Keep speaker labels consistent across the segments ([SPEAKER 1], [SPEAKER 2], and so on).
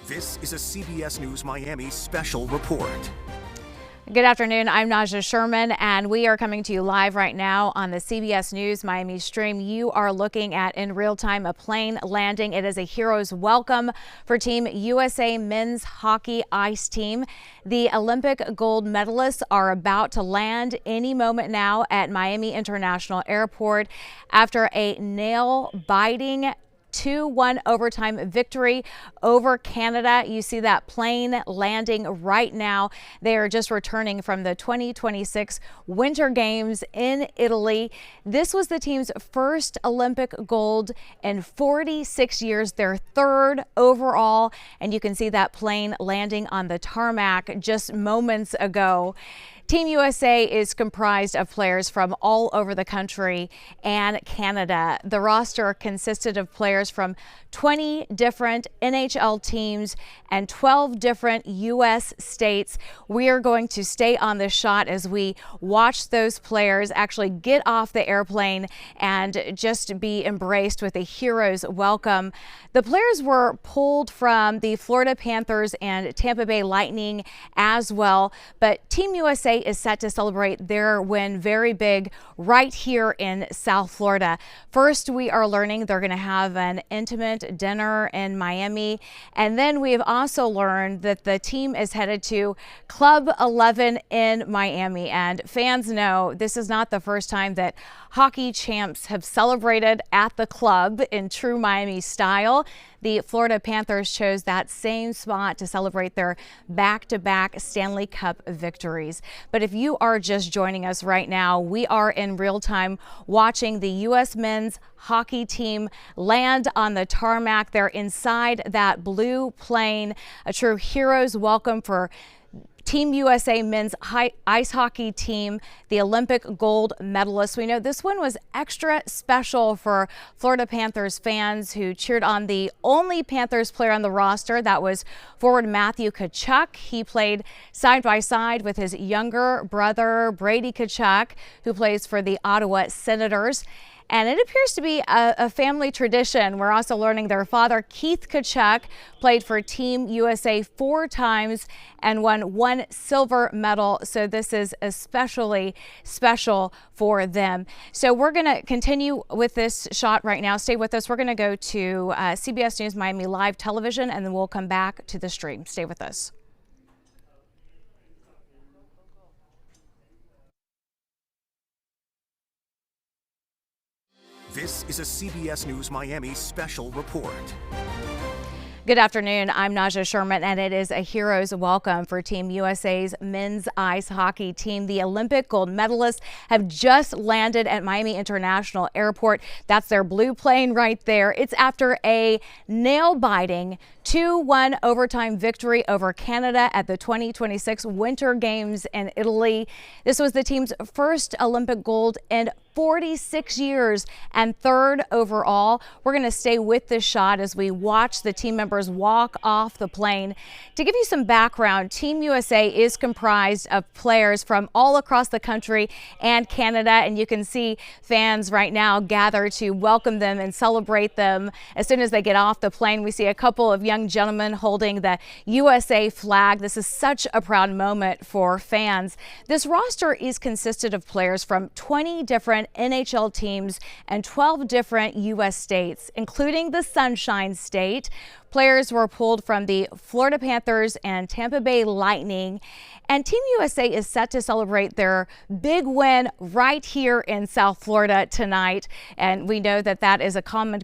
[SPEAKER 1] This is a CBS News Miami special report.
[SPEAKER 2] Good afternoon. I'm Naja Sherman, and we are coming to you live right now on the CBS News Miami stream. You are looking at in real time a plane landing. It is a hero's welcome for Team USA men's hockey ice team. The Olympic gold medalists are about to land any moment now at Miami International Airport after a nail-biting 2-1 overtime victory over Canada. You see that plane landing right now. They are just returning from the 2026 Winter Games in Italy. This was the team's first Olympic gold in 46 years, their third overall, and you can see that plane landing on the tarmac just moments ago. Team USA is comprised of players from all over the country and Canada. The roster consisted of players from 20 different NHL teams and 12 different U.S. states. We are going to stay on this shot as we watch those players actually get off the airplane and just be embraced with a hero's welcome. The players were pulled from the Florida Panthers and Tampa Bay Lightning as well, but Team USA is set to celebrate their win very big right here in South Florida. First, we are learning they're going to have an intimate dinner in Miami, and then we have also learned that the team is headed to Club 11 in Miami, and fans know this is not the first time that hockey champs have celebrated at the club in true Miami style. The Florida Panthers chose that same spot to celebrate their back-to-back Stanley Cup victories. But if you are just joining us right now, we are in real time watching the U.S. men's hockey team land on the tarmac. They're inside that blue plane, a true hero's welcome for Team USA men's ice hockey team, the Olympic gold medalists. We know this one was extra special for Florida Panthers fans who cheered on the only Panthers player on the roster. That was forward Matthew Tkachuk. He played side by side with his younger brother, Brady Tkachuk, who plays for the Ottawa Senators. And it appears to be a family tradition. We're also learning their father, Keith Tkachuk, played for Team USA 4 times and won 1 silver medal. So this is especially special for them. So we're going to continue with this shot right now. Stay with us. We're going to go to CBS News Miami Live Television, and then we'll come back to the stream. Stay with us.
[SPEAKER 1] This is a CBS News Miami special report.
[SPEAKER 2] Good afternoon. I'm Naja Sherman, and it is a hero's welcome for Team USA's men's ice hockey team. The Olympic gold medalists have just landed at Miami International Airport. That's their blue plane right there. It's after a nail-biting 2-1 overtime victory over Canada at the 2026 Winter Games in Italy. This was the team's first Olympic gold in 46 years and third overall. We're going to stay with this shot as we watch the team members walk off the plane. To give you some background, Team USA is comprised of players from all across the country and Canada, and you can see fans right now gather to welcome them and celebrate them. As soon as they get off the plane, we see a couple of young gentlemen holding the USA flag. This is such a proud moment for fans. This roster is consisted of players from 20 different NHL teams and 12 different U.S. states, including the Sunshine State. Players were pulled from the Florida Panthers and Tampa Bay Lightning. And Team USA is set to celebrate their big win right here in South Florida tonight. And we know that that is a common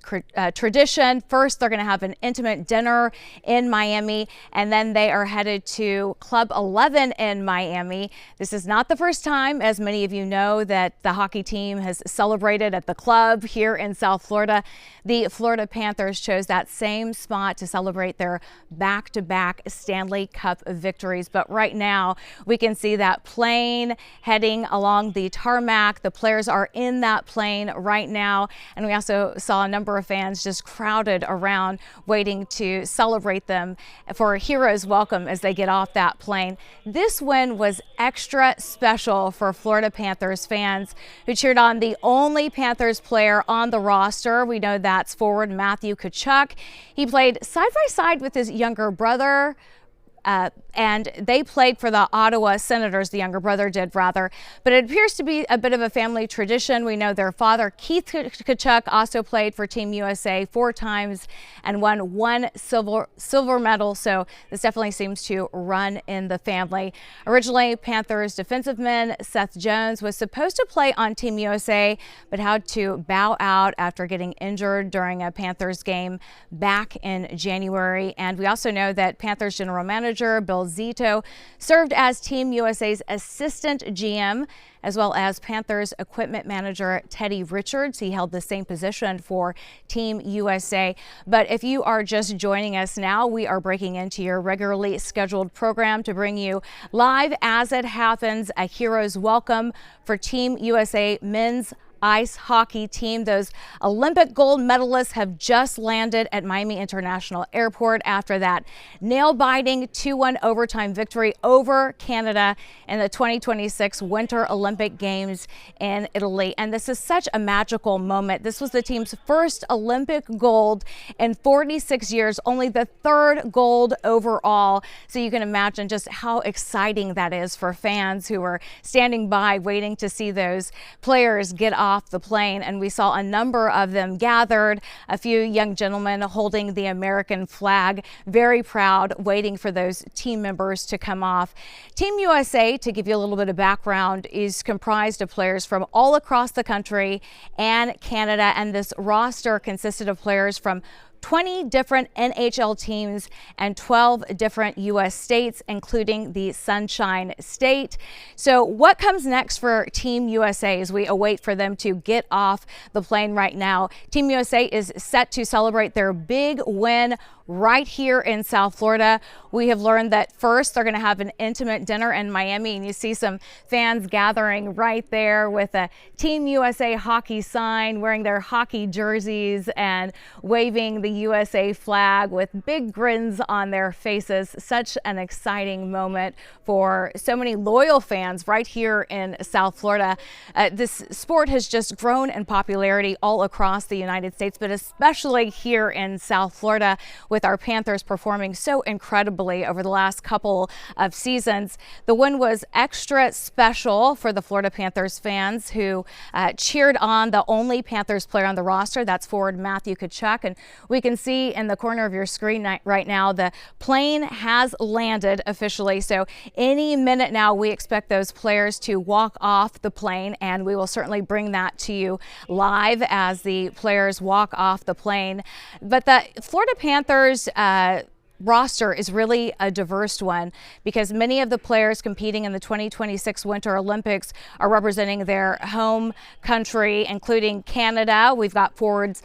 [SPEAKER 2] tradition. First, they're going to have an intimate dinner in Miami, and then they are headed to Club 11 in Miami. This is not the first time, as many of you know, that the hockey team has celebrated at the club here in South Florida. The Florida Panthers chose that same spot to celebrate their back-to-back Stanley Cup victories. But right now, we can see that plane heading along the tarmac. The players are in that plane right now. And we also saw a number of fans just crowded around waiting to celebrate them for a hero's welcome as they get off that plane. This win was extra special for Florida Panthers fans who cheered on the only Panthers player on the roster. We know that's forward Matthew Tkachuk. He played side by side with his younger brother. And they played for the Ottawa Senators, the younger brother did rather. But it appears to be a bit of a family tradition. We know their father, Keith Tkachuk, also played for Team USA 4 times and won 1 silver medal. So this definitely seems to run in the family. Originally, Panthers defensiveman Seth Jones was supposed to play on Team USA, but had to bow out after getting injured during a Panthers game back in January. And we also know that Panthers general manager Bill Zito served as Team USA's assistant GM, as well as Panthers equipment manager Teddy Richards. He held the same position for Team USA. But if you are just joining us now, we are breaking into your regularly scheduled program to bring you live as it happens, a hero's welcome for Team USA men's ice hockey team. Those Olympic gold medalists have just landed at Miami International Airport after that nail-biting 2-1 overtime victory over Canada in the 2026 Winter Olympic Games in Italy. And this is such a magical moment. This was the team's first Olympic gold in 46 years, only the 3rd gold overall. So you can imagine just how exciting that is for fans who were standing by waiting to see those players get off the plane. And we saw a number of them gathered, a few young gentlemen holding the American flag, very proud, waiting for those team members to come off. Team USA, to give you a little bit of background, is comprised of players from all across the country and Canada, and this roster consisted of players from 20 different NHL teams and 12 different U.S. states, including the Sunshine State. So what comes next for Team USA as we await for them to get off the plane right now? Team USA is set to celebrate their big win right here in South Florida. We have learned that first they're going to have an intimate dinner in Miami, and you see some fans gathering right there with a Team USA hockey sign, wearing their hockey jerseys and waving the USA flag with big grins on their faces. Such an exciting moment for so many loyal fans right here in South Florida. This sport has just grown in popularity all across the United States, but especially here in South Florida, with our Panthers performing so incredibly over the last couple of seasons. The win was extra special for the Florida Panthers fans who cheered on the only Panthers player on the roster. That's forward Matthew Tkachuk. And we can see in the corner of your screen right now, the plane has landed officially. So any minute now, we expect those players to walk off the plane, and we will certainly bring that to you live as the players walk off the plane. But the Florida Panthers roster is really a diverse one, because many of the players competing in the 2026 Winter Olympics are representing their home country, including Canada. We've got forwards,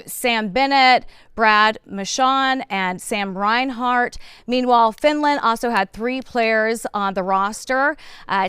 [SPEAKER 2] Sam Bennett, Brad Marchand, and Sam Reinhart. Meanwhile, Finland also had 3 players on the roster.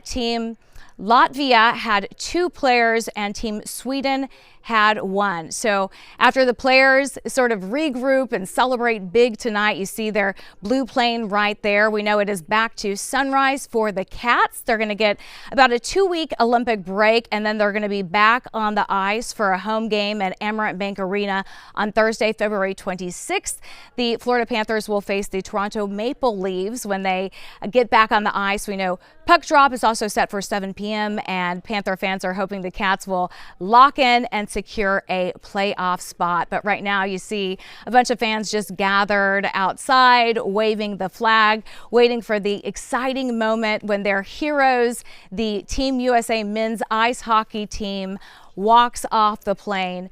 [SPEAKER 2] Team Latvia had 2 players, and Team Sweden had 1. So after the players sort of regroup and celebrate big tonight, you see their blue plane right there. We know it is back to sunrise for the Cats. They're going to get about a 2-week Olympic break, and then they're going to be back on the ice for a home game at Amerant Bank Arena on Thursday, February 26th. The Florida Panthers will face the Toronto Maple Leafs when they get back on the ice. We know puck drop is also set for 7 p.m., and Panther fans are hoping the Cats will lock in and secure a playoff spot. But right now you see a bunch of fans just gathered outside, waving the flag, waiting for the exciting moment when their heroes, the Team USA men's ice hockey team, walks off the plane.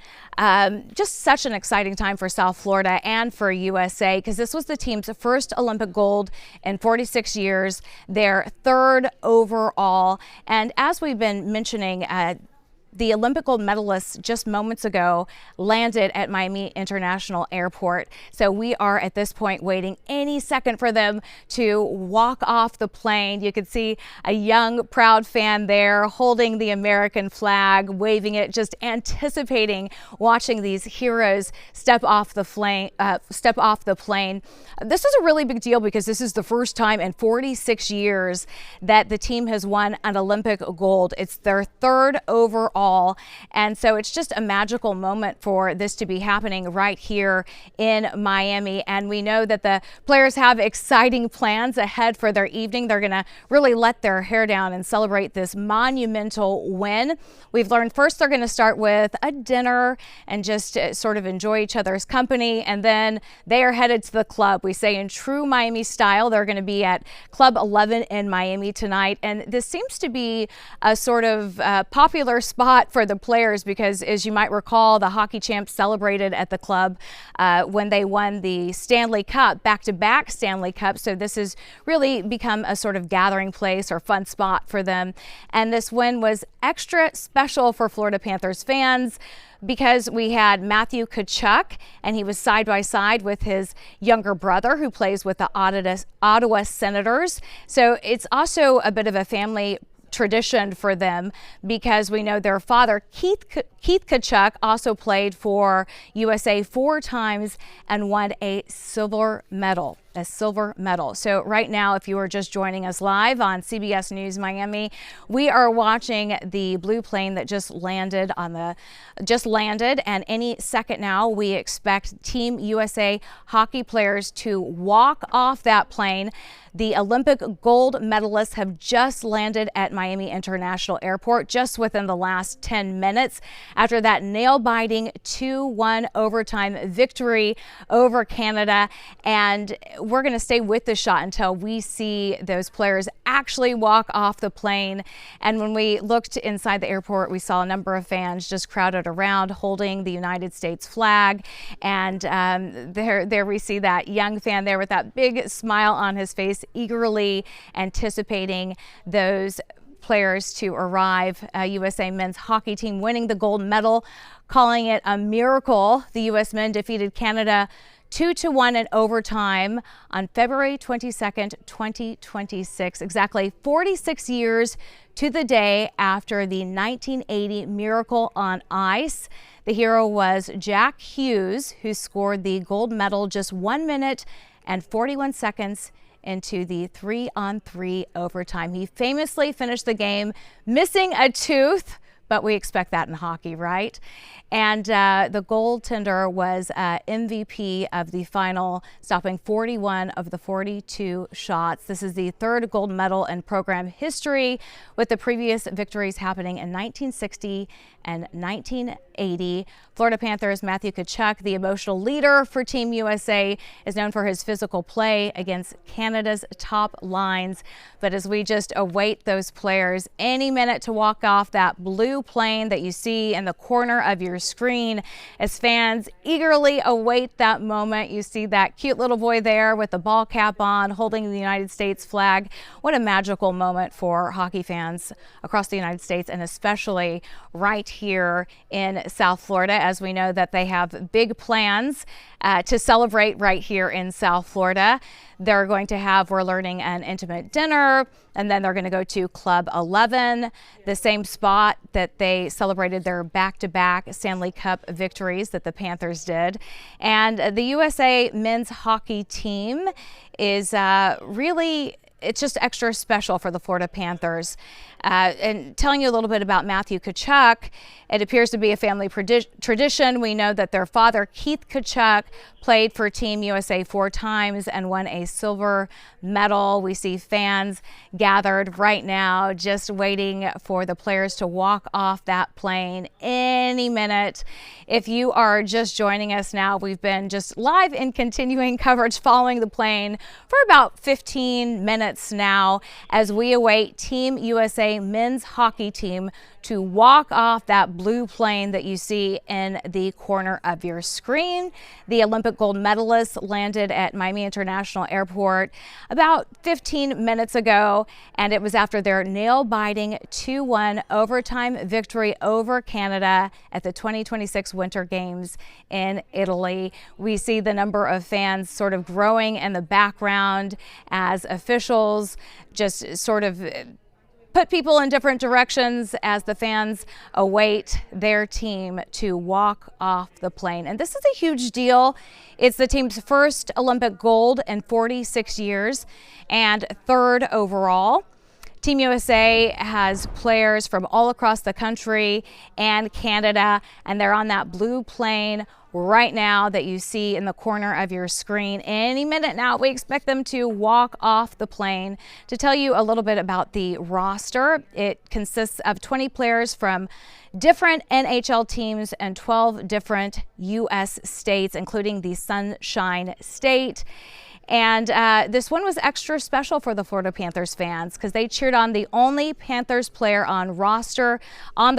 [SPEAKER 2] Just such an exciting time for South Florida and for USA, because this was the team's first Olympic gold in 46 years, their 3rd overall. And as we've been mentioning, the Olympic gold medalists just moments ago landed at Miami International Airport. So we are at this point waiting any second for them to walk off the plane. You can see a young, proud fan there holding the American flag, waving it, just anticipating watching these heroes step off the plane. This is a really big deal, because this is the first time in 46 years that the team has won an Olympic gold. It's their 3rd overall all. And so it's just a magical moment for this to be happening right here in Miami. And we know that the players have exciting plans ahead for their evening. They're going to really let their hair down and celebrate this monumental win. We've learned first they're going to start with a dinner and just sort of enjoy each other's company. And then they are headed to the club. We say in true Miami style, they're going to be at Club 11 in Miami tonight. And this seems to be a sort of popular spot for the players because, as you might recall, the hockey champs celebrated at the club when they won the Stanley Cup, back-to-back Stanley Cup. So this has really become a sort of gathering place or fun spot for them. And this win was extra special for Florida Panthers fans because we had Matthew Tkachuk, and he was side by side with his younger brother who plays with the Ottawa Senators. So it's also a bit of a family tradition for them because we know their father, Keith Tkachuk, also played for USA 4 times and won a silver medal. So right now, if you are just joining us live on CBS News Miami, we are watching the blue plane that just landed, and any second now we expect Team USA hockey players to walk off that plane. The Olympic gold medalists have just landed at Miami International Airport just within the last 10 minutes after that nail-biting 2-1 overtime victory over Canada. And we're going to stay with the shot until we see those players actually walk off the plane. And when we looked inside the airport, we saw a number of fans just crowded around holding the United States flag. And there we see that young fan there with that big smile on his face, eagerly anticipating those players to arrive. USA men's hockey team winning the gold medal, calling it a miracle. The U.S. men defeated Canada 2-1 in overtime on February 22nd, 2026, exactly 46 years to the day after the 1980 Miracle on Ice. The hero was Jack Hughes, who scored the gold medal just 1 minute and 41 seconds into the 3-on-3 overtime. He famously finished the game missing a tooth, but we expect that in hockey, right? And the goaltender was MVP of the final, stopping 41 of the 42 shots. This is the third gold medal in program history, with the previous victories happening in 1960 and 1980. Florida Panthers Matthew Tkachuk, the emotional leader for Team USA, is known for his physical play against Canada's top lines. But as we just await those players any minute to walk off that blue plane that you see in the corner of your screen, as fans eagerly await that moment, you see that cute little boy there with the ball cap on holding the United States flag. What a magical moment for hockey fans across the United States, and especially right here in South Florida, as we know that they have big plans to celebrate right here in South Florida. They're going to have, we're learning, an intimate dinner, and then they're going to go to Club 11, the same spot that they celebrated their back-to-back Stanley Cup victories that the Panthers did. And the USA men's hockey team is really, it's just extra special for the Florida Panthers. And telling you a little bit about Matthew Tkachuk, it appears to be a family tradition. We know that their father, Keith Tkachuk, played for Team USA 4 times and won a silver medal. We see fans gathered right now just waiting for the players to walk off that plane any minute. If you are just joining us now, we've been just live in continuing coverage following the plane for about 15 minutes now as we await Team USA men's hockey team to walk off that blue plane that you see in the corner of your screen. The Olympic gold medalists landed at Miami International Airport about 15 minutes ago, and it was after their nail-biting 2-1 overtime victory over Canada at the 2026 Winter Games in Italy. We see the number of fans sort of growing in the background as officials just sort of put people in different directions as the fans await their team to walk off the plane. And this is a huge deal. It's the team's first Olympic gold in 46 years and third overall. Team USA has players from all across the country and Canada, and they're on that blue plane right now that you see in the corner of your screen. Any minute now, we expect them to walk off the plane. To tell you a little bit about the roster, it consists of 20 players from different NHL teams and 12 different U.S. states, including the Sunshine State. And this one was extra special for the Florida Panthers fans because they cheered on the only Panthers player on the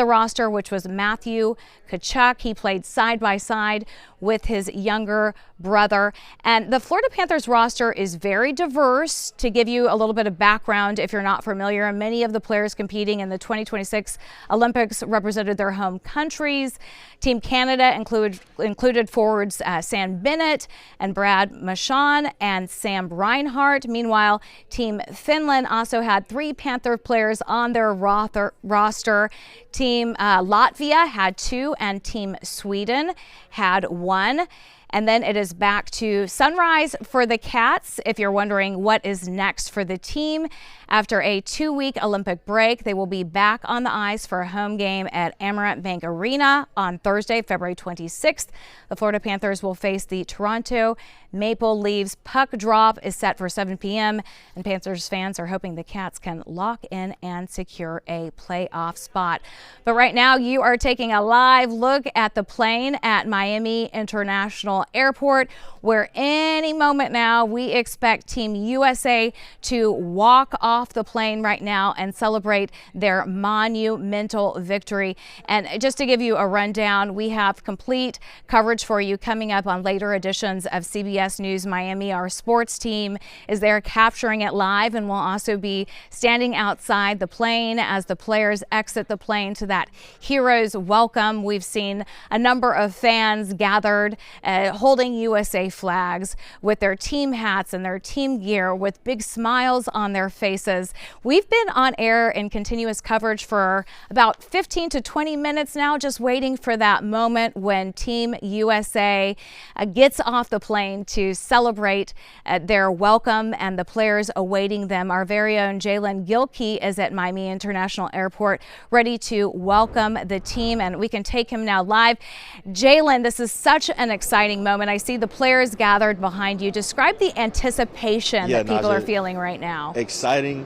[SPEAKER 2] roster, which was Matthew Tkachuk. He played side by side with his younger brother. And the Florida Panthers roster is very diverse. To give you a little bit of background, if you're not familiar, many of the players competing in the 2026 Olympics represented their home countries. Team Canada included forwards Sam Bennett and Brad Marchand and Sam Reinhart. Meanwhile, Team Finland also had 3 Panther players on their roster. Team Latvia had 2, and Team Sweden had 1. And then it is back to sunrise for the Cats. If you're wondering what is next for the team, after a 2-week Olympic break, they will be back on the ice for a home game at Amerant Bank Arena on Thursday, February 26th. The Florida Panthers will face the Toronto Maple Leafs. Puck drop is set for 7 p.m. and Panthers fans are hoping the Cats can lock in and secure a playoff spot. But right now, you are taking a live look at the plane at Miami International Airport, where any moment now we expect Team USA to walk off the plane right now and celebrate their monumental victory. And just to give you a rundown, we have complete coverage for you coming up on later editions of CBS News Miami. Our sports team is there capturing it live, and will also be standing outside the plane as the players exit the plane to that hero's welcome. We've seen a number of fans gathered holding USA flags with their team hats and their team gear with big smiles on their faces. We've been on air in continuous coverage for about 15 to 20 minutes now, just waiting for that moment when Team USA gets off the plane to celebrate their welcome and the players awaiting them. Our very own Jalen Gilkey is at Miami International Airport ready to welcome the team, and we can take him now live. Jalen, this is such an exciting moment. I see the players gathered behind you. Describe the anticipation that people are feeling right now.
[SPEAKER 3] Exciting.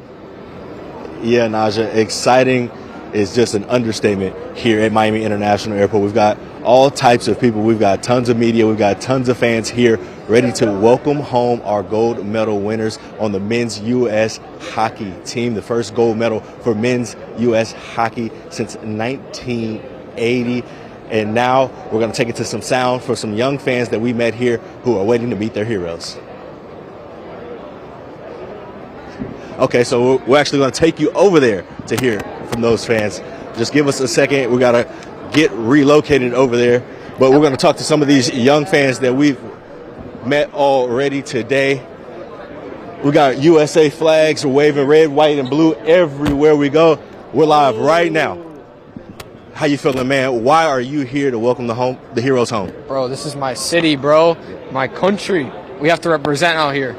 [SPEAKER 3] Yeah, Naja, exciting is just an understatement here at Miami International Airport. We've got all types of people. We've got tons of media. We've got tons of fans here ready to welcome home our gold medal winners on the men's U.S. hockey team. The first gold medal for men's U.S. hockey since 1980. And now we're going to take it to some sound for some young fans that we met here who are waiting to meet their heroes. Okay, so we're actually going to take you over there to hear from those fans. Just give us a second. We got to get relocated over there. But we're going to talk to some of these young fans that we've met already today. We got USA flags. We're waving red, white, and blue everywhere we go. We're live right now. How you feeling, man? Why are you here to welcome the heroes home?
[SPEAKER 4] Bro, this is my city, bro. My country. We have to represent out here.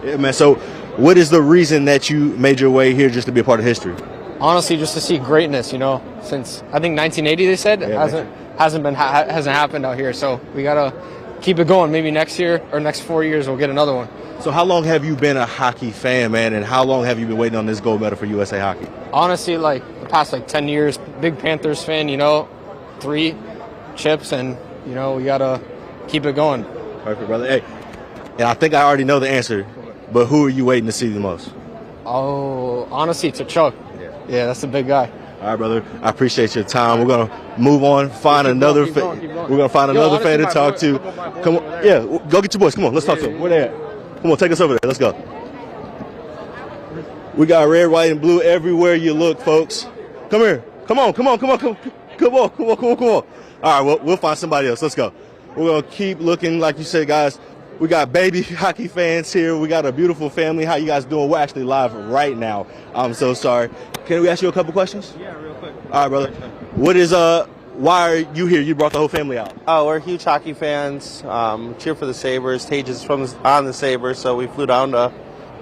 [SPEAKER 3] Yeah, man. So what is the reason that you made your way here just to be a part of history?
[SPEAKER 4] Honestly, just to see greatness, you know, since I think 1980 they said, it hasn't happened out here. So we gotta keep it going. Maybe next year or next 4 years we'll get another one.
[SPEAKER 3] So how long have you been a hockey fan, man, and how long have you been waiting on this gold medal for USA Hockey?
[SPEAKER 4] Honestly, like the past 10 years, big Panthers fan, you know, 3 chips, and you know we gotta keep it going.
[SPEAKER 3] Perfect, brother. Hey, and I think I already know the answer, but who are you waiting to see the most?
[SPEAKER 4] Oh, honestly, Tkachuk. Yeah, that's a big guy.
[SPEAKER 3] All right, brother. I appreciate your time. We're gonna move on, find another. We're gonna find another fan to talk to. Come on, yeah, go get your boys. Come on, let's talk to them. Where they at? Come on, take us over there. Let's go. We got red, white, and blue everywhere you look, folks. Come here. Come on. Come on. All right, well, we'll find somebody else. Let's go. We're gonna keep looking, like you said, guys. We got baby hockey fans here. We got a beautiful family. How you guys doing? We're actually live right now. I'm so sorry. Can we ask you a couple questions?
[SPEAKER 5] Yeah, real quick.
[SPEAKER 3] All right, brother. Why are you here? You brought the whole family out.
[SPEAKER 5] Oh, we're huge hockey fans. Cheer for the Sabres. Tage is on the Sabres, so we flew down to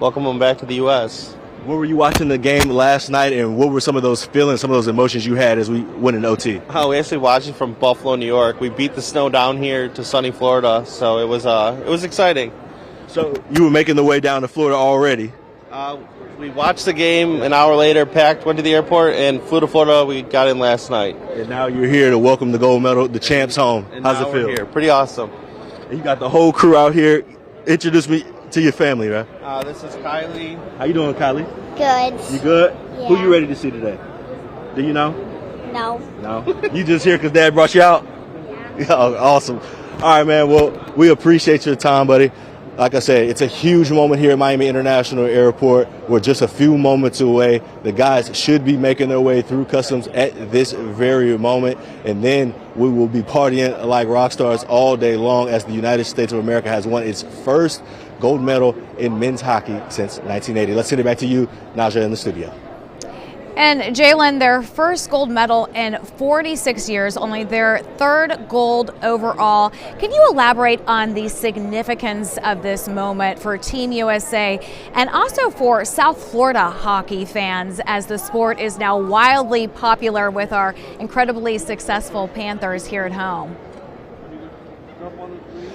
[SPEAKER 5] welcome them back to the U.S.
[SPEAKER 3] What were you watching the game last night, and what were some of those feelings, some of those emotions you had as we went in OT?
[SPEAKER 5] We actually watched it from Buffalo, New York. We beat the snow down here to sunny Florida, so it was exciting.
[SPEAKER 3] So you were making the way down to Florida already.
[SPEAKER 5] We watched the game an hour later, packed, went to the airport, and flew to Florida. We got in last night.
[SPEAKER 3] And now you're here to welcome the gold medal, the champs home.
[SPEAKER 5] And
[SPEAKER 3] how's
[SPEAKER 5] now
[SPEAKER 3] it feel?
[SPEAKER 5] we're here. Pretty awesome.
[SPEAKER 3] And you got the whole crew out here. Introduce me to your family, right?
[SPEAKER 5] This is Kylie.
[SPEAKER 3] How you doing, Kylie?
[SPEAKER 6] Good.
[SPEAKER 3] You good?
[SPEAKER 6] Yeah.
[SPEAKER 3] Who you ready to see today? Do you know?
[SPEAKER 6] No.
[SPEAKER 3] No? You just here because Dad brought you out? Yeah. Oh, awesome. All right, man. Well, we appreciate your time, buddy. Like I said, it's a huge moment here at Miami International Airport. We're just a few moments away. The guys should be making their way through customs at this very moment. And then we will be partying like rock stars all day long as the United States of America has won its first gold medal in men's hockey since 1980. Let's send it back to you, Naja, in the studio.
[SPEAKER 2] And Jalen, their first gold medal in 46 years, only their third gold overall. Can you elaborate on the significance of this moment for Team USA and also for South Florida hockey fans, as the sport is now wildly popular with our incredibly successful Panthers here at home?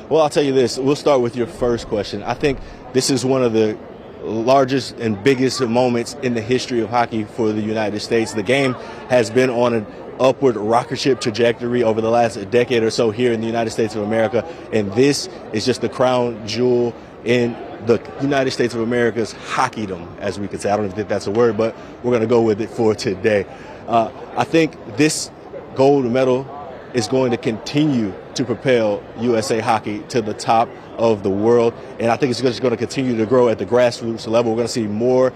[SPEAKER 3] Well, I'll tell you this. We'll start with your first question. I think this is one of the largest and biggest moments in the history of hockey for the United States. The game has been on an upward rocket ship trajectory over the last decade or so here in the United States of America, and this is just the crown jewel in the United States of America's hockeydom, as we could say. I don't even think that's a word, but we're going to go with it for today. I think this gold medal is going to continue to propel USA hockey to the top of the world, and I think it's just going to continue to grow at the grassroots level. We're going to see more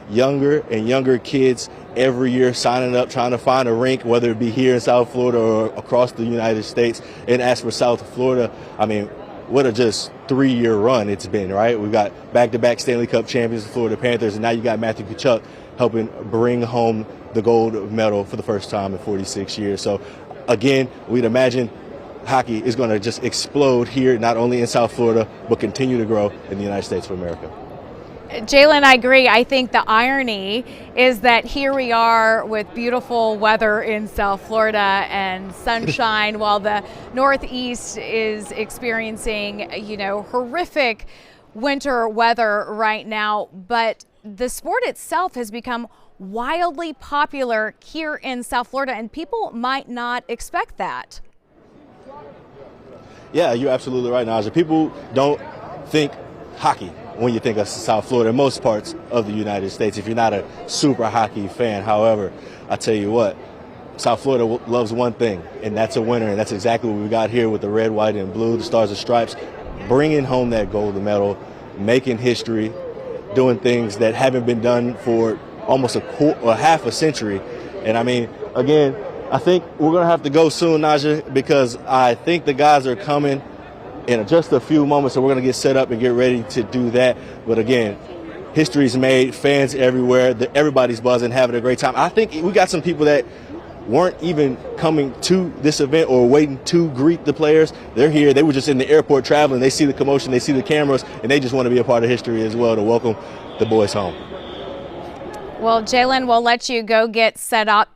[SPEAKER 3] younger and younger kids every year signing up, trying to find a rink, whether it be here in South Florida or across the United States. And as for South Florida, I mean, what a just 3-year run it's been, right? We've got back-to-back Stanley Cup champions, the Florida Panthers, and now you got Matthew Tkachuk helping bring home the gold medal for the first time in 46 years. So again, we'd imagine hockey is going to just explode here, not only in South Florida, but continue to grow in the United States of America.
[SPEAKER 2] Jalen, I agree. I think the irony is that here we are with beautiful weather in South Florida and sunshine while the Northeast is experiencing, horrific winter weather right now. But the sport itself has become wildly popular here in South Florida, and people might not expect that.
[SPEAKER 3] Yeah, you're absolutely right, Naja. People don't think hockey when you think of South Florida in most parts of the United States if you're not a super hockey fan. However, I tell you what, South Florida loves one thing, and that's a winner, and that's exactly what we got here with the red, white, and blue, the Stars and Stripes, bringing home that gold medal, making history, doing things that haven't been done for almost a half a century. And I mean, again, I think we're going to have to go soon, Naja, because I think the guys are coming in just a few moments, so we're going to get set up and get ready to do that. But again, history's made, fans everywhere, everybody's buzzing, having a great time. I think we got some people that weren't even coming to this event or waiting to greet the players. They're here. They were just in the airport traveling. They see the commotion, they see the cameras, and they just want to be a part of history as well to welcome the boys home.
[SPEAKER 2] Well, Jalen, we'll let you go get set up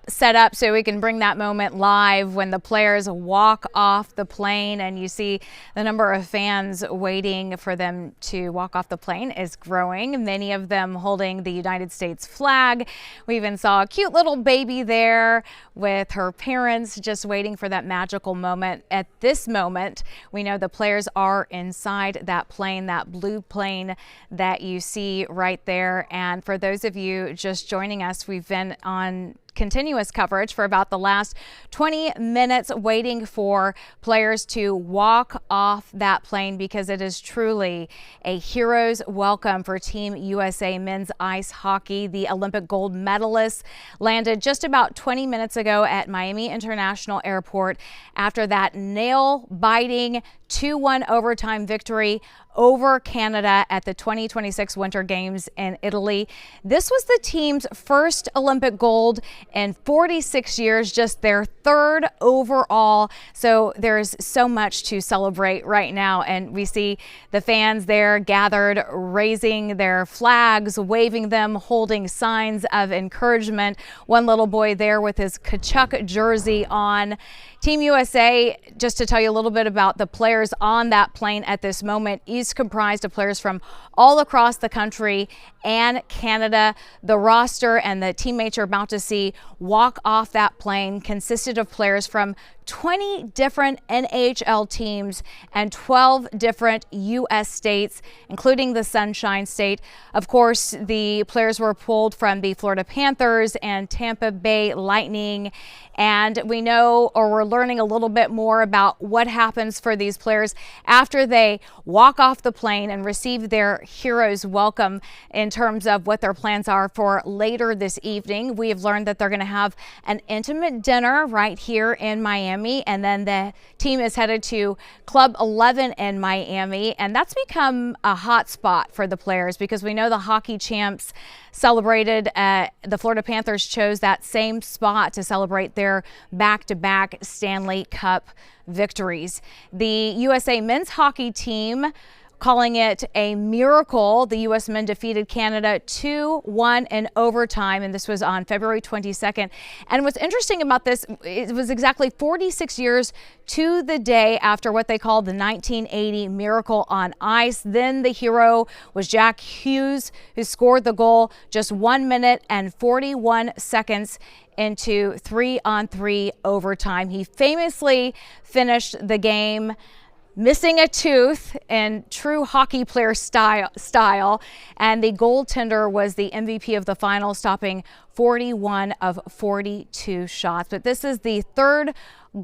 [SPEAKER 2] so we can bring that moment live when the players walk off the plane, and you see the number of fans waiting for them to walk off the plane is growing, many of them holding the United States flag. We even saw a cute little baby there with her parents just waiting for that magical moment. At this moment, we know the players are inside that plane, that blue plane that you see right there. And for those of you just joining us, we've been on continuous coverage for about the last 20 minutes waiting for players to walk off that plane, because it is truly a hero's welcome for Team USA men's ice hockey. The Olympic gold medalists landed just about 20 minutes ago at Miami International Airport after that nail-biting 2-1 overtime victory over Canada at the 2026 Winter Games in Italy. This was the team's first Olympic gold in 46 years, just their third overall. So there's so much to celebrate right now. And we see the fans there gathered, raising their flags, waving them, holding signs of encouragement. One little boy there with his Tkachuk jersey on. Team USA, just to tell you a little bit about the players on that plane at this moment, is comprised of players from all across the country and Canada. The roster and the teammates you're about to see walk off that plane consisted of players from 20 different NHL teams and 12 different U.S. states, including the Sunshine State. Of course, the players were pulled from the Florida Panthers and Tampa Bay Lightning. And we know, or we're learning a little bit more about what happens for these players after they walk off the plane and receive their hero's welcome in terms of what their plans are for later this evening. We have learned that they're going to have an intimate dinner right here in Miami, and then the team is headed to Club 11 in Miami, and that's become a hot spot for the players because we know the hockey champs celebrated. The Florida Panthers chose that same spot to celebrate their back-to-back Stanley Cup victories. The USA men's hockey team calling it a miracle. The U.S. men defeated Canada 2-1 in overtime, and this was on February 22nd. And what's interesting about this, it was exactly 46 years to the day after what they called the 1980 Miracle on Ice. Then the hero was Jack Hughes, who scored the goal just 1 minute and 41 seconds into 3-on-3 overtime. He famously finished the game missing a tooth in true hockey player style, and the goaltender was the MVP of the final, stopping 41 of 42 shots. But this is the third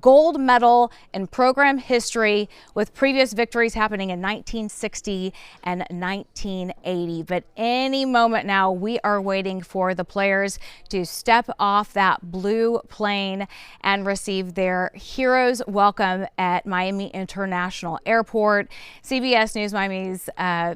[SPEAKER 2] gold medal in program history, with previous victories happening in 1960 and 1980. But any moment now, we are waiting for the players to step off that blue plane and receive their hero's welcome at Miami International Airport. CBS News Miami's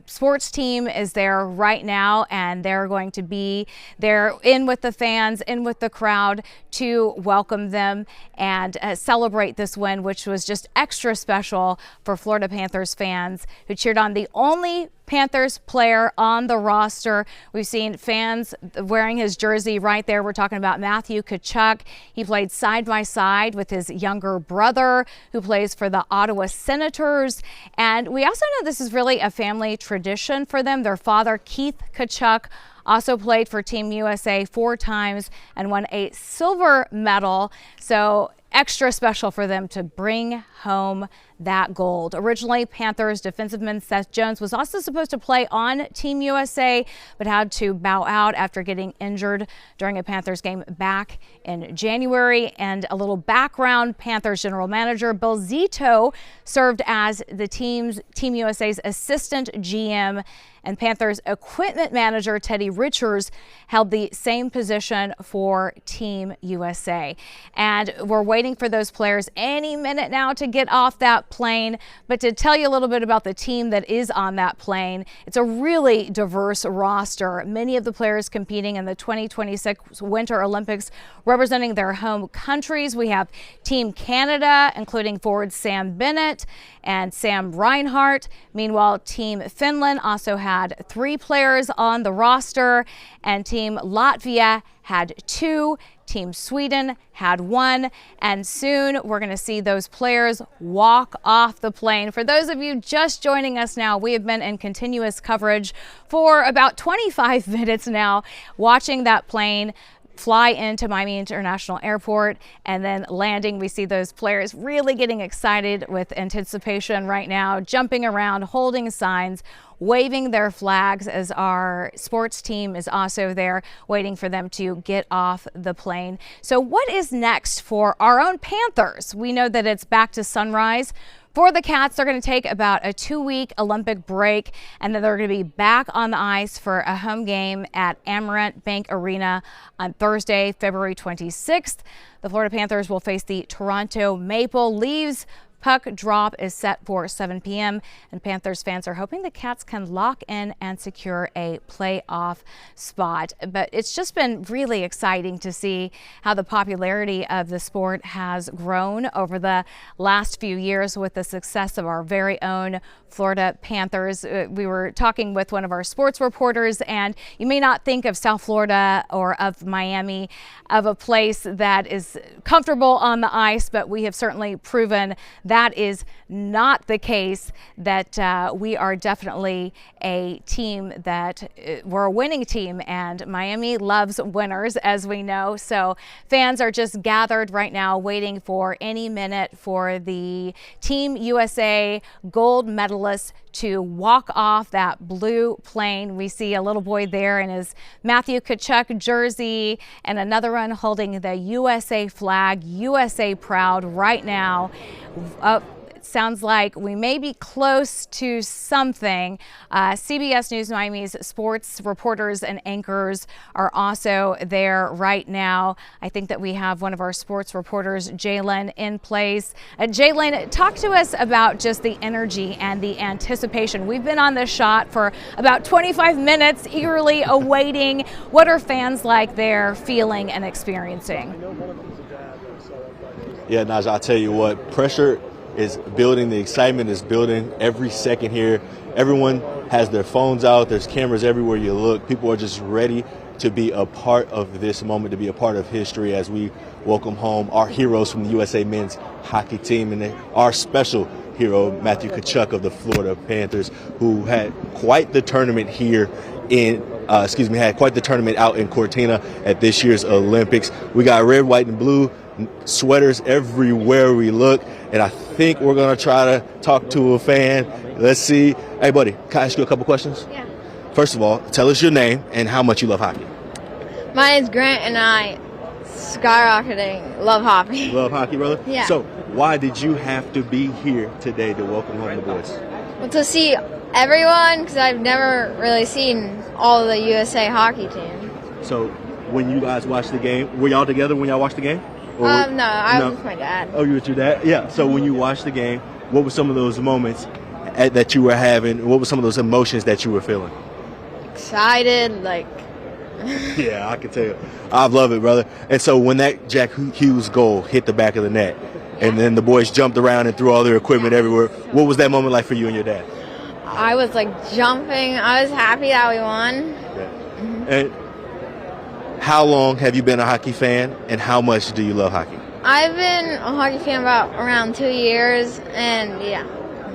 [SPEAKER 2] sports team is there right now, and they're going to be there in with the fans, in with the crowd to welcome them and celebrate this win, which was just extra special for Florida Panthers fans who cheered on the only Panthers player on the roster. We've seen fans wearing his jersey right there. We're talking about Matthew Tkachuk. He played side by side with his younger brother, who plays for the Ottawa Senators. And we also know this is really a family tradition for them. Their father, Keith Tkachuk, also played for Team USA 4 times and won a silver medal. So extra special for them to bring home that gold. Originally, Panthers defenseman Seth Jones was also supposed to play on Team USA, but had to bow out after getting injured during a Panthers game back in January. And a little background, Panthers general manager Bill Zito served as the Team USA's assistant GM, and Panthers equipment manager Teddy Richards held the same position for Team USA. And we're waiting for those players any minute now to get off that plane. But to tell you a little bit about the team that is on that plane, it's a really diverse roster. Many of the players competing in the 2026 Winter Olympics representing their home countries. We have Team Canada, including forwards Sam Bennett and Sam Reinhart. Meanwhile, Team Finland also had 3 players on the roster, and Team Latvia had 2. Team Sweden had 1, and soon we're going to see those players walk off the plane. For those of you just joining us now, we have been in continuous coverage for about 25 minutes now, watching that plane fly into Miami International Airport and then landing. We see those players really getting excited with anticipation right now, jumping around, holding signs, waving their flags, as our sports team is also there waiting for them to get off the plane. So what is next for our own Panthers? We know that it's back to Sunrise. For the Cats, they're going to take about a 2-week Olympic break, and then they're going to be back on the ice for a home game at Amerant Bank Arena on Thursday, February 26th. The Florida Panthers will face the Toronto Maple Leafs Puck drop is set for 7 p.m. and Panthers fans are hoping the Cats can lock in and secure a playoff spot. But it's just been really exciting to see how the popularity of the sport has grown over the last few years with the success of our very own Florida Panthers. We were talking with one of our sports reporters, and you may not think of South Florida or of Miami of a place that is comfortable on the ice, but we have certainly proven that is not the case, that we are definitely a team that we're a winning team, and Miami loves winners, as we know. So fans are just gathered right now waiting for any minute for the Team USA gold medalists to walk off that blue plane. We see a little boy there in his Matthew Tkachuk jersey and another one holding the USA flag, USA proud right now. Sounds like we may be close to something. CBS News Miami's sports reporters and anchors are also there right now. I think that we have one of our sports reporters, Jalen, in place. Jalen, talk to us about just the energy and the anticipation. We've been on this shot for about 25 minutes, eagerly awaiting. What are fans like there feeling and experiencing?
[SPEAKER 3] Yeah, Naja, I'll tell you what, pressure is building, the excitement is building every second here. Everyone has their phones out, there's cameras everywhere you look. People are just ready to be a part of this moment, to be a part of history as we welcome home our heroes from the USA men's hockey team, and our special hero, Matthew Tkachuk of the Florida Panthers, who had quite the tournament here had quite the tournament out in Cortina at this year's Olympics. We got red, white, and blue sweaters everywhere we look, and I think we're gonna try to talk to a fan. Let's see. Hey, buddy, can I ask you a couple questions?
[SPEAKER 6] Yeah.
[SPEAKER 3] First of all, tell us your name and how much you love hockey.
[SPEAKER 6] My name's Grant, and I skyrocketing love hockey.
[SPEAKER 3] Love hockey, brother?
[SPEAKER 6] Yeah.
[SPEAKER 3] So, why did you have to be here today to welcome home the boys?
[SPEAKER 6] Well, to see everyone, because I've never really seen all of the USA hockey team.
[SPEAKER 3] So, when you guys watched the game, were y'all together when y'all watched the game?
[SPEAKER 6] No, I was with my dad.
[SPEAKER 3] Oh, you were with your dad? Yeah. So when you watched the game, what were some of those moments that you were having? What were some of those emotions that you were feeling?
[SPEAKER 6] Excited, like.
[SPEAKER 3] Yeah, I can tell you. I love it, brother. And so when that Jack Hughes goal hit the back of the net, and then the boys jumped around and threw all their equipment everywhere, what was that moment like for you and your dad?
[SPEAKER 6] I was like jumping. I was happy that we won.
[SPEAKER 3] Yeah. And how long have you been a hockey fan, and how much do you love hockey?
[SPEAKER 6] I've been a hockey fan about around 2 years, and yeah.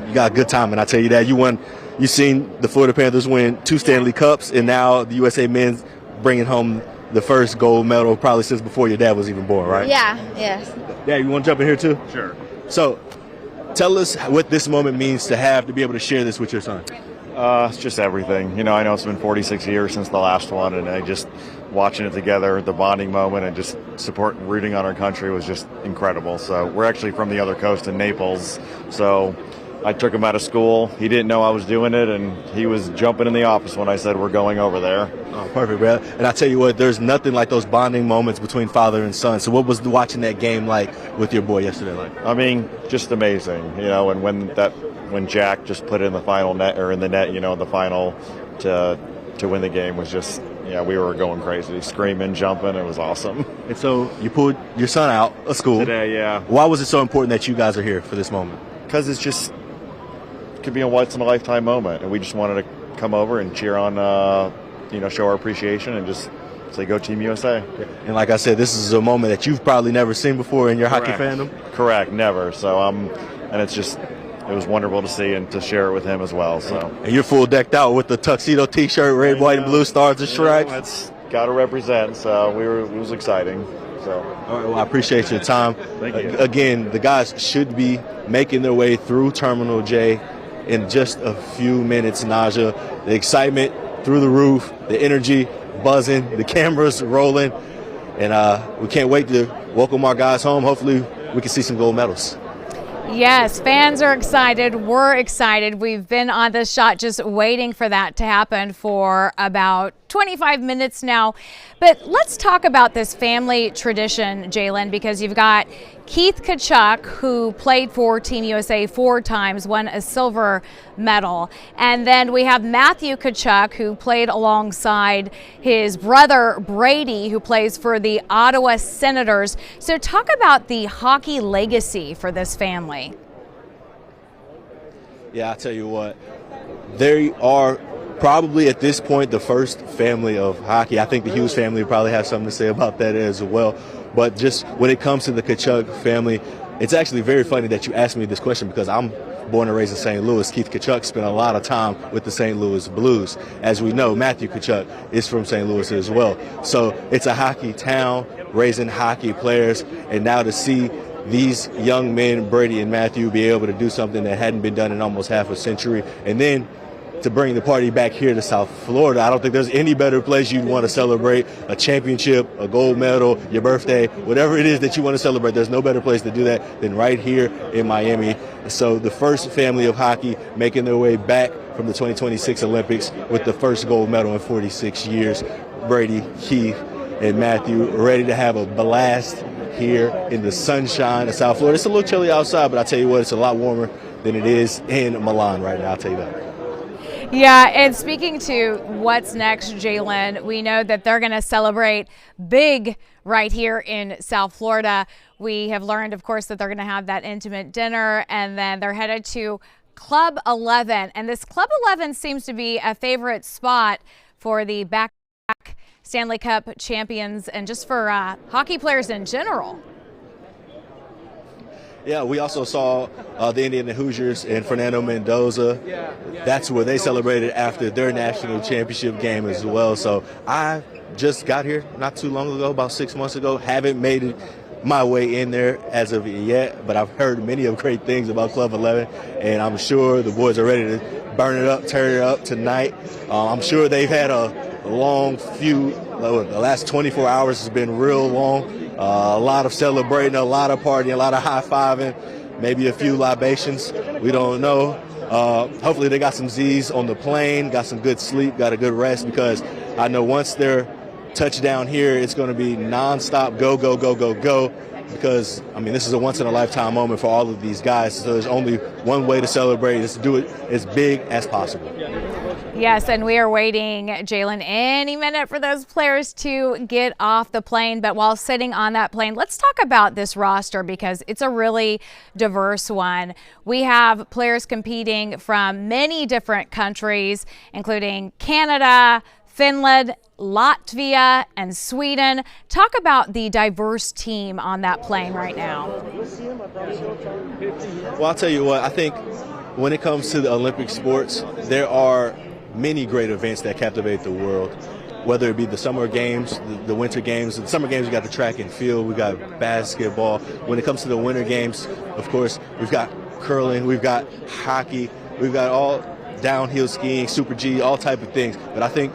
[SPEAKER 3] You got a good time, and I tell you that. You've seen the Florida Panthers win 2 Stanley Cups, and now the USA men's bringing home the first gold medal probably since before your dad was even born, right?
[SPEAKER 6] Yeah, yes.
[SPEAKER 3] Dad, you want to jump in here too?
[SPEAKER 7] Sure.
[SPEAKER 3] So, tell us what this moment means to be able to share this with your son.
[SPEAKER 7] It's just everything. You know, I know it's been 46 years since the last one, and I just watching it together, the bonding moment, and just rooting on our country was just incredible. So we're actually from the other coast in Naples, so I took him out of school. He didn't know I was doing it, and he was jumping in the office when I said we're going over there.
[SPEAKER 3] Oh, perfect, brother. And I tell you what, there's nothing like those bonding moments between father and son. So what was watching that game like with your boy yesterday like?
[SPEAKER 7] I mean, just amazing, you know. And when Jack just put it in the final net, or in the net, you know, in the final to win the game was just, yeah, we were going crazy, screaming, jumping. It was awesome.
[SPEAKER 3] And so you pulled your son out of school
[SPEAKER 7] Today, yeah.
[SPEAKER 3] Why was it so important that you guys are here for this moment?
[SPEAKER 7] Because it could be a once-in-a-lifetime moment, and we just wanted to come over and cheer on, show our appreciation and just say, go Team USA.
[SPEAKER 3] And like I said, this is a moment that you've probably never seen before in your hockey fandom?
[SPEAKER 7] Correct, never. So, and it was wonderful to see and to share it with him as well. So.
[SPEAKER 3] And you're full decked out with the tuxedo T-shirt, red, white, and blue stars and stripes.
[SPEAKER 7] It's got to represent. So it was exciting. So.
[SPEAKER 3] All right, well, I appreciate your time.
[SPEAKER 7] Thank you.
[SPEAKER 3] Again, the guys should be making their way through Terminal J in just a few minutes. Naja, the excitement through the roof, the energy buzzing, the cameras rolling, and we can't wait to welcome our guys home. Hopefully, we can see some gold medals.
[SPEAKER 2] Yes, fans are excited. We're excited. We've been on this shot just waiting for that to happen for about 25 minutes now. But let's talk about this family tradition, Jalen, because you've got Keith Tkachuk, who played for Team USA 4 times, won a silver medal. And then we have Matthew Tkachuk, who played alongside his brother Brady, who plays for the Ottawa Senators. So talk about the hockey legacy for this family.
[SPEAKER 3] Yeah, I'll tell you what, they are probably at this point the first family of hockey. I think the Hughes family probably has something to say about that as well. But just when it comes to the Tkachuk family, it's actually very funny that you asked me this question because I'm born and raised in St. Louis. Keith Tkachuk spent a lot of time with the St. Louis Blues. As we know, Matthew Tkachuk is from St. Louis as well. So it's a hockey town, raising hockey players, and now to see these young men, Brady and Matthew, be able to do something that hadn't been done in almost half a century, and then to bring the party back here to South Florida. I don't think there's any better place you'd want to celebrate a championship, a gold medal, your birthday, whatever it is that you want to celebrate. There's no better place to do that than right here in Miami. So the first family of hockey making their way back from the 2026 Olympics with the first gold medal in 46 years. Brady, Keith, and Matthew ready to have a blast here in the sunshine of South Florida. It's a little chilly outside, but I'll tell you what, it's a lot warmer than it is in Milan right now, I'll tell you that.
[SPEAKER 2] Yeah, and speaking to what's next, Jalen, we know that they're going to celebrate big right here in South Florida. We have learned, of course, that they're going to have that intimate dinner, and then they're headed to Club 11. And this Club 11 seems to be a favorite spot for the back Stanley Cup champions and just for hockey players in general.
[SPEAKER 3] Yeah, we also saw the Indiana Hoosiers and Fernando Mendoza. That's where they celebrated after their national championship game as well. So I just got here not too long ago, about 6 months ago. Haven't made it my way in there as of yet, but I've heard many of great things about Club 11, and I'm sure the boys are ready to burn it up, turn it up tonight. I'm sure they've had a long few, the last 24 hours has been real long. A lot of celebrating, a lot of partying, a lot of high-fiving, maybe a few libations. We don't know. Hopefully they got some Z's on the plane, got some good sleep, got a good rest, because I know once they're touchdown here, it's going to be nonstop go, go, go, go, go, because, I mean, this is a once-in-a-lifetime moment for all of these guys, so there's only one way to celebrate is to do it as big as possible.
[SPEAKER 2] Yes, and we are waiting, Jalen, any minute for those players to get off the plane. But while sitting on that plane, let's talk about this roster because it's a really diverse one. We have players competing from many different countries, including Canada, Finland, Latvia, and Sweden. Talk about the diverse team on that plane right now.
[SPEAKER 3] Well, I'll tell you what, I think when it comes to the Olympic sports, there are many great events that captivate the world, whether it be the summer games, the winter games. The summer games, we got the track and field, we got basketball. When it comes to the winter games, of course, we've got curling, we've got hockey, we've got all downhill skiing, Super G, all type of things. But I think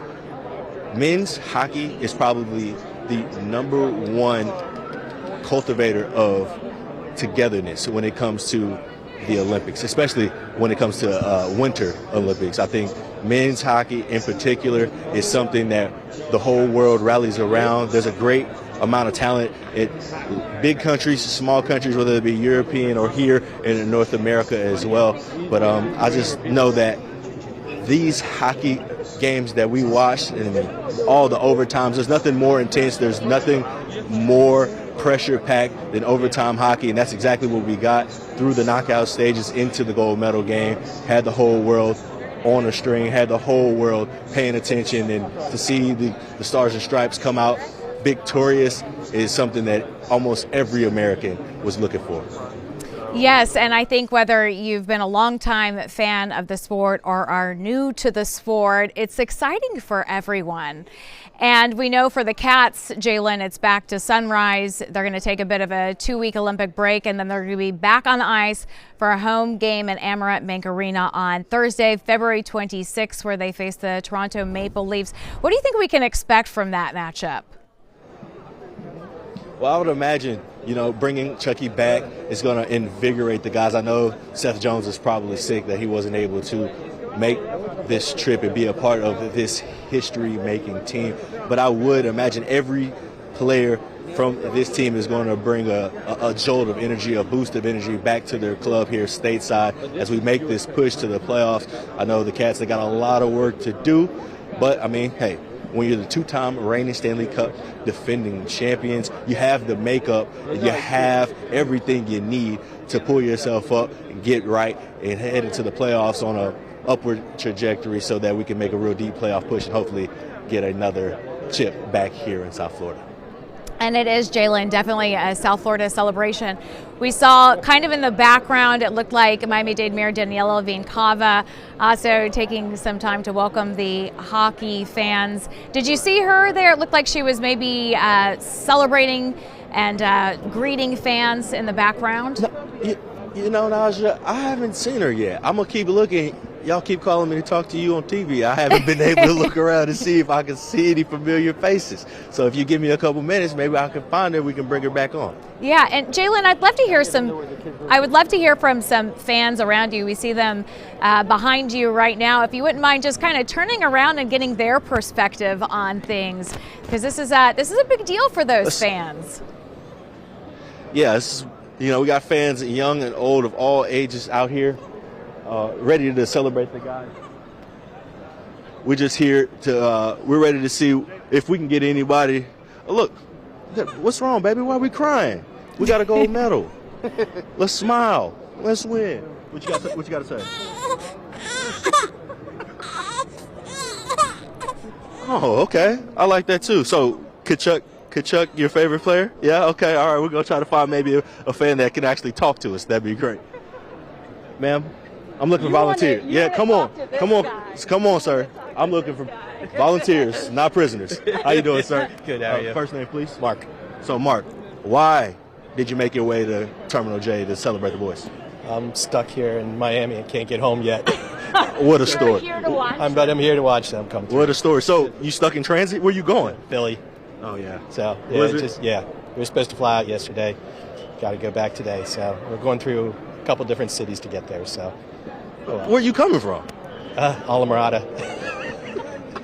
[SPEAKER 3] men's hockey is probably the number one cultivator of togetherness when it comes to the Olympics, especially when it comes to Winter Olympics. I think men's hockey in particular is something that the whole world rallies around. There's a great amount of talent in big countries, small countries, whether it be European or here in North America as well. But I just know that these hockey games that we watch and all the overtimes, there's nothing more intense, there's nothing more pressure-packed than overtime hockey, and that's exactly what we got through the knockout stages into the gold medal game. Had the whole world on a string, had the whole world paying attention, and to see the Stars and Stripes come out victorious is something that almost every American was looking for.
[SPEAKER 2] Yes, and I think whether you've been a longtime fan of the sport or are new to the sport, it's exciting for everyone. And we know for the Cats, Jalen, it's back to Sunrise. They're going to take a bit of a 2-week Olympic break, and then they're going to be back on the ice for a home game in Amerant Bank Arena on Thursday, February 26th, where they face the Toronto Maple Leafs. What do you think we can expect from that matchup?
[SPEAKER 3] Well, I would imagine, bringing Chucky back is going to invigorate the guys. I know Seth Jones is probably sick that he wasn't able to make this trip and be a part of this history-making team. But I would imagine every player from this team is going to bring a jolt of energy, a boost of energy back to their club here stateside as we make this push to the playoffs. I know the Cats, they got a lot of work to do, but I mean, hey, when you're the two-time reigning Stanley Cup defending champions, you have the makeup, you have everything you need to pull yourself up and get right and head into the playoffs on a upward trajectory so that we can make a real deep playoff push and hopefully get another chip back here in South Florida.
[SPEAKER 2] And it is, Jalen, definitely a South Florida celebration. We saw kind of in the background, it looked like Miami-Dade Mayor Daniela Vincava also taking some time to welcome the hockey fans. Did you see her there? It looked like she was maybe celebrating and greeting fans in the background.
[SPEAKER 3] No, you know, Naja, I haven't seen her yet. I'm going to keep looking. Y'all keep calling me to talk to you on TV. I haven't been able to look around and see if I can see any familiar faces. So if you give me a couple minutes, maybe I can find her. We can bring her back on.
[SPEAKER 2] Yeah, and Jalen, I would love to hear from some fans around you. We see them behind you right now. If you wouldn't mind just kind of turning around and getting their perspective on things, because this is a big deal for those fans.
[SPEAKER 3] Yeah, you know, we got fans young and old of all ages out here. Ready to celebrate the guys. We're just here to, we're ready to see if we can get anybody. Look, what's wrong, baby? Why are we crying? We got a gold medal. Let's smile. Let's win. What you got to say? Oh, okay. I like that too. So, Tkachuk, your favorite player? Yeah, okay. All right, we're going to try to find maybe a fan that can actually talk to us. That'd be great. Ma'am? I'm looking for volunteers. Yeah, come on, sir. I'm looking for volunteers, not prisoners. How you doing, sir?
[SPEAKER 8] Good, how are you?
[SPEAKER 3] First name, please?
[SPEAKER 8] Mark.
[SPEAKER 3] So, Mark, why did you make your way to Terminal J to celebrate the boys?
[SPEAKER 8] I'm stuck here in Miami and can't get home yet.
[SPEAKER 3] What a story.
[SPEAKER 8] I'm here to watch them come through.
[SPEAKER 3] What a story. So, you stuck in transit? Where you going?
[SPEAKER 8] Philly.
[SPEAKER 3] Oh, yeah.
[SPEAKER 8] So,
[SPEAKER 3] Yeah.
[SPEAKER 8] We were supposed to fly out yesterday. Got to go back today. So, we're going through a couple different cities to get there. So,
[SPEAKER 3] Where you coming from?
[SPEAKER 8] Alamorada.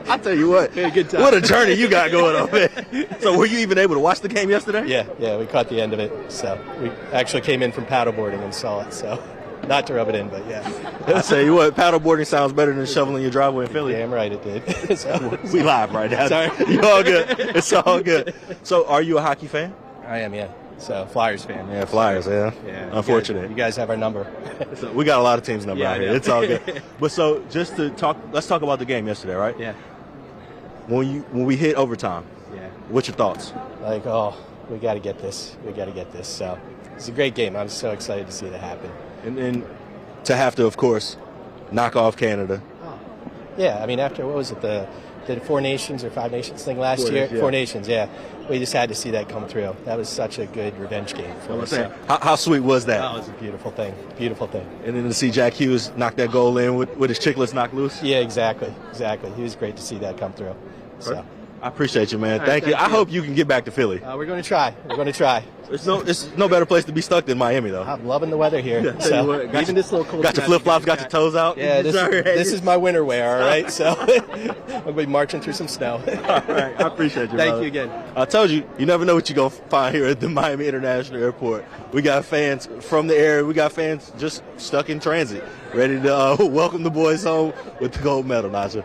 [SPEAKER 3] I tell you what,
[SPEAKER 8] good time.
[SPEAKER 3] What a journey you got going on, man. So were you even able to watch the game yesterday?
[SPEAKER 8] Yeah, we caught the end of it. So we actually came in from paddleboarding and saw it. So not to rub it in, but yeah.
[SPEAKER 3] I tell you what, paddleboarding sounds better than shoveling your driveway in Philly.
[SPEAKER 8] Damn right it did. So,
[SPEAKER 3] we live right now.
[SPEAKER 8] Sorry.
[SPEAKER 3] You're all good. It's all good. So are you a hockey fan?
[SPEAKER 8] I am, yeah. So Flyers fan.
[SPEAKER 3] Yeah, Flyers, yeah. Unfortunate.
[SPEAKER 8] You guys have our number.
[SPEAKER 3] So we got a lot of teams' number out here. It's all good. But so just to let's talk about the game yesterday, right?
[SPEAKER 8] Yeah.
[SPEAKER 3] When we hit overtime, what's your thoughts?
[SPEAKER 8] Like, we got to get this. We got to get this. So it's a great game. I'm so excited to see that happen.
[SPEAKER 3] And then to have to, of course, knock off Canada.
[SPEAKER 8] Yeah, I mean, after, what was it, the Four Nations or Five Nations thing last year?
[SPEAKER 3] Yeah.
[SPEAKER 8] Four Nations, yeah. We just had to see that come through. That was such a good revenge game for us.
[SPEAKER 3] How sweet was that?
[SPEAKER 8] That was a beautiful thing. Beautiful thing.
[SPEAKER 3] And then to see Jack Hughes knock that goal in with his chicklets knocked loose.
[SPEAKER 8] Yeah, exactly. He was great to see that come through. So
[SPEAKER 3] I appreciate you, man. Thank you. I hope you can get back to Philly.
[SPEAKER 8] we're going to try.
[SPEAKER 3] It's no better place to be stuck than Miami, though.
[SPEAKER 8] I'm loving the weather here.
[SPEAKER 3] Yeah,
[SPEAKER 8] so
[SPEAKER 3] even this little cold. Got your flip flops, got your toes out.
[SPEAKER 8] Yeah, this is my winter wear. All right, so I'll be marching through some snow.
[SPEAKER 3] All right, I appreciate you.
[SPEAKER 8] Thank
[SPEAKER 3] brother.
[SPEAKER 8] you again.
[SPEAKER 3] I told you, you never know what you're gonna find here at the Miami International Airport. We got fans from the area. We got fans just stuck in transit, ready to welcome the boys home with the gold medal, Naja.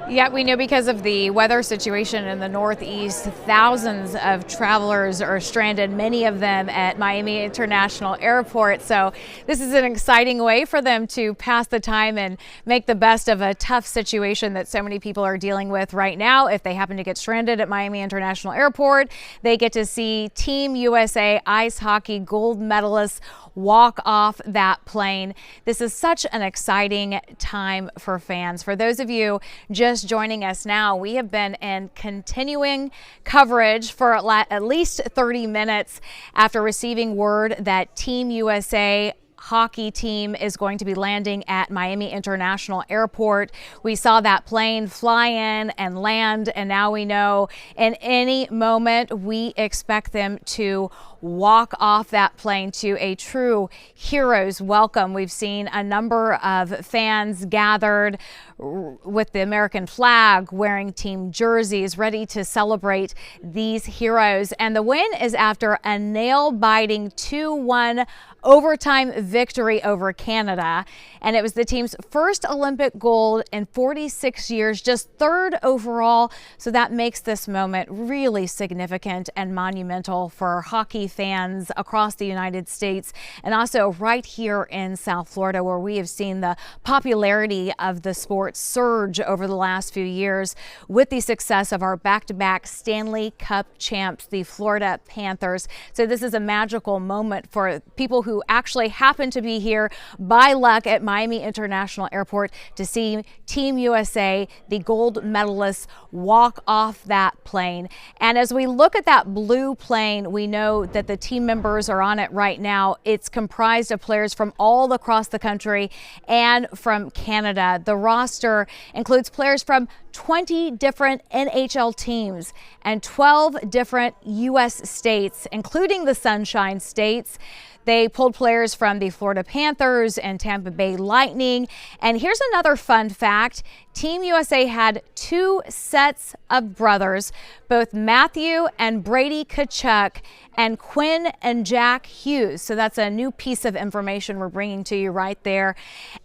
[SPEAKER 2] Yeah, we know because of the weather situation in the Northeast, thousands of travelers are stranded, many of them at Miami International Airport. So this is an exciting way for them to pass the time and make the best of a tough situation that so many people are dealing with right now. If they happen to get stranded at Miami International Airport, they get to see Team USA ice hockey gold medalists walk off that plane. This is such an exciting time for fans. For those of you just joining us now, we have been in continuing coverage for at least 30 minutes after receiving word that Team USA hockey team is going to be landing at Miami International Airport. We saw that plane fly in and land, and now we know in any moment we expect them to walk off that plane to a true hero's welcome. We've seen a number of fans gathered with the American flag, wearing team jerseys, ready to celebrate these heroes. And the win is after a nail-biting 2-1 overtime victory over Canada. And it was the team's first Olympic gold in 46 years, just third overall. So that makes this moment really significant and monumental for hockey fans across the United States, and also right here in South Florida, where we have seen the popularity of the sport surge over the last few years with the success of our back-to-back Stanley Cup champs, the Florida Panthers. So this is a magical moment for people who actually happen to be here by luck at Miami International Airport to see Team USA, the gold medalists, walk off that plane. And as we look at that blue plane, we know that the team members are on it right now. It's comprised of players from all across the country and from Canada. The roster includes players from 20 different NHL teams and 12 different U.S. states, including the Sunshine States. They pulled players from the Florida Panthers and Tampa Bay Lightning. And here's another fun fact. Team USA had 2 sets of brothers, both Matthew and Brady Tkachuk, and Quinn and Jack Hughes. So that's a new piece of information we're bringing to you right there.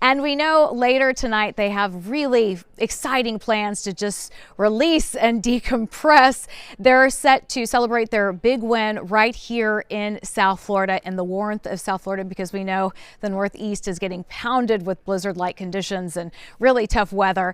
[SPEAKER 2] And we know later tonight they have really exciting plans to just release and decompress. They're set to celebrate their big win right here in South Florida, in the warmth of South Florida, because we know the Northeast is getting pounded with blizzard-like conditions and really tough weather.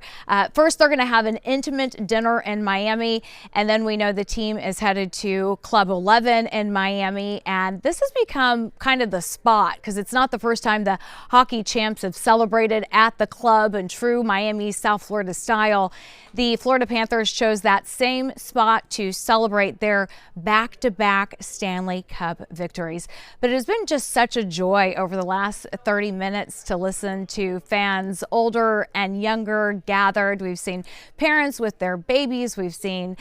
[SPEAKER 2] First, they're going to have an intimate dinner in Miami, and then we know the team is headed to Club 11 in Miami, and this has become kind of the spot because it's not the first time the hockey champs have celebrated at the club in true Miami, South Florida style. The Florida Panthers chose that same spot to celebrate their back-to-back Stanley Cup victories. But it has been just such a joy over the last 30 minutes to listen to fans older and younger gathered. We've seen parents with their babies. We've seen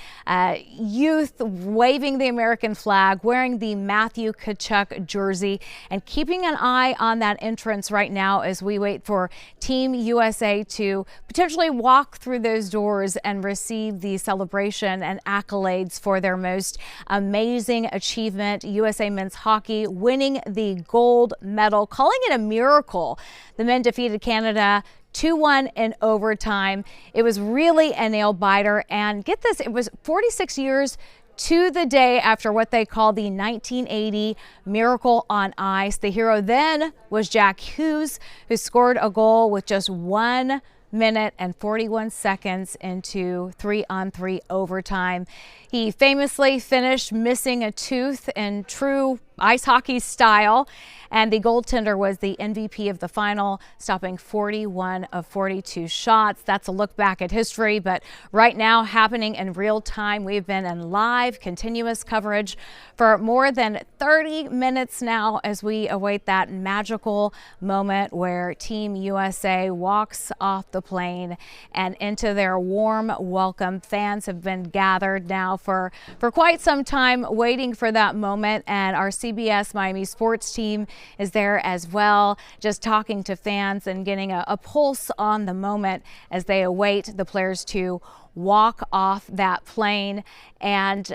[SPEAKER 2] youth waving the American flag, wearing the Matthew Tkachuk jersey, and keeping an eye on that entrance right now as we wait for Team USA to potentially walk through those doors and receive the celebration and accolades for their most amazing achievement. USA men's hockey winning the gold medal, calling it a miracle. The men defeated Canada 2-1 in overtime. It was really a nail biter, and get this, it was 46 years to the day after what they call the 1980 Miracle on Ice. The hero then was Jack Hughes, who scored a goal with just 1 minute and 41 seconds into 3-on-3 overtime. He famously finished missing a tooth in true ice hockey style, and the goaltender was the MVP of the final, stopping 41 of 42 shots. That's a look back at history, but right now happening in real time. We've been in live, continuous coverage for more than 30 minutes now as we await that magical moment where Team USA walks off the plane and into their warm welcome. Fans have been gathered now for quite some time waiting for that moment, and our CBS Miami sports team is there as well, just talking to fans and getting a pulse on the moment as they await the players to walk off that plane. And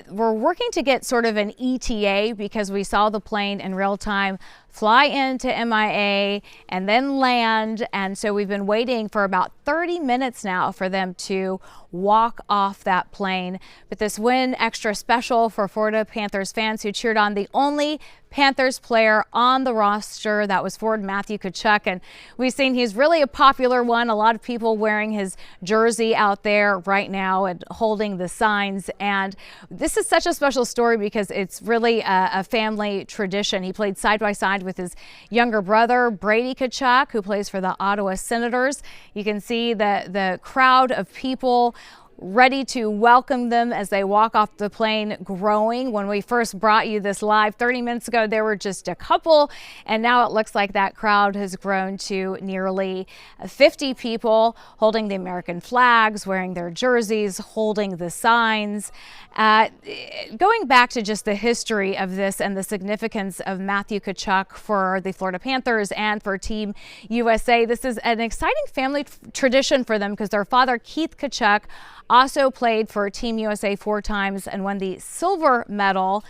[SPEAKER 2] we're working to get sort of an ETA because we saw the plane in real time fly into MIA and then land. And so we've been waiting for about 30 minutes now for them to walk off that plane. But this win extra special for Florida Panthers fans who cheered on the only Panthers player on the roster. That was forward Matthew Tkachuk, and we've seen he's really a popular one. A lot of people wearing his jersey out there right now and holding the signs. And this is such a special story because it's really a family tradition. He played side by side with his younger brother, Brady Tkachuk, who plays for the Ottawa Senators. You can see the crowd of people ready to welcome them as they walk off the plane, growing. When we first brought you this live 30 minutes ago, there were just a couple, and now it looks like that crowd has grown to nearly 50 people holding the American flags, wearing their jerseys, holding the signs. Going back to just the history of this and the significance of Matthew Tkachuk for the Florida Panthers and for Team USA, this is an exciting family tradition for them because their father, Keith Tkachuk, also played for Team USA 4 times and won the silver medal.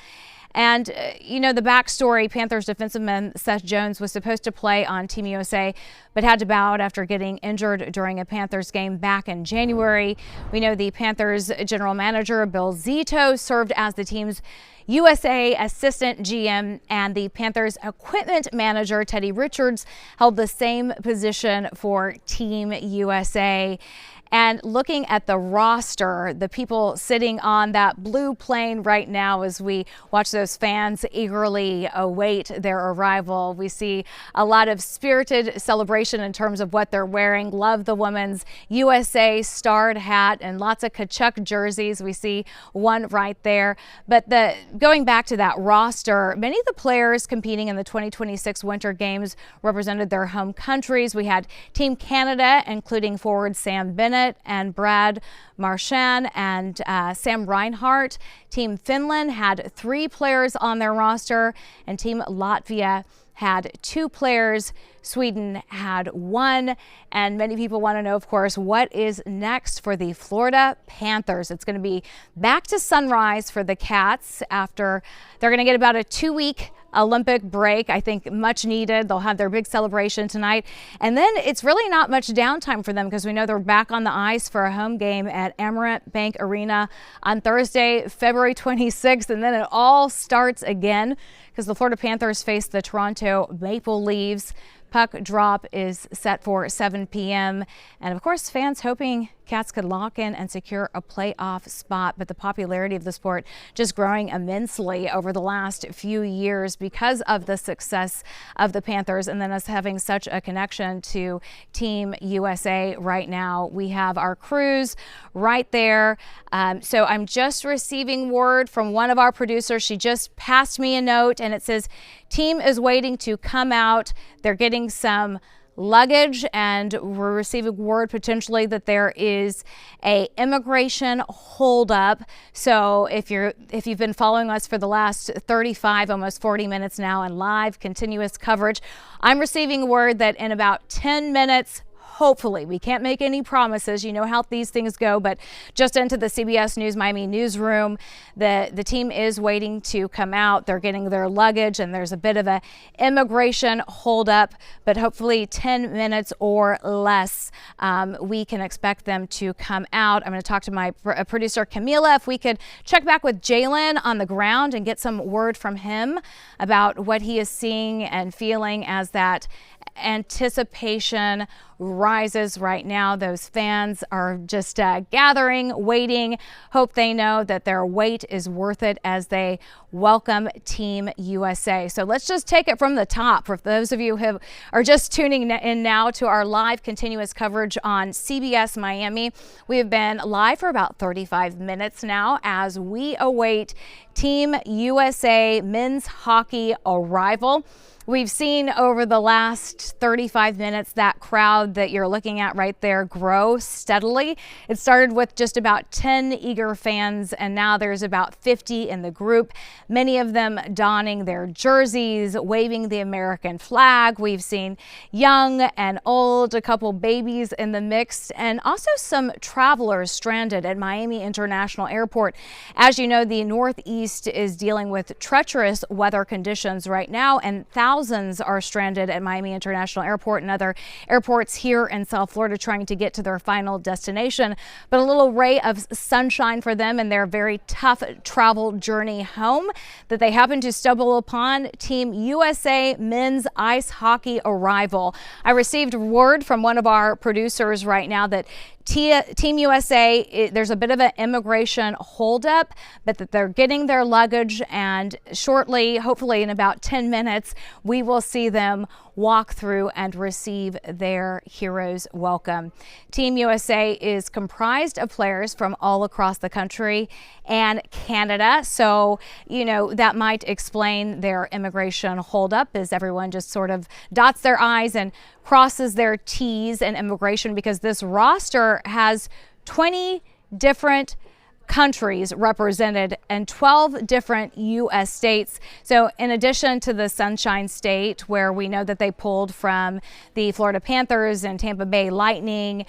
[SPEAKER 2] And, the backstory, Panthers defenseman Seth Jones was supposed to play on Team USA, but had to bow out after getting injured during a Panthers game back in January. We know the Panthers general manager, Bill Zito, served as the team's USA assistant GM, and the Panthers equipment manager, Teddy Richards, held the same position for Team USA. And looking at the roster, the people sitting on that blue plane right now as we watch those fans eagerly await their arrival, we see a lot of spirited celebration in terms of what they're wearing. Love the women's USA starred hat and lots of Tkachuk jerseys. We see one right there. But going back to that roster, many of the players competing in the 2026 Winter Games represented their home countries. We had Team Canada, including forward Sam Bennett and Brad Marchand and Sam Reinhart. Team Finland had 3 players on their roster, and Team Latvia had 2 players. Sweden had 1. And many people want to know, of course, what is next for the Florida Panthers. It's going to be back to sunrise for the Cats after they're going to get about a 2-week Olympic break. I think much needed. They'll have their big celebration tonight. And then it's really not much downtime for them because we know they're back on the ice for a home game at Amerant Bank Arena on Thursday, February 26th. And then it all starts again because the Florida Panthers face the Toronto Maple Leafs. Puck drop is set for 7 p.m. And of course, fans hoping Cats could lock in and secure a playoff spot. But the popularity of the sport just growing immensely over the last few years because of the success of the Panthers and then us having such a connection to Team USA right now. We have our crews right there. So I'm just receiving word from one of our producers. She just passed me a note and it says, team is waiting to come out. They're getting some luggage and we're receiving word potentially that there is a immigration holdup. So if you've been following us for the last 35, almost 40 minutes now in live continuous coverage, I'm receiving word that in about 10 minutes, hopefully, we can't make any promises. You know how these things go, but just into the CBS News Miami newsroom, the team is waiting to come out. They're getting their luggage and there's a bit of a immigration holdup, but hopefully 10 minutes or less, we can expect them to come out. I'm going to talk to my producer Camila if we could check back with Jalen on the ground and get some word from him about what he is seeing and feeling as that anticipation rises right now. Those fans are just gathering, waiting, hope they know that their wait is worth it as they welcome Team USA. So let's just take it from the top. For those of you who are just tuning in now to our live continuous coverage on CBS Miami, we have been live for about 35 minutes now as we await Team USA men's hockey arrival. We've seen over the last 35 minutes that crowd that you're looking at right there grow steadily. It started with just about 10 eager fans, and now there's about 50 in the group, many of them donning their jerseys, waving the American flag. We've seen young and old, a couple babies in the mix, and also some travelers stranded at Miami International Airport. As you know, the Northeast is dealing with treacherous weather conditions right now, and thousands are stranded at Miami International Airport and other airports here in South Florida trying to get to their final destination. But a little ray of sunshine for them in their very tough travel journey home that they happen to stumble upon Team USA men's ice hockey arrival. I received word from one of our producers right now that Team USA, there's a bit of an immigration holdup, but that they're getting their luggage, and shortly, hopefully in about 10 minutes, we will see them walk through and receive their hero's welcome. Team USA is comprised of players from all across the country and Canada. So, you know, that might explain their immigration holdup as everyone just sort of dots their I's and crosses their T's in immigration, because this roster has 20 different countries represented and 12 different U.S. states. So in addition to the Sunshine State, where we know that they pulled from the Florida Panthers and Tampa Bay Lightning,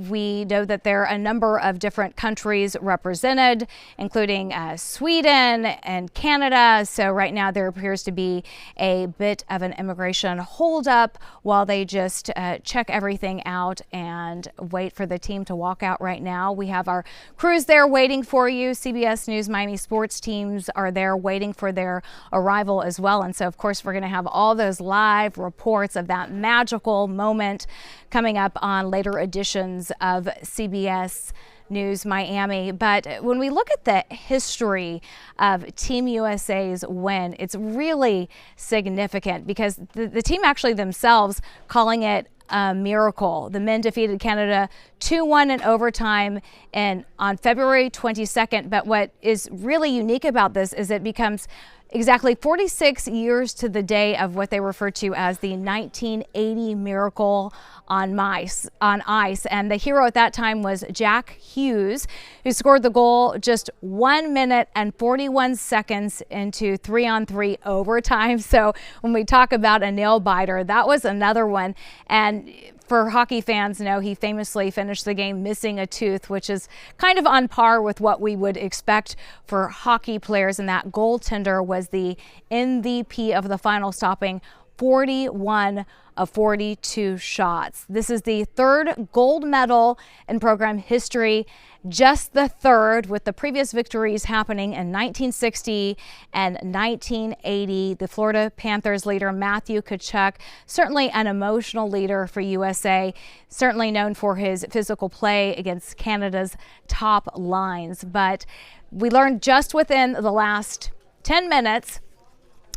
[SPEAKER 2] we know that there are a number of different countries represented, including Sweden and Canada. So right now there appears to be a bit of an immigration holdup while they just check everything out and wait for the team to walk out right now. We have our crews there waiting for you. CBS News Miami sports teams are there waiting for their arrival as well. And so, of course, we're going to have all those live reports of that magical moment coming up on later editions of CBS News Miami. But when we look at the history of Team USA's win, it's really significant because the team actually themselves calling it a miracle. The men defeated Canada 2-1 in overtime on February 22nd. But what is really unique about this is it becomes exactly 46 years to the day of what they refer to as the 1980 miracle on ice. And the hero at that time was Jack Hughes, who scored the goal just 1 minute and 41 seconds into 3-on-3 overtime. So when we talk about a nail biter, that was another one. And for hockey fans, know he famously finished the game missing a tooth, which is kind of on par with what we would expect for hockey players. And that goaltender was the MVP of the final, stopping 41 of 42 shots. This is the third gold medal in program history, just the third, with the previous victories happening in 1960 and 1980. The Florida Panthers leader, Matthew Tkachuk, certainly an emotional leader for USA, certainly known for his physical play against Canada's top lines. But we learned just within the last 10 minutes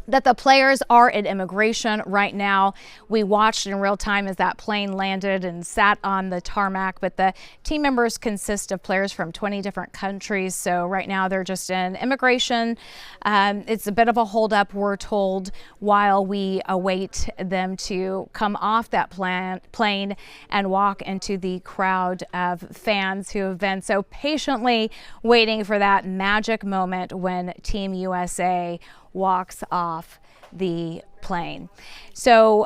[SPEAKER 2] that the players are at immigration right now. We watched in real time as that plane landed and sat on the tarmac, but the team members consist of players from 20 different countries. So right now they're just in immigration. It's a bit of a holdup, we're told, while we await them to come off that plane and walk into the crowd of fans who have been so patiently waiting for that magic moment when Team USA walks off the plane. So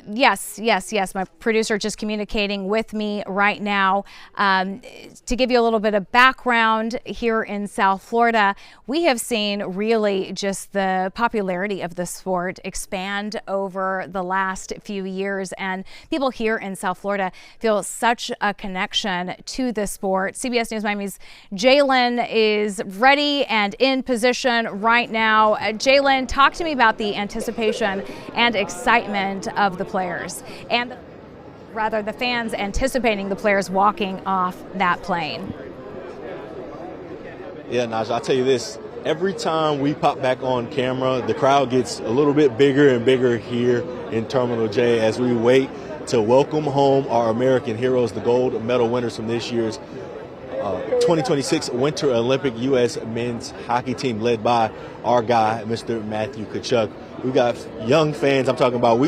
[SPEAKER 2] yes, my producer just communicating with me right now. To give you a little bit of background, here in South Florida, we have seen really just the popularity of the sport expand over the last few years, and people here in South Florida feel such a connection to the sport. CBS News Miami's Jalen is ready and in position right now. Jalen, talk to me about the anticipation and excitement of the players, and rather the fans anticipating the players walking off that plane.
[SPEAKER 3] Yeah, Naja, I'll tell you this. Every time we pop back on camera, the crowd gets a little bit bigger and bigger here in Terminal J as we wait to welcome home our American heroes, the gold medal winners from this year's 2026 Winter Olympic U.S. men's hockey team led by our guy, Mr. Matthew Tkachuk. We got young fans. I'm talking about,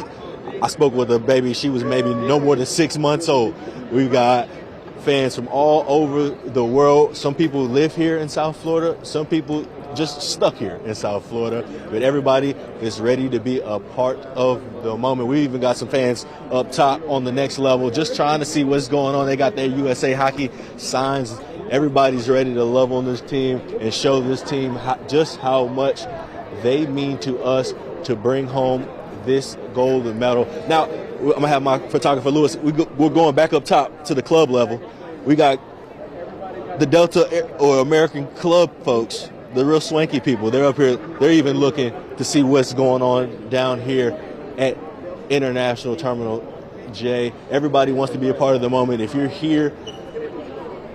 [SPEAKER 3] I spoke with a baby. She was maybe no more than 6 months old. We've got fans from all over the world. Some people live here in South Florida. Some people just stuck here in South Florida. But everybody is ready to be a part of the moment. We even got some fans up top on the next level just trying to see what's going on. They got their USA Hockey signs. Everybody's ready to love on this team and show this team just how much they mean to us to bring home this gold medal. Now, I'm going to have my photographer, Lewis. We're going back up top to the club level. We got the Delta or American club folks, the real swanky people. They're up here. They're even looking to see what's going on down here at International Terminal J. Everybody wants to be a part of the moment. If you're here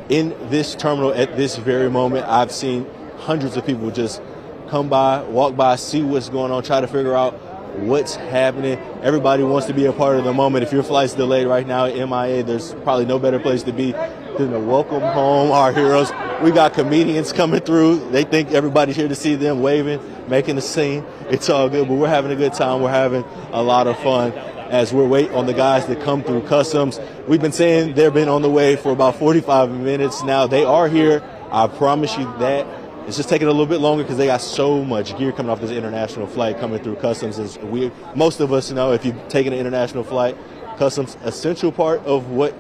[SPEAKER 3] in this terminal at this very moment, I've seen hundreds of people just come by, walk by, see what's going on, try to figure out what's happening. Everybody wants to be a part of the moment. If your flight's delayed right now at MIA, there's probably no better place to be than to welcome home our heroes. We got comedians coming through. They think everybody's here to see them waving, making a scene. It's all good, but we're having a good time. We're having a lot of fun as we're waiting on the guys to come through customs. We've been saying they've been on the way for about 45 minutes now. They are here. I promise you that. It's just taking a little bit longer because they got so much gear coming off this international flight coming through customs. As most of us know, if you've taken an international flight, customs essential part of what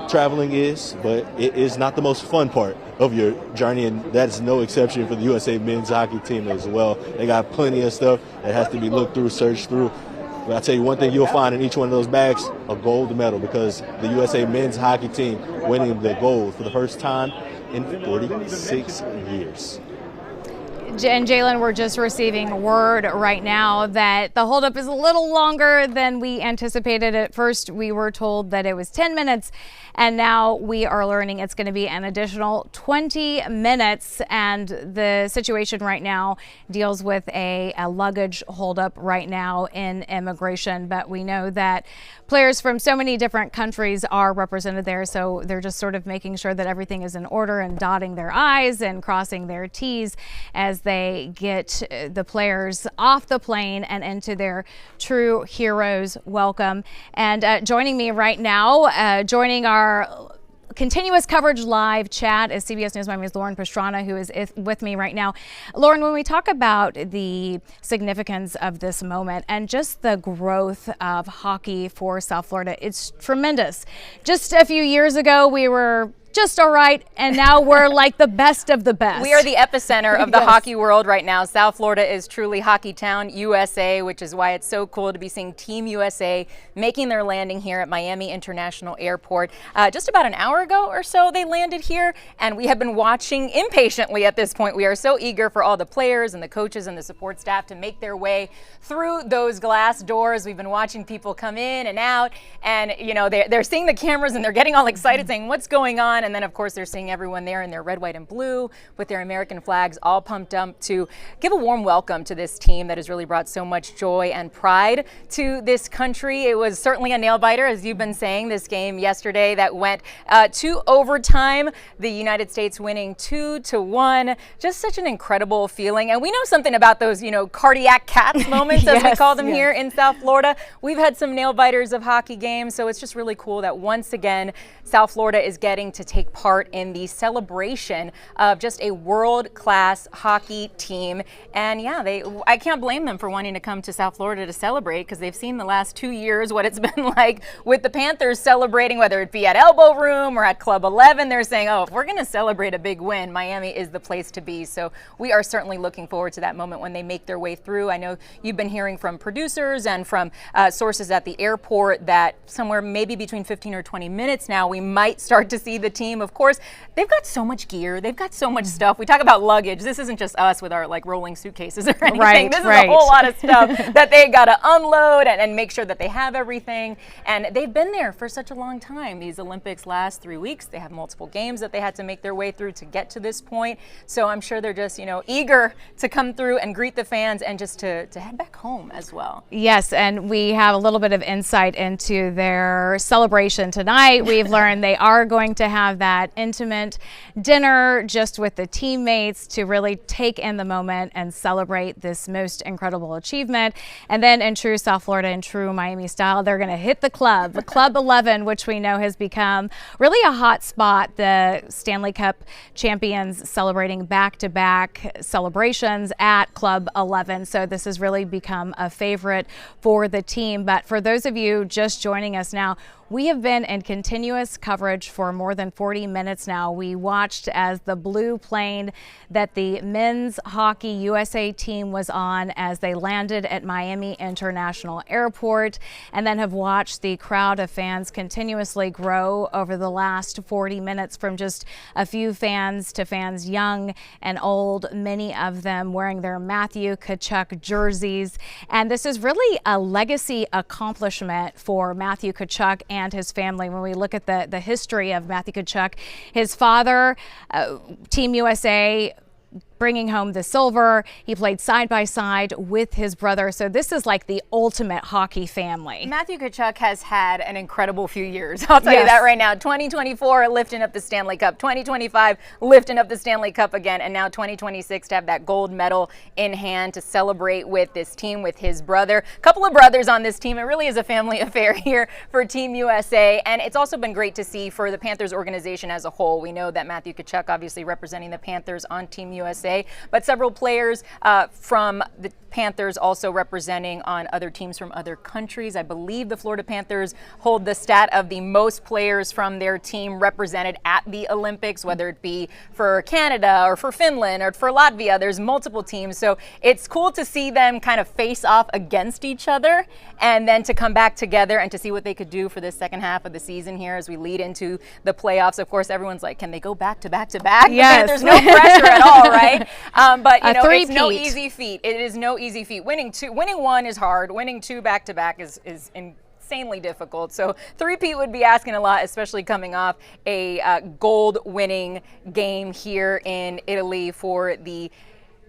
[SPEAKER 3] traveling is, but it is not the most fun part of your journey, and that's no exception for the USA men's hockey team as well. They got plenty of stuff that has to be looked through, searched through. But I'll tell you one thing you'll find in each one of those bags, a gold medal, because the USA men's hockey team winning the gold for the first time in 46 years.
[SPEAKER 2] And Jalen, we're just receiving word right now that the holdup is a little longer than we anticipated. At first, we were told that it was 10 minutes, and now we are learning it's going to be an additional 20 minutes. And the situation right now deals with a luggage holdup right now in immigration. But we know that players from so many different countries are represented there, so they're just sort of making sure that everything is in order and dotting their I's and crossing their T's as they get the players off the plane and into their true heroes welcome. And joining me right now, joining our continuous coverage live chat is CBS News Miami's Lauren Pastrana, who is with me right now. Lauren, when we talk about the significance of this moment and just the growth of hockey for South Florida, it's tremendous. Just a few years ago, we were just all right, and now we're like the best of the best.
[SPEAKER 9] We are the epicenter of the hockey world right now. South Florida is truly hockey town USA, which is why it's so cool to be seeing Team USA making their landing here at Miami International Airport. Just about an hour ago or so, they landed here, and we have been watching impatiently at this point. We are so eager for all the players and the coaches and the support staff to make their way through those glass doors. We've been watching people come in and out, and you know, they're seeing the cameras and they're getting all excited saying, what's going on? And then, of course, they're seeing everyone there in their red, white, and blue with their American flags all pumped up to give a warm welcome to this team that has really brought so much joy and pride to this country. It was certainly a nail-biter, as you've been saying, this game yesterday that went to overtime, the United States winning 2-1. Just such an incredible feeling. And we know something about those, you know, cardiac cats moments, as we call them here in South Florida. We've had some nail-biters of hockey games, so it's just really cool that once again, South Florida is getting to take part in the celebration of just a world-class hockey team. And yeah, I can't blame them for wanting to come to South Florida to celebrate, because they've seen the last 2 years what it's been like with the Panthers celebrating, whether it be at Elbow Room or at Club 11. They're saying, oh, if we're going to celebrate a big win, Miami is the place to be. So we are certainly looking forward to that moment when they make their way through. I know you've been hearing from producers and from sources at the airport that somewhere maybe between 15 or 20 minutes now, we might start to see the team. Of course, they've got so much gear. They've got so much stuff. We talk about luggage. This isn't just us with our like rolling suitcases or anything.
[SPEAKER 2] Right,
[SPEAKER 9] this is a whole lot of stuff that they got to unload and make sure that they have everything. And they've been there for such a long time. These Olympics last 3 weeks. They have multiple games that they had to make their way through to get to this point. So I'm sure they're just, you know, eager to come through and greet the fans and just to head back home as well.
[SPEAKER 2] Yes, and we have a little bit of insight into their celebration tonight. We've learned they are going to have that intimate dinner just with the teammates to really take in the moment and celebrate this most incredible achievement. And then in true South Florida and true Miami style, they're going to hit the Club 11, which we know has become really a hot spot. The Stanley Cup champions celebrating back-to-back celebrations at Club 11. So this has really become a favorite for the team. But for those of you just joining us now, we have been in continuous coverage for more than 40 minutes now. We watched as the blue plane that the men's hockey USA team was on as they landed at Miami International Airport, and then have watched the crowd of fans continuously grow over the last 40 minutes, from just a few fans to fans young and old, many of them wearing their Matthew Tkachuk jerseys. And this is really a legacy accomplishment for Matthew Tkachuk and his family. When we look at the history of Matthew Tkachuk, his father, Team USA, bringing home the silver. He played side by side with his brother. So this is like the ultimate hockey family.
[SPEAKER 9] Matthew Tkachuk has had an incredible few years. I'll tell you that right now. 2024 lifting up the Stanley Cup, 2025 lifting up the Stanley Cup again, and now 2026 to have that gold medal in hand to celebrate with this team, with his brother. A couple of brothers on this team. It really is a family affair here for Team USA, and it's also been great to see for the Panthers organization as a whole. We know that Matthew Tkachuk obviously representing the Panthers on Team USA, but several players from the Panthers also representing on other teams from other countries. I believe the Florida Panthers hold the stat of the most players from their team represented at the Olympics, whether it be for Canada or for Finland or for Latvia. There's multiple teams, so it's cool to see them kind of face off against each other and then to come back together and to see what they could do for this second half of the season here as we lead into the playoffs. Of course, everyone's like, can they go back to back to back?
[SPEAKER 2] Yes.
[SPEAKER 9] There's no pressure at all, right? But you know, it's no
[SPEAKER 2] three-peat.
[SPEAKER 9] easy feat. It is no easy feat. Winning one is hard. Winning two back to back is insanely difficult. So three-peat would be asking a lot, especially coming off a gold-winning game here in Italy for the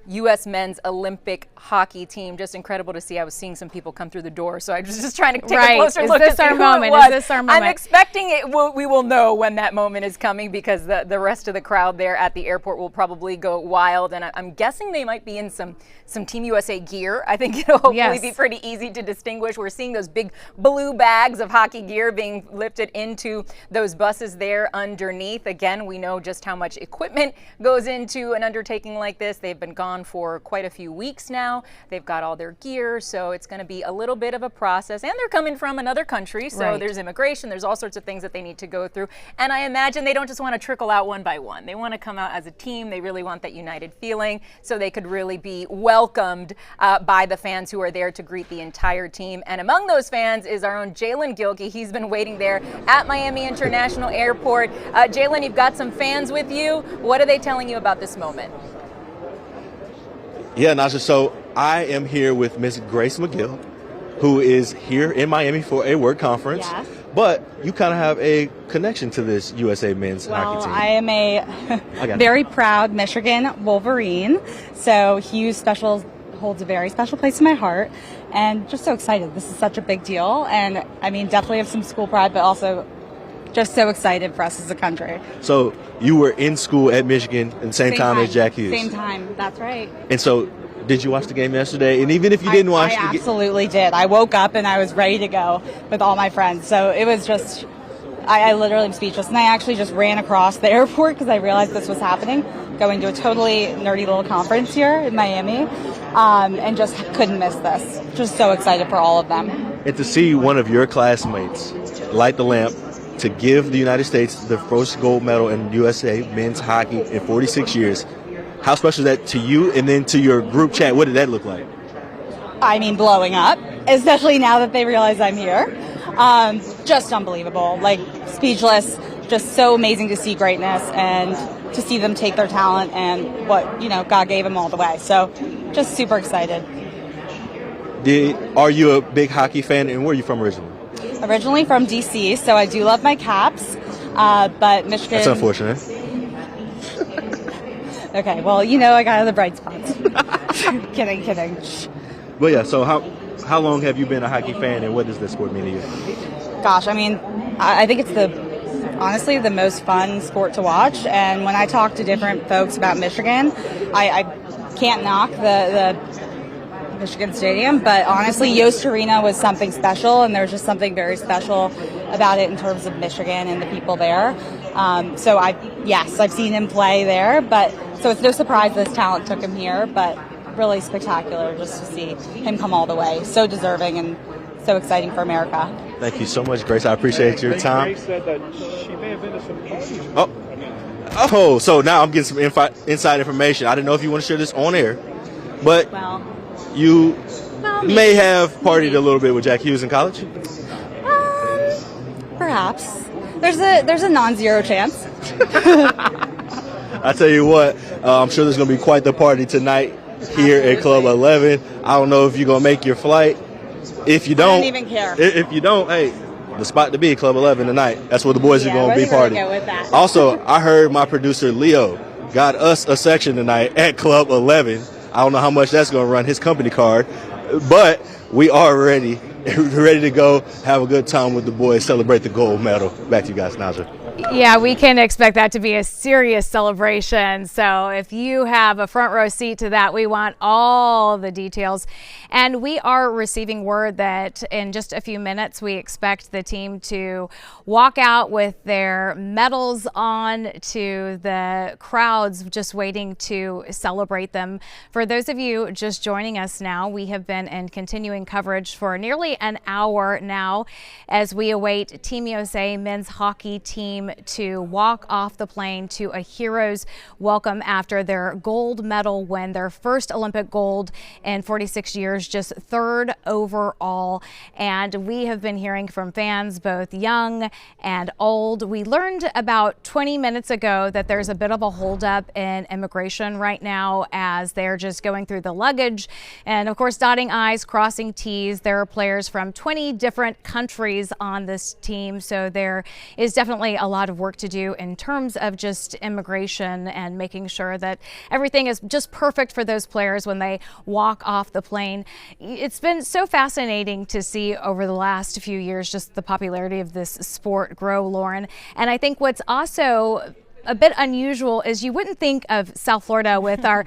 [SPEAKER 9] U.S. men's Olympic hockey team. Just incredible to see. I was seeing some people come through the door, so I was just trying to take a closer look to see who it was.
[SPEAKER 2] Is this our moment?
[SPEAKER 9] I'm expecting we will know when that moment is coming because the rest of the crowd there at the airport will probably go wild, and I'm guessing they might be in some Team USA gear. I think it'll hopefully be pretty easy to distinguish. We're seeing those big blue bags of hockey gear being lifted into those buses there underneath. Again, we know just how much equipment goes into an undertaking like this. They've been gone for quite a few weeks now. They've got all their gear, so it's going to be a little bit of a process, and they're coming from another country, so there's immigration, there's all sorts of things that they need to go through, and I imagine they don't just want to trickle out one by one. They want to come out as a team. They really want that united feeling so they could really be welcomed by the fans who are there to greet the entire team, and among those fans is our own Jalen Gilkey. He's been waiting there at Miami International Airport. Jalen, you've got some fans with you. What are they telling you about this moment?
[SPEAKER 3] Yeah, Naja, so I am here with Miss Grace McGill, who is here in Miami for a work conference.
[SPEAKER 10] Yes.
[SPEAKER 3] But you kind of have a connection to this USA men's hockey team.
[SPEAKER 10] I am a very proud Michigan Wolverine, so Hughes holds a very special place in my heart, and just so excited. This is such a big deal, and I mean, definitely have some school pride, but also just so excited for us as a country.
[SPEAKER 3] So you were in school at Michigan at the same time as Jack Hughes.
[SPEAKER 10] Same time, that's right.
[SPEAKER 3] And so did you watch the game yesterday? And even if you didn't watch
[SPEAKER 10] I absolutely did. I woke up and I was ready to go with all my friends. So it was just, I literally am speechless. And I actually just ran across the airport because I realized this was happening, going to a totally nerdy little conference here in Miami, and just couldn't miss this. Just so excited for all of them.
[SPEAKER 3] And to see one of your classmates light the lamp to give the United States the first gold medal in USA men's hockey in 46 years. How special is that to you and then to your group chat? What did that look like?
[SPEAKER 10] I mean, blowing up, especially now that they realize I'm here. Just unbelievable, like speechless, just so amazing to see greatness and to see them take their talent and what, God gave them all the way. So just super excited.
[SPEAKER 3] Are you a big hockey fan, and where are you from originally?
[SPEAKER 10] Originally from DC, so I do love my Caps, but Michigan...
[SPEAKER 3] That's unfortunate.
[SPEAKER 10] Okay, well, I got other bright spots. Kidding.
[SPEAKER 3] But yeah, so how long have you been a hockey fan, and what does this sport mean to you?
[SPEAKER 10] Gosh, I mean, I think it's honestly the most fun sport to watch, and when I talk to different folks about Michigan, I can't knock the Michigan Stadium, but honestly, Yost Arena was something special, and there's just something very special about it in terms of Michigan and the people there. So I've seen him play there, so it's no surprise this talent took him here, but really spectacular just to see him come all the way. So deserving and so exciting for America.
[SPEAKER 3] Thank you so much, Grace. I appreciate your time.
[SPEAKER 11] Grace said that she may have been to some parties.
[SPEAKER 3] Oh, so now I'm getting some inside information. I didn't know if you want to share this on air, but you may have partied a little bit with Jack Hughes in college?
[SPEAKER 10] Perhaps. There's a non-zero chance.
[SPEAKER 3] I tell you what, I'm sure there's going to be quite the party tonight here at Club 11. I don't know if you're going to make your flight. If you don't,
[SPEAKER 10] I don't even care.
[SPEAKER 3] If you don't, hey, the spot to be, Club 11 tonight. That's where the boys are going to be partying.
[SPEAKER 10] Go with that.
[SPEAKER 3] Also, I heard my producer Leo got us a section tonight at Club 11. I don't know how much that's going to run his company card, but we are ready to go have a good time with the boys, celebrate the gold medal. Back to you guys, Naja.
[SPEAKER 2] Yeah, we can expect that to be a serious celebration. So if you have a front row seat to that, we want all the details. And we are receiving word that in just a few minutes, we expect the team to walk out with their medals on to the crowds just waiting to celebrate them. For those of you just joining us now, we have been in continuing coverage for nearly an hour now as we await Team USA men's hockey team to walk off the plane to a hero's welcome after their gold medal win, their first Olympic gold in 46 years, just third overall. And we have been hearing from fans, both young and old. We learned about 20 minutes ago that there's a bit of a holdup in immigration right now as they're just going through the luggage and, of course, dotting I's, crossing T's. There are players from 20 different countries on this team, so there is definitely a lot of work to do in terms of just immigration and making sure that everything is just perfect for those players when they walk off the plane. It's been so fascinating to see over the last few years just the popularity of this sport grow, Lauren. And I think what's also a bit unusual is you wouldn't think of South Florida with our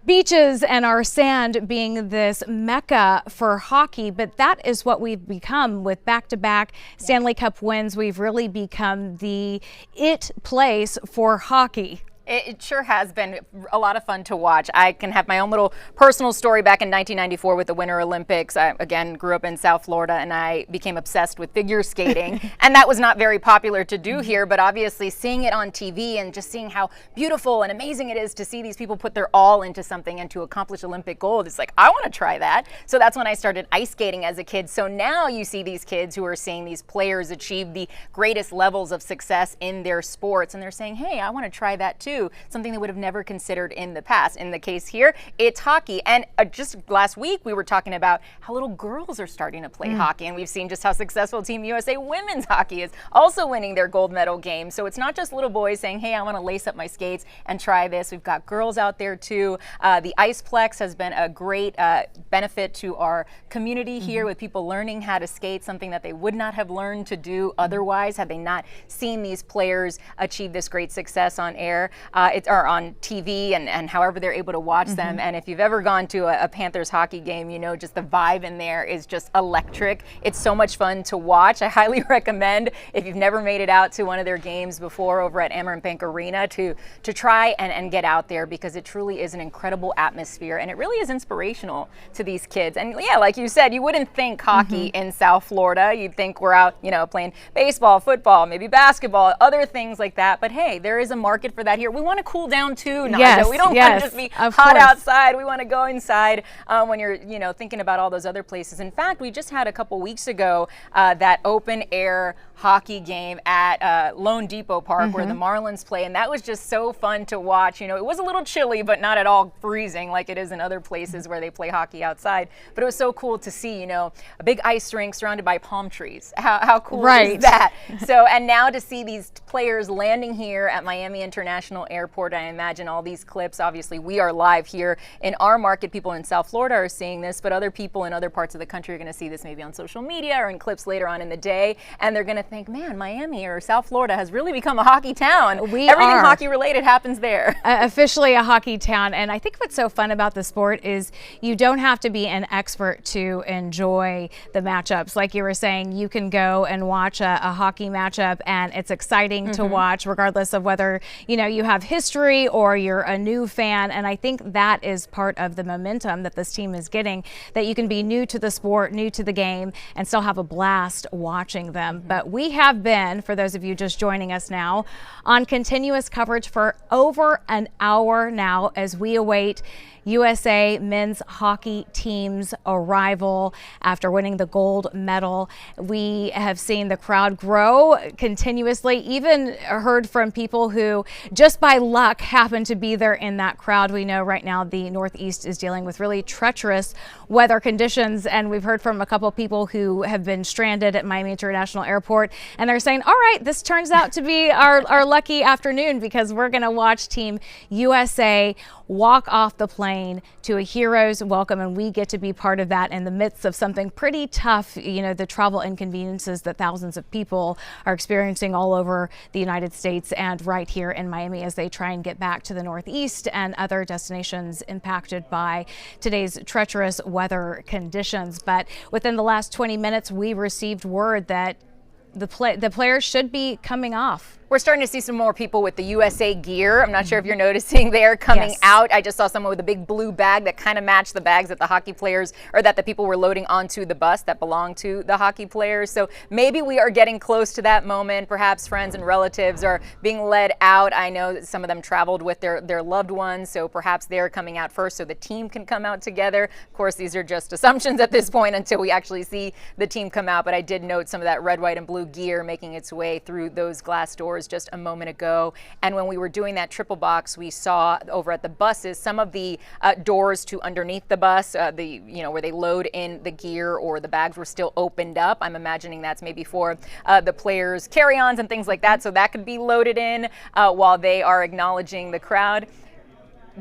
[SPEAKER 2] beaches and our sand being this mecca for hockey, but that is what we've become with back-to-back Stanley Cup wins. We've really become the it place for hockey.
[SPEAKER 9] It sure has been a lot of fun to watch. I can have my own little personal story back in 1994 with the Winter Olympics. I, again, grew up in South Florida, and I became obsessed with figure skating. And that was not very popular to do here, but obviously seeing it on TV and just seeing how beautiful and amazing it is to see these people put their all into something and to accomplish Olympic gold, it's like, I want to try that. So that's when I started ice skating as a kid. So now you see these kids who are seeing these players achieve the greatest levels of success in their sports, and they're saying, hey, I want to try that too. Something they would have never considered in the past. In the case here, it's hockey. And just last week, we were talking about how little girls are starting to play hockey. And we've seen just how successful Team USA women's hockey is, also winning their gold medal game. So it's not just little boys saying, hey, I want to lace up my skates and try this. We've got girls out there too. The Iceplex has been a great benefit to our community here with people learning how to skate, something that they would not have learned to do otherwise had they not seen these players achieve this great success on air. Or on TV and however they're able to watch them. And if you've ever gone to a Panthers hockey game, you know just the vibe in there is just electric. It's so much fun to watch. I highly recommend, if you've never made it out to one of their games before over at Amerant Bank Arena, to try and get out there, because it truly is an incredible atmosphere and it really is inspirational to these kids. And yeah, like you said, you wouldn't think hockey in South Florida. You'd think we're out, you know, playing baseball, football, maybe basketball, other things like that. But hey, there is a market for that here. We want to cool down too, Naja.
[SPEAKER 2] Yes,
[SPEAKER 9] we don't want to just be hot outside. We want to go inside when you're, you know, thinking about all those other places. In fact, we just had a couple weeks ago that open air hockey game at Lone Depot Park where the Marlins play, and that was just so fun to watch. You know, it was a little chilly, but not at all freezing like it is in other places where they play hockey outside. But it was so cool to see, you know, a big ice rink surrounded by palm trees. How cool is that? So, and now to see these players landing here at Miami International Airport, I imagine all these clips, obviously we are live here in our market. People in South Florida are seeing this, but other people in other parts of the country are going to see this maybe on social media or in clips later on in the day, and they're going to think, man, Miami or South Florida has really become a hockey town. Everything hockey related happens there.
[SPEAKER 2] Officially a hockey town. And I think what's so fun about the sport is you don't have to be an expert to enjoy the matchups. Like you were saying, you can go and watch a hockey matchup and it's exciting to watch, regardless of whether, you know, you have history or you're a new fan. And I think that is part of the momentum that this team is getting, that you can be new to the sport, new to the game, and still have a blast watching them. But we have been, for those of you just joining us now, on continuous coverage for over an hour now as we await USA men's hockey team's arrival after winning the gold medal. We have seen the crowd grow continuously, even heard from people who just by luck happened to be there in that crowd. We know right now the Northeast is dealing with really treacherous weather conditions, and we've heard from a couple people who have been stranded at Miami International Airport airport, and they're saying, all right, this turns out to be our lucky afternoon, because we're going to watch Team USA walk off the plane to a hero's welcome, and we get to be part of that in the midst of something pretty tough, the travel inconveniences that thousands of people are experiencing all over the United States and right here in Miami as they try and get back to the Northeast and other destinations impacted by today's treacherous weather conditions. But within the last 20 minutes, we received word that the players should be coming off.
[SPEAKER 9] We're starting to see some more people with the USA gear. I'm not sure if you're noticing they're coming out. I just saw someone with a big blue bag that kind of matched the bags that the hockey players, or that the people were loading onto the bus that belonged to the hockey players. So maybe we are getting close to that moment. Perhaps friends and relatives are being led out. I know that some of them traveled with their loved ones, so perhaps they're coming out first so the team can come out together. Of course, these are just assumptions at this point until we actually see the team come out, but I did note some of that red, white, and blue gear making its way through those glass doors just a moment ago. And when we were doing that triple box, we saw over at the buses some of the doors to underneath the bus, where they load in the gear or the bags were still opened up. I'm imagining that's maybe for the players' carry-ons and things like that, so that could be loaded in while they are acknowledging the crowd.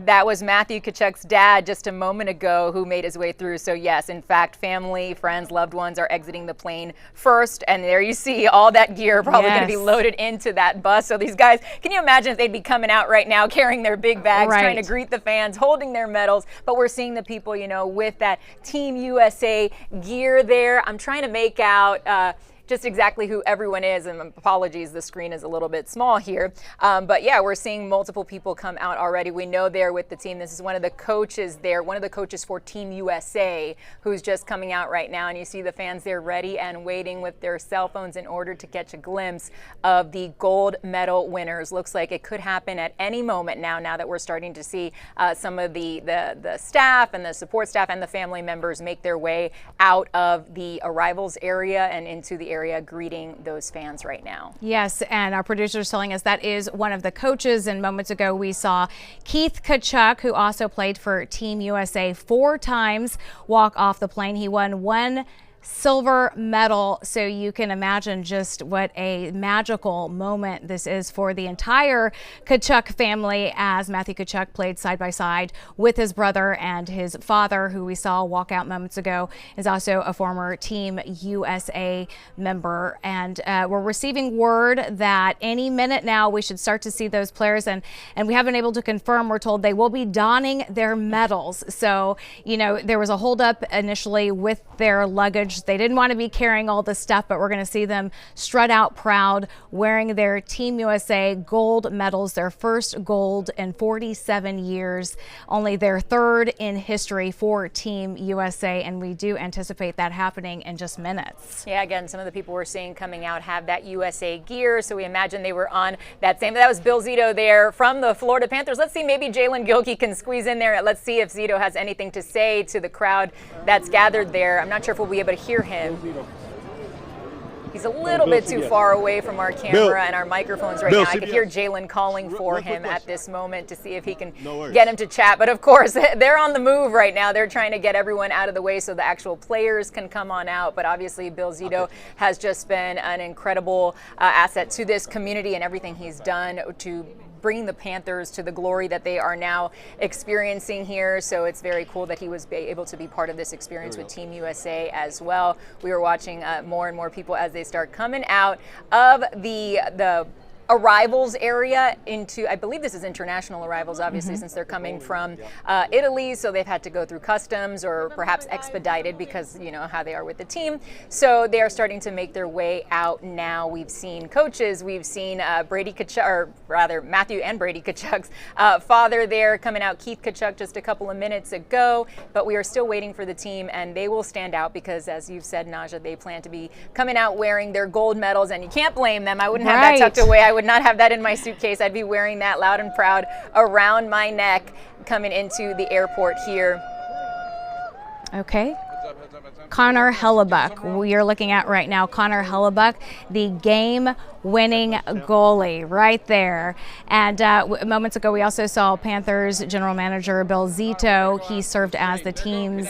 [SPEAKER 9] That was Matthew Tkachuk's dad just a moment ago who made his way through. So yes, in fact, family, friends, loved ones are exiting the plane first. And there you see all that gear probably going to be loaded into that bus. So these guys, can you imagine if they'd be coming out right now carrying their big bags, trying to greet the fans, holding their medals. But we're seeing the people, with that Team USA gear there. I'm trying to make out just exactly who everyone is, and apologies, the screen is a little bit small here. But yeah, we're seeing multiple people come out already. We know they're with the team. This is one of the coaches there, one of the coaches for Team USA, who's just coming out right now. And you see the fans there ready and waiting with their cell phones in order to catch a glimpse of the gold medal winners. Looks like it could happen at any moment now that we're starting to see some of the staff and the support staff and the family members make their way out of the arrivals area and into the area greeting those fans right now.
[SPEAKER 2] Yes, and our producer is telling us that is one of the coaches. And moments ago, we saw Keith Tkachuk, who also played for Team USA 4 times, walk off the plane. He won 1 silver medal, so you can imagine just what a magical moment this is for the entire Tkachuk family, as Matthew Tkachuk played side by side with his brother, and his father, who we saw walk out moments ago, is also a former Team USA member. And we're receiving word that any minute now we should start to see those players, and we haven't been able to confirm. We're told they will be donning their medals. So there was a holdup initially with their luggage. They didn't want to be carrying all this stuff, but we're going to see them strut out proud, wearing their Team USA gold medals, their first gold in 47 years, only their 3rd in history for Team USA. And we do anticipate that happening in just minutes.
[SPEAKER 9] Yeah, again, some of the people we're seeing coming out have that USA gear, so we imagine they were on that same. That was Bill Zito there from the Florida Panthers. Let's see, maybe Jalen Gilkey can squeeze in there. Let's see if Zito has anything to say to the crowd that's gathered there. I'm not sure if we'll be able to hear him. He's a little bit too far away from our camera and our microphones right now. I could hear Jalen calling for him at this moment to see if he can get him to chat. But of course, they're on the move right now. They're trying to get everyone out of the way so the actual players can come on out. But obviously, Bill Zito has just been an incredible asset to this community and everything he's done to bringing the Panthers to the glory that they are now experiencing here. So it's very cool that he was able to be part of this experience with Team USA as well. We were watching more and more people as they start coming out of the arrivals area into, I believe this is international arrivals, obviously, since they're coming from Italy, so they've had to go through customs or perhaps expedited because how they are with the team. So they are starting to make their way out now. We've seen coaches, we've seen Brady Tkachuk, or rather Matthew and Brady Tkachuk's father there coming out, Keith Tkachuk, just a couple of minutes ago, but we are still waiting for the team, and they will stand out because, as you've said, Naja, they plan to be coming out wearing their gold medals, and you can't blame them. I wouldn't have that tucked away. I would not have that in my suitcase. I'd be wearing that loud and proud around my neck coming into the airport here.
[SPEAKER 2] Okay. Connor Hellebuyck, we are looking at right now. Connor Hellebuyck, the game-winning goalie right there. And moments ago, we also saw Panthers general manager Bill Zito. He served as the team's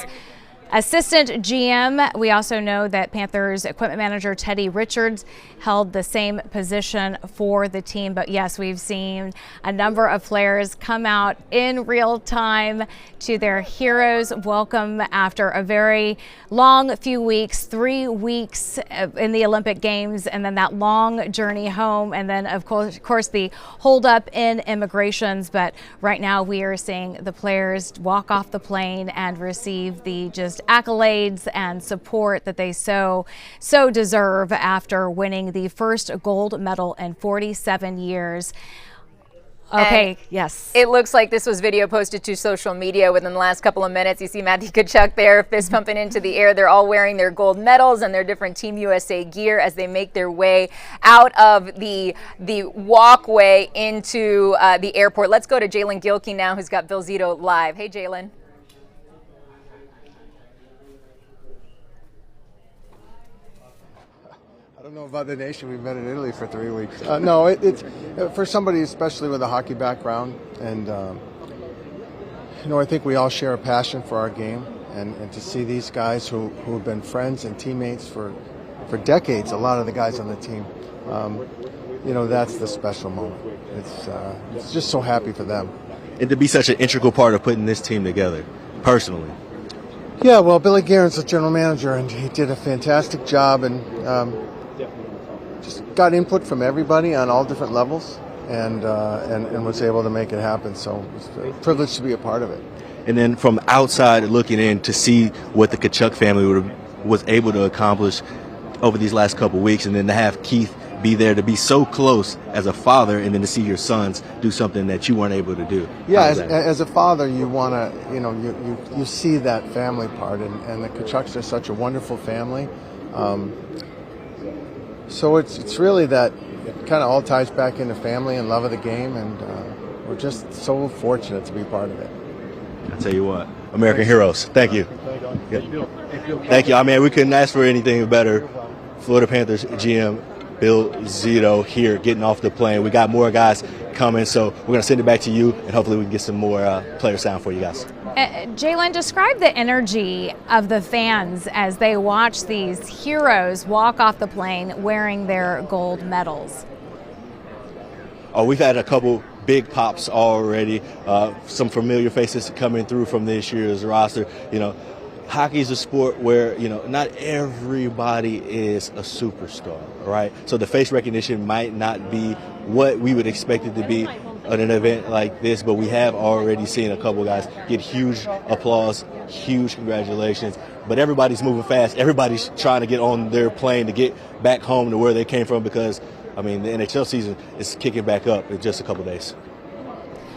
[SPEAKER 2] assistant GM. We also know that Panthers equipment manager Teddy Richards held the same position for the team. But yes, we've seen a number of players come out in real time to their heroes welcome after a very long few weeks, 3 weeks in the Olympic Games, and then that long journey home, and then of course the holdup in immigrations. But right now we are seeing the players walk off the plane and receive the just accolades and support that they so deserve after winning the first gold medal in 47 years. Okay,
[SPEAKER 9] and
[SPEAKER 2] yes.
[SPEAKER 9] It looks like this was video posted to social media within the last couple of minutes. You see Matthew Tkachuk there fist pumping into the air. They're all wearing their gold medals and their different Team USA gear as they make their way out of the walkway into the airport. Let's go to Jalen Gilkey now, who's got Bill Zito live. Hey, Jalen.
[SPEAKER 12] I don't know about the nation. We've been in Italy for 3 weeks. No, it's for somebody, especially with a hockey background, and I think we all share a passion for our game, and to see these guys who have been friends and teammates for decades, a lot of the guys on the team, that's the special moment. It's just so happy for them.
[SPEAKER 3] And to be such an integral part of putting this team together, personally.
[SPEAKER 12] Yeah, well, Billy Guerin's the general manager, and he did a fantastic job, and just got input from everybody on all different levels, and was able to make it happen. So it's a privilege to be a part of it.
[SPEAKER 3] And then from outside looking in to see what the Tkachuk family was able to accomplish over these last couple of weeks, and then to have Keith be there, to be so close as a father, and then to see your sons do something that you weren't able to do.
[SPEAKER 12] Yeah, as a father, you want to, you see that family part, and the Tkachuks are such a wonderful family. So it's really that it kind of all ties back into family and love of the game, and we're just so fortunate to be part of it.
[SPEAKER 3] I tell you what, American heroes. Thank you. Thank you. I mean, we couldn't ask for anything better. Florida Panthers GM Bill Zito here, getting off the plane. We got more guys coming, so we're going to send it back to you, and hopefully we can get some more player sound for you guys.
[SPEAKER 2] Jalen, describe the energy of the fans as they watch these heroes walk off the plane wearing their gold medals.
[SPEAKER 3] Oh, we've had a couple big pops already. Some familiar faces coming through from this year's roster. Hockey is a sport where, not everybody is a superstar, right? So the face recognition might not be what we would expect it to be at an event like this, but we have already seen a couple guys get huge applause, huge congratulations. But everybody's moving fast. Everybody's trying to get on their plane to get back home to where they came from, because, the NHL season is kicking back up in just a couple days.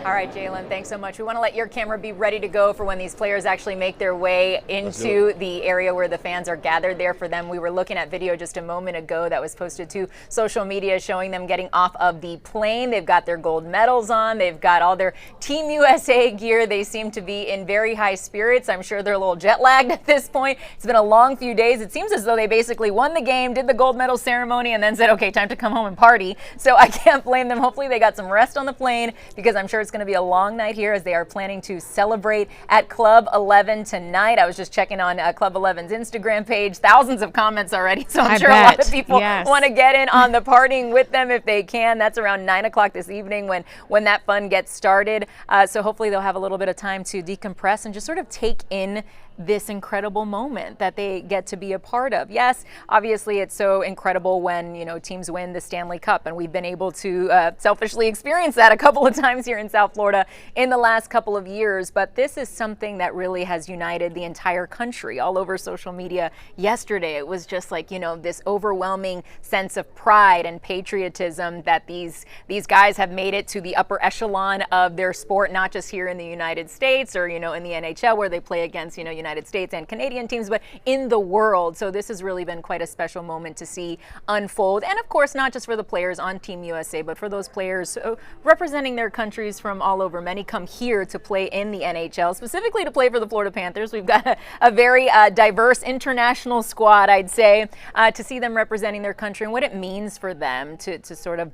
[SPEAKER 9] All right, Jalen, thanks so much. We want to let your camera be ready to go for when these players actually make their way into the area where the fans are gathered there for them. We were looking at video just a moment ago that was posted to social media showing them getting off of the plane. They've got their gold medals on. They've got all their Team USA gear. They seem to be in very high spirits. I'm sure they're a little jet lagged at this point. It's been a long few days. It seems as though they basically won the game, did the gold medal ceremony, and then said, okay, time to come home and party. So I can't blame them. Hopefully they got some rest on the plane, because I'm sure it's going to be a long night here as they are planning to celebrate at Club 11 tonight. I was just checking on Club 11's Instagram page. Thousands of comments already, so I'm sure a lot of people want to get in on the partying with them if they can. That's around 9 o'clock this evening when that fun gets started. So hopefully they'll have a little bit of time to decompress and just sort of take in this incredible moment that they get to be a part of. Yes, obviously it's so incredible when, teams win the Stanley Cup, and we've been able to selfishly experience that a couple of times here in South Florida in the last couple of years. But this is something that really has united the entire country. All over social media yesterday, it was just like, this overwhelming sense of pride and patriotism that these guys have made it to the upper echelon of their sport, not just here in the United States or, in the NHL where they play against, United States and Canadian teams, but in the world. So this has really been quite a special moment to see unfold. And of course, not just for the players on Team USA, but for those players representing their countries from all over. Many come here to play in the NHL, specifically to play for the Florida Panthers. We've got a very diverse international squad, I'd say, to see them representing their country and what it means for them to sort of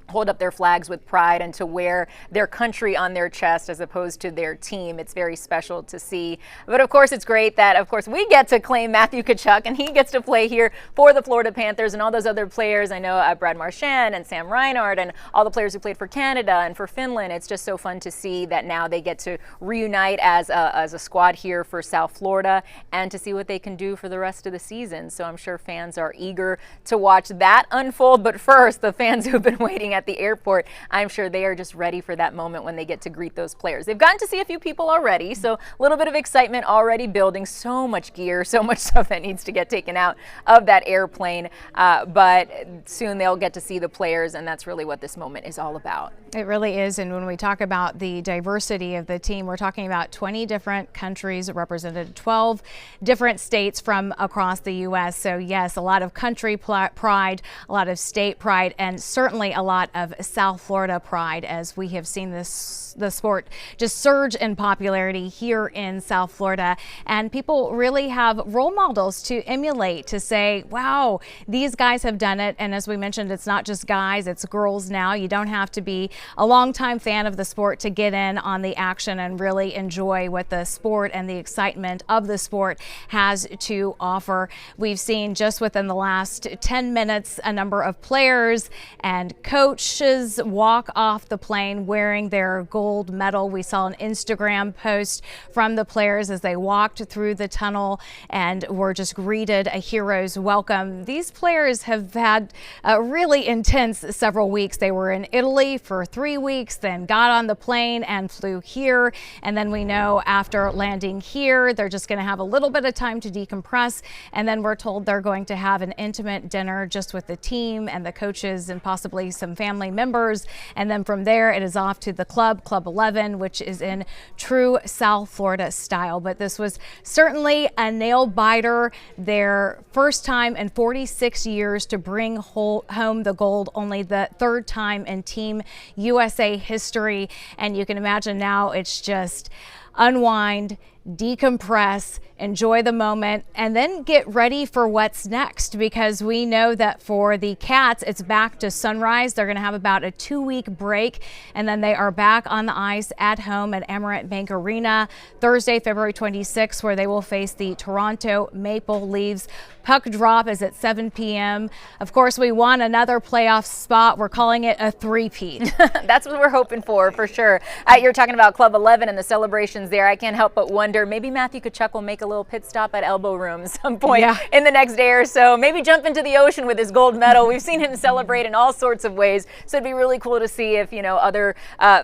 [SPEAKER 9] hold up their flags with pride and to wear their country on their chest as opposed to their team. It's very special to see. But of course, it's great that, of course, we get to claim Matthew Tkachuk, and he gets to play here for the Florida Panthers, and all those other players. I know Brad Marchand and Sam Reinhart and all the players who played for Canada and for Finland. It's just so fun to see that now they get to reunite as a squad here for South Florida and to see what they can do for the rest of the season. So I'm sure fans are eager to watch that unfold. But first, the fans who've been waiting at the airport, I'm sure they are just ready for that moment when they get to greet those players. They've gotten to see a few people already, so a little bit of excitement already building. So much gear, so much stuff that needs to get taken out of that airplane, but soon they'll get to see the players, and that's really what this moment is all about.
[SPEAKER 2] It really is, and when we talk about the diversity of the team, we're talking about 20 different countries represented, 12 different states from across the U.S. So yes, a lot of country pride, a lot of state pride, and certainly a lot of South Florida pride, as we have seen the sport just surge in popularity here in South Florida. And people really have role models to emulate, to say, wow, these guys have done it. And as we mentioned, it's not just guys, it's girls now. You don't have to be a longtime fan of the sport to get in on the action and really enjoy what the sport and the excitement of the sport has to offer. We've seen just within the last 10 minutes a number of players and coaches walk off the plane wearing their gold medal. We saw an Instagram post from the players as they walked through the tunnel and were just greeted a hero's welcome. These players have had a really intense several weeks. They were in Italy for 3 weeks, then got on the plane and flew here. And then we know after landing here, they're just going to have a little bit of time to decompress. And then we're told they're going to have an intimate dinner just with the team and the coaches and possibly some family members. And then from there, it is off to the Club 11, which is in true South Florida style. But this was certainly a nail biter. Their first time in 46 years to bring home the gold, only the third time in Team USA history. And you can imagine now it's just unwind, decompress, enjoy the moment, and then get ready for what's next, because we know that for the Cats, it's back to Sunrise. They're going to have about a 2-week break, and then they are back on the ice at home at Amerant Bank Arena Thursday, February 26th, where they will face the Toronto Maple Leafs. Puck drop is at 7 p.m. Of course, we want another playoff spot. We're calling it a three-peat.
[SPEAKER 9] That's what we're hoping for sure. You're talking about Club 11 and the celebrations there. I can't help but wonder, maybe Matthew Tkachuk will make a little pit stop at Elbow Room at some point in the next day or so. Maybe jump into the ocean with his gold medal. We've seen him celebrate in all sorts of ways. So it'd be really cool to see if, other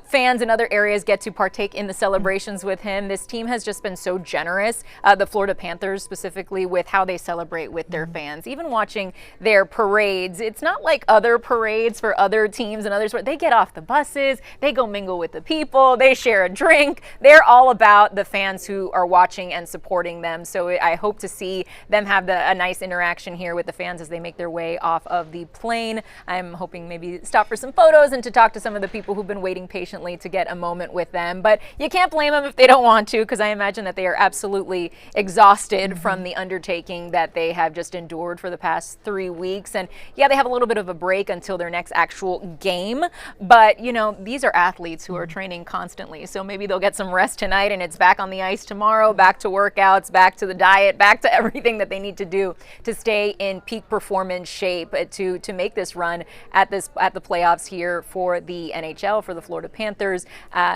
[SPEAKER 9] fans in other areas get to partake in the celebrations with him. This team has just been so generous, the Florida Panthers specifically, with how they celebrate with their fans. Even watching their parades, it's not like other parades for other teams and others where they get off the buses, they go mingle with the people, they share a drink. They're all about the fans who are watching and supporting them. So I hope to see them have a nice interaction here with the fans as they make their way off of the plane. I'm hoping maybe stop for some photos and to talk to some of the people who've been waiting patiently to get a moment with them. But you can't blame them if they don't want to, because I imagine that they are absolutely exhausted from the undertaking that they have just endured for the past 3 weeks. And yeah, they have a little bit of a break until their next actual game. But, these are athletes who are training constantly. So maybe they'll get some rest tonight and it's back on the ice tomorrow, back to workouts, back to the diet, back to everything that they need to do to stay in peak performance shape to make this run at the playoffs here for the NHL, for the Florida Panthers.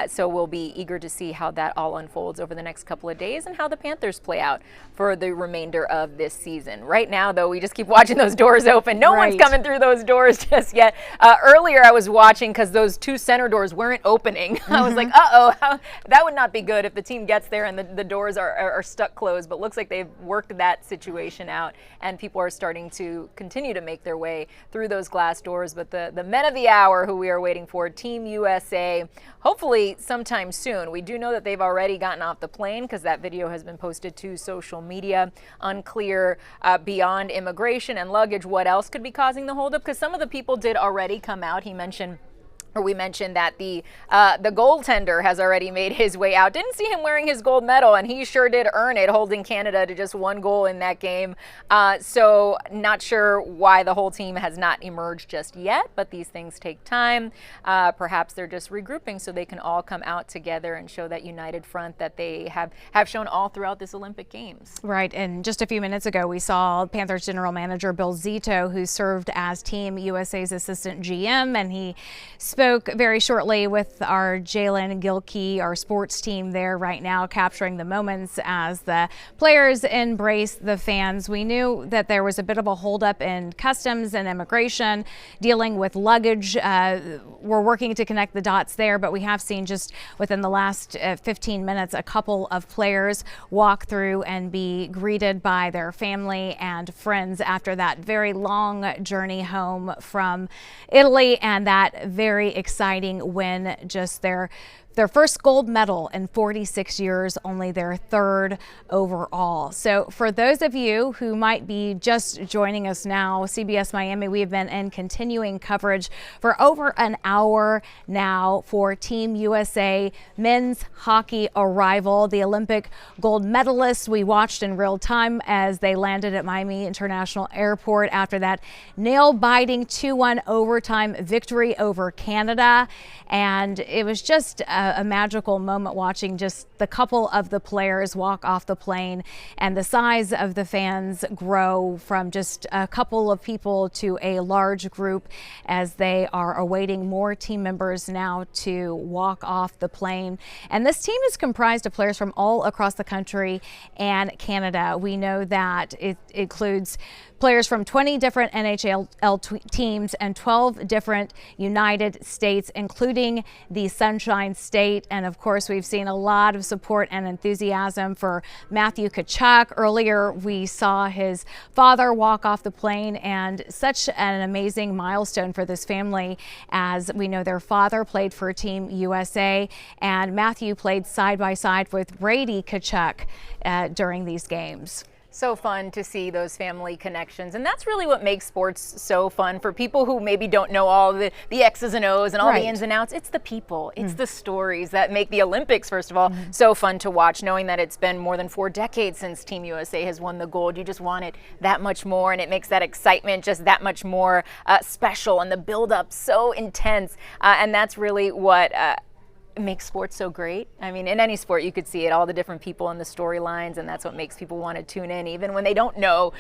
[SPEAKER 9] So we'll be eager to see how that all unfolds over the next couple of days and how the Panthers play out for the remainder of this season. Right now, though, we just keep watching those doors open. No one's coming through those doors just yet. Earlier, I was watching because those two center doors weren't opening. I was like, uh-oh, that would not be good if the team gets there and the doors are stuck closed. But looks like they've worked that situation out, and people are starting to continue to make their way through those glass doors. But the men of the hour who we are waiting for, Team USA, hopefully sometime soon. We do know that they've already gotten off the plane because that video has been posted to social media. Unclear beyond immigration and luggage what else could be causing the holdup, because some of the people did already come out. He mentioned We mentioned that the goaltender has already made his way out. Didn't see him wearing his gold medal, and he sure did earn it, holding Canada to just 1 goal in that game. So not sure why the whole team has not emerged just yet, but these things take time. Perhaps they're just regrouping so they can all come out together and show that united front that they have shown all throughout this Olympic Games.
[SPEAKER 2] Right, and just a few minutes ago, we saw Panthers general manager Bill Zito, who served as Team USA's assistant GM, and he spoke very shortly with our Jalen Gilkey, our sports team there right now, capturing the moments as the players embrace the fans. We knew that there was a bit of a holdup in customs and immigration, dealing with luggage. We're working to connect the dots there, but we have seen just within the last 15 minutes a couple of players walk through and be greeted by their family and friends after that very long journey home from Italy and that very exciting win, just their first gold medal in 46 years, only their 3rd overall. So for those of you who might be just joining us now, CBS Miami, we have been in continuing coverage for over an hour now for Team USA men's hockey arrival. The Olympic gold medalists we watched in real time as they landed at Miami International Airport after that nail-biting 2-1 overtime victory over Canada. And it was just a magical moment watching just the couple of the players walk off the plane and the size of the fans grow from just a couple of people to a large group as they are awaiting more team members now to walk off the plane. And this team is comprised of players from all across the country and Canada. We know that it includes players from 20 different NHL teams and 12 different United States, including the Sunshine State. And of course, we've seen a lot of support and enthusiasm for Matthew Tkachuk. Earlier, we saw his father walk off the plane, and such an amazing milestone for this family, as we know their father played for Team USA and Matthew played side by side with Brady Tkachuk during these games.
[SPEAKER 9] So fun to see those family connections. And that's really what makes sports so fun for people who maybe don't know all the X's and O's and all the ins and outs. It's the people, it's the stories that make the Olympics, first of all, so fun to watch, knowing that it's been more than 4 decades since Team USA has won the gold. You just want it that much more, and it makes that excitement just that much more special, and the build-up so intense. And that's really what makes sports so great. I mean, in any sport, you could see it, all the different people and the storylines, and that's what makes people want to tune in, even when they don't know,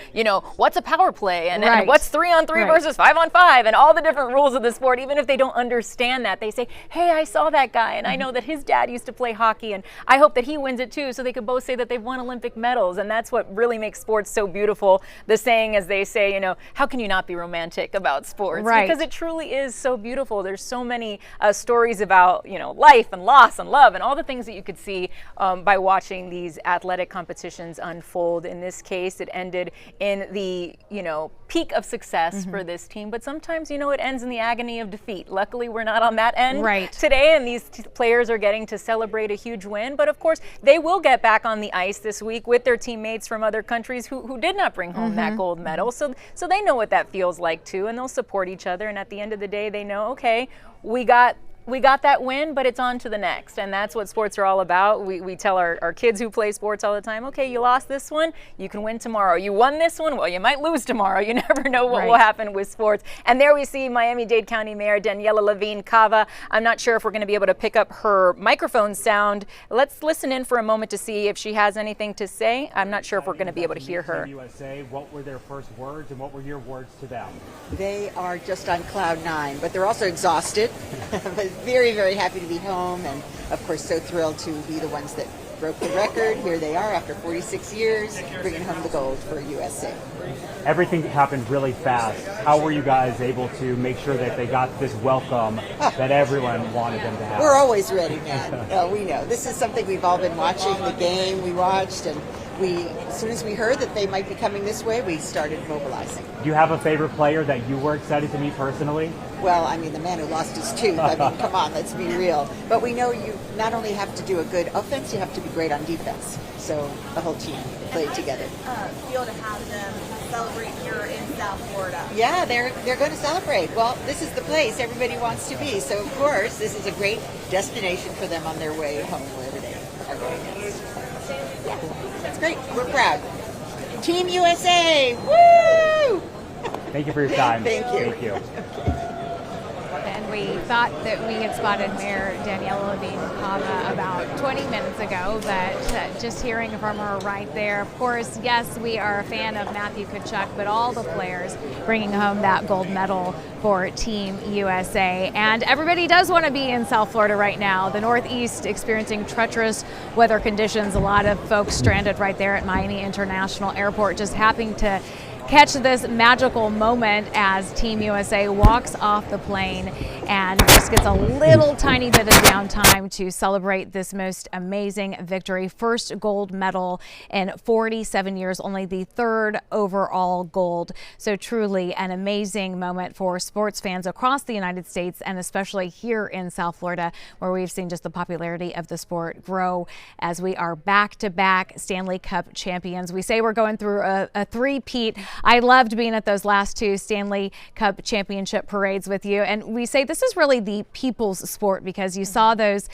[SPEAKER 9] what's a power play and what's 3-on-3 versus 5-on-5 and all the different rules of the sport. Even if they don't understand that, they say, hey, I saw that guy, and I know that his dad used to play hockey, and I hope that he wins it too, so they could both say that they've won Olympic medals. And that's what really makes sports so beautiful. The saying, as they say, how can you not be romantic about sports? Because it truly is so beautiful. There's so many stories about, life and loss and love and all the things that you could see by watching these athletic competitions unfold. In this case, it ended in the peak of success for this team, but sometimes it ends in the agony of defeat. Luckily, we're not on that end today, and these players are getting to celebrate a huge win. But of course, they will get back on the ice this week with their teammates from other countries who did not bring home that gold medal, so they know what that feels like too, and they'll support each other. And at the end of the day, they know, okay, we got that win, but it's on to the next. And that's what sports are all about. We tell our kids who play sports all the time, okay, you lost this one, you can win tomorrow. You won this one, well, you might lose tomorrow. You never know what will happen with sports. And there we see Miami-Dade County Mayor Daniela Levine Cava. I'm not sure if we're going to be able to pick up her microphone sound. Let's listen in for a moment to see if she has anything to say. I'm not sure if we're going to be able to hear her.
[SPEAKER 13] USA, what were their first words, and what were your words to them?
[SPEAKER 14] They are just on cloud 9, but they're also exhausted. Very, very happy to be home, and of course so thrilled to be the ones that broke the record. Here they are after 46 years, bringing home the gold for USA.
[SPEAKER 13] Everything happened really fast. How were you guys able to make sure that they got this welcome that everyone wanted them to have?
[SPEAKER 14] We're always ready, man. We know. This is something we've all been watching, the game we watched, and as soon as we heard that they might be coming this way, we started mobilizing.
[SPEAKER 13] Do you have a favorite player that you were excited to meet personally?
[SPEAKER 14] Well, I mean, the man who lost his tooth. I mean, come on, let's be real. But we know you not only have to do a good offense, you have to be great on defense. So the whole team played together.
[SPEAKER 15] Feel to have them celebrate here in South Florida?
[SPEAKER 14] Yeah, they're going to celebrate. Well, this is the place everybody wants to be. So, of course, this is a great destination for them on their way home, wherever they are going next. Yeah, that's great. We're proud. Team USA! Woo!
[SPEAKER 13] Thank you for your time.
[SPEAKER 14] Thank you.
[SPEAKER 13] Thank you.
[SPEAKER 2] And we thought that we had spotted Mayor Daniela Levine Cava about 20 minutes ago, but just hearing from her right there, of course, yes, we are a fan of Matthew Tkachuk, but all the players bringing home that gold medal for Team USA. And everybody does want to be in South Florida right now. The Northeast experiencing treacherous weather conditions. A lot of folks stranded right there at Miami International Airport, just happening to catch this magical moment as Team USA walks off the plane and just gets a little tiny bit of downtime to celebrate this most amazing victory. First gold medal in 47 years, only the third overall gold. So truly an amazing moment for sports fans across the United States, and especially here in South Florida, where we've seen just the popularity of the sport grow as we are back-to-back Stanley Cup champions. We say we're going through a three-peat. I loved being at those last two Stanley Cup championship parades with you, and we say this is really the people's sport, because you saw those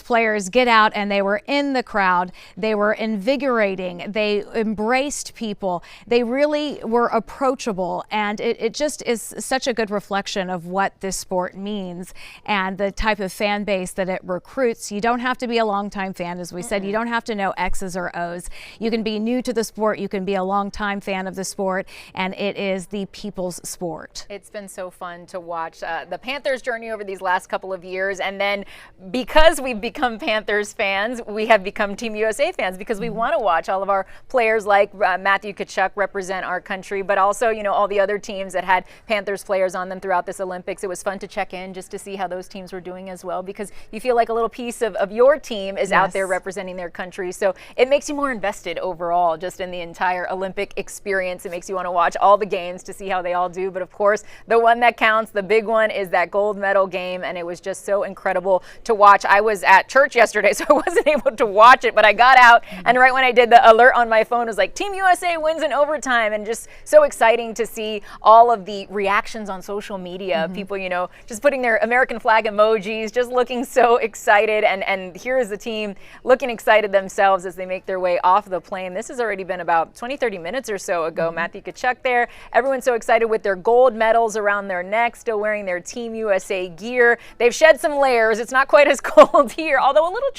[SPEAKER 2] players get out and they were in the crowd. They were invigorating. They embraced people. They really were approachable, and it just is such a good reflection of what this sport means and the type of fan base that it recruits. You don't have to be a longtime fan, as we said. You don't have to know X's or O's. You can be new to the sport. You can be a longtime fan of the sport, and it is the people's sport.
[SPEAKER 9] It's been so fun to watch the Panthers journey over these last couple of years, and then because we've become Panthers fans, we have become Team USA fans, because we want to watch all of our players like Matthew Tkachuk represent our country, but also, you know, all the other teams that had Panthers players on them throughout this Olympics. It was fun to check in just to see how those teams were doing as well, because you feel like a little piece of your team is out there representing their country. So it makes you more invested overall just in the entire Olympic experience. It makes you want to watch all the games to see how they all do. But of course, the one that counts, the big one, is that gold medal game, and it was just so incredible to watch. I was at church yesterday, so I wasn't able to watch it, but I got out, and right when I did, the alert on my phone was like, Team USA wins in overtime, and just so exciting to see all of the reactions on social media. People, you know, just putting their American flag emojis, just looking so excited, and here is the team looking excited themselves as they make their way off the plane. This has already been about 20-30 minutes or so ago. Matthew Tkachuk there, everyone's so excited with their gold medals around their neck, still wearing their Team USA gear. They've shed some layers. It's not quite as cold here, although a little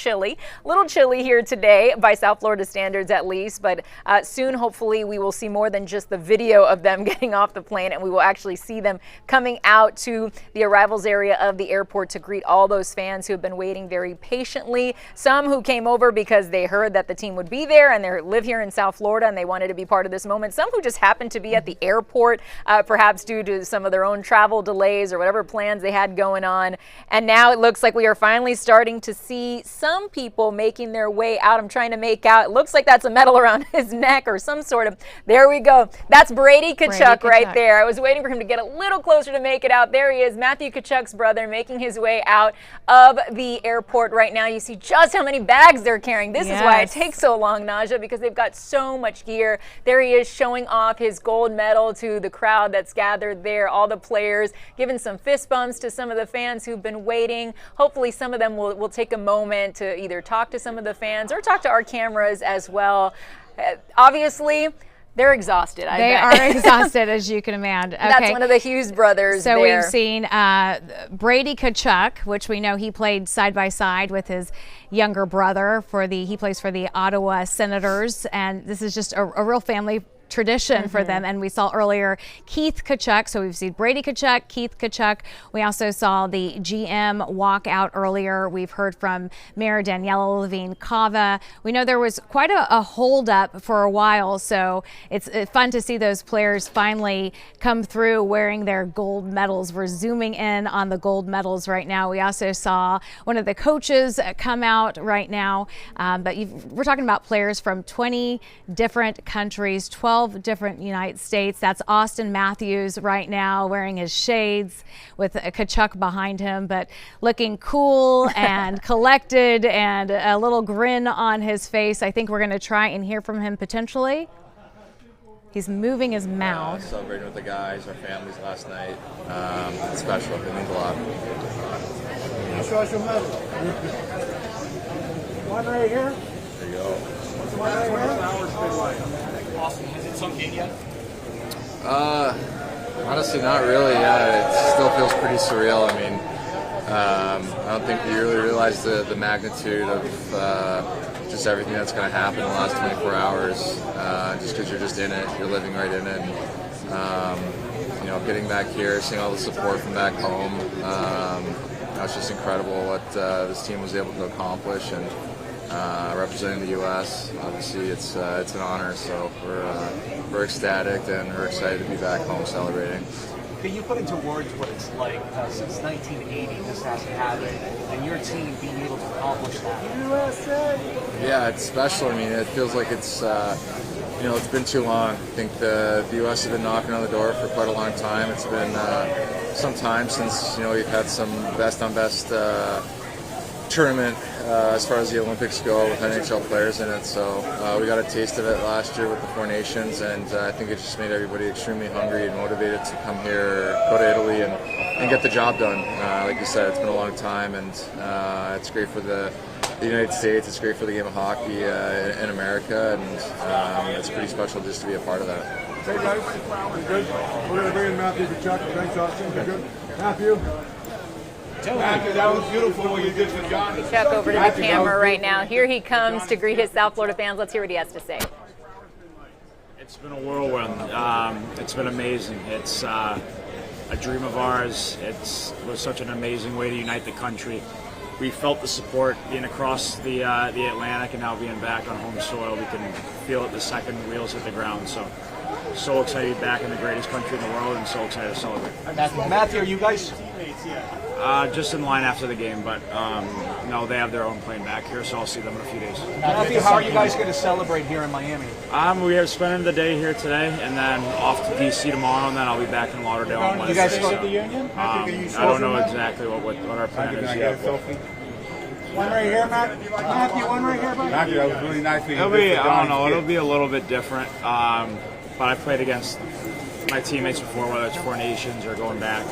[SPEAKER 9] chilly here today by South Florida standards at least, but soon hopefully we will see more than just the video of them getting off the plane, and we will actually see them coming out to the arrivals area of the airport to greet all those fans who have been waiting very patiently. Some who came over because they heard that the team would be there and they live here in South Florida and they wanted to be part of this moment. Some who just happened to be at the airport, perhaps due to some of their own travel delays or whatever plans they had going on. And now it looks like we are finally starting to see some people making their way out. I'm trying to make out. It looks like that's a medal around his neck or some sort of. There we go. That's Brady Tkachuk right there. I was waiting for him to get a little closer to make it out. There he is, Matthew Tkachuk's brother, making his way out of the airport right now. You see just how many bags they're carrying. This is why it takes so long, Naja, because they've got so much gear. There he is, showing off his gold medal to the crowd that's gathered there, all the players, giving some fist bumps to some of the fans who've been waiting. Hopefully some of them will take a moment to either talk to some of the fans or talk to our cameras as well. Obviously, they're exhausted.
[SPEAKER 2] They are exhausted, as you can imagine. Okay.
[SPEAKER 9] That's one of the Hughes brothers.
[SPEAKER 2] So
[SPEAKER 9] there.
[SPEAKER 2] We've seen Brady Tkachuk, which we know he played side by side with his younger brother he plays for the Ottawa Senators, and this is just a real family tradition for them. And we saw earlier Keith Tkachuk. So we've seen Brady Tkachuk, Keith Tkachuk. We also saw the GM walk out earlier. We've heard from Mayor Daniela Levine Cava. We know there was quite a holdup for a while, so it's fun to see those players finally come through wearing their gold medals. We're zooming in on the gold medals right now. We also saw one of the coaches come out right now, but we're talking about players from 20 different countries, 12 12 different United States. That's Austin Matthews right now wearing his shades with a Tkachuk behind him, but looking cool and collected and a little grin on his face. I think we're going to try and hear from him potentially. He's moving his mouth.
[SPEAKER 16] Celebrating with the guys, our families last night. It's special. It means a lot.
[SPEAKER 11] One right here.
[SPEAKER 16] There you go.
[SPEAKER 11] One right here.
[SPEAKER 13] Austin, has it sunk in yet?
[SPEAKER 16] Honestly, not really. Yeah, it still feels pretty surreal. I mean, I don't think you really realize the magnitude of just everything that's going to happen in the last 24 hours. Just because you're just in it, you're living right in it. And, you know, getting back here, seeing all the support from back home. It's just incredible what this team was able to accomplish, and representing the U.S. Obviously, it's an honor. So we're ecstatic and we're excited to be back home celebrating.
[SPEAKER 13] Can you put into words what it's like since 1980 this hasn't happened, and your team being able to accomplish that? USA!
[SPEAKER 16] Yeah, it's special. I mean, it feels like it's it's been too long. I think the U.S. has been knocking on the door for quite a long time. It's been some time since we've had some best on best tournament as far as the Olympics go with NHL players in it. So we got a taste of it last year with the Four Nations, and I think it just made everybody extremely hungry and motivated to come here, go to Italy, and get the job done. Like you said, it's been a long time, and it's great for the United States. It's great for the game of hockey in America, and it's pretty special just to be a part of that.
[SPEAKER 11] Hey guys, you good? We're going to bring in Matthew Tkachuk. Thanks, Austin. You good? Matthew? Matthew, that was beautiful what you did for John.
[SPEAKER 9] Tkachuk over to the camera right now. Here he comes to greet his South Florida fans. Let's hear what he has to say.
[SPEAKER 17] It's been a whirlwind. It's been amazing. It's a dream of ours. It was such an amazing way to unite the country. We felt the support being across the Atlantic, and now being back on home soil, we can feel it the second the wheels hit the ground. So excited to be back in the greatest country in the world, and so excited to celebrate.
[SPEAKER 13] Matthew, are you guys?
[SPEAKER 17] Just in line after the game, but no, they have their own plane back here, so I'll see them in a few days.
[SPEAKER 13] Matthew, how are you guys going to celebrate here in Miami?
[SPEAKER 17] We are spending the day here today, and then off to DC tomorrow, and then I'll be back in Lauderdale on Wednesday.
[SPEAKER 13] You guys go to the Union?
[SPEAKER 17] I don't know exactly what our plan is yet.
[SPEAKER 11] One right here, Matthew, one right here, buddy. Matthew, that was really nice.
[SPEAKER 17] It'll be a little bit different, but I played against my teammates before, whether it's Four Nations or going back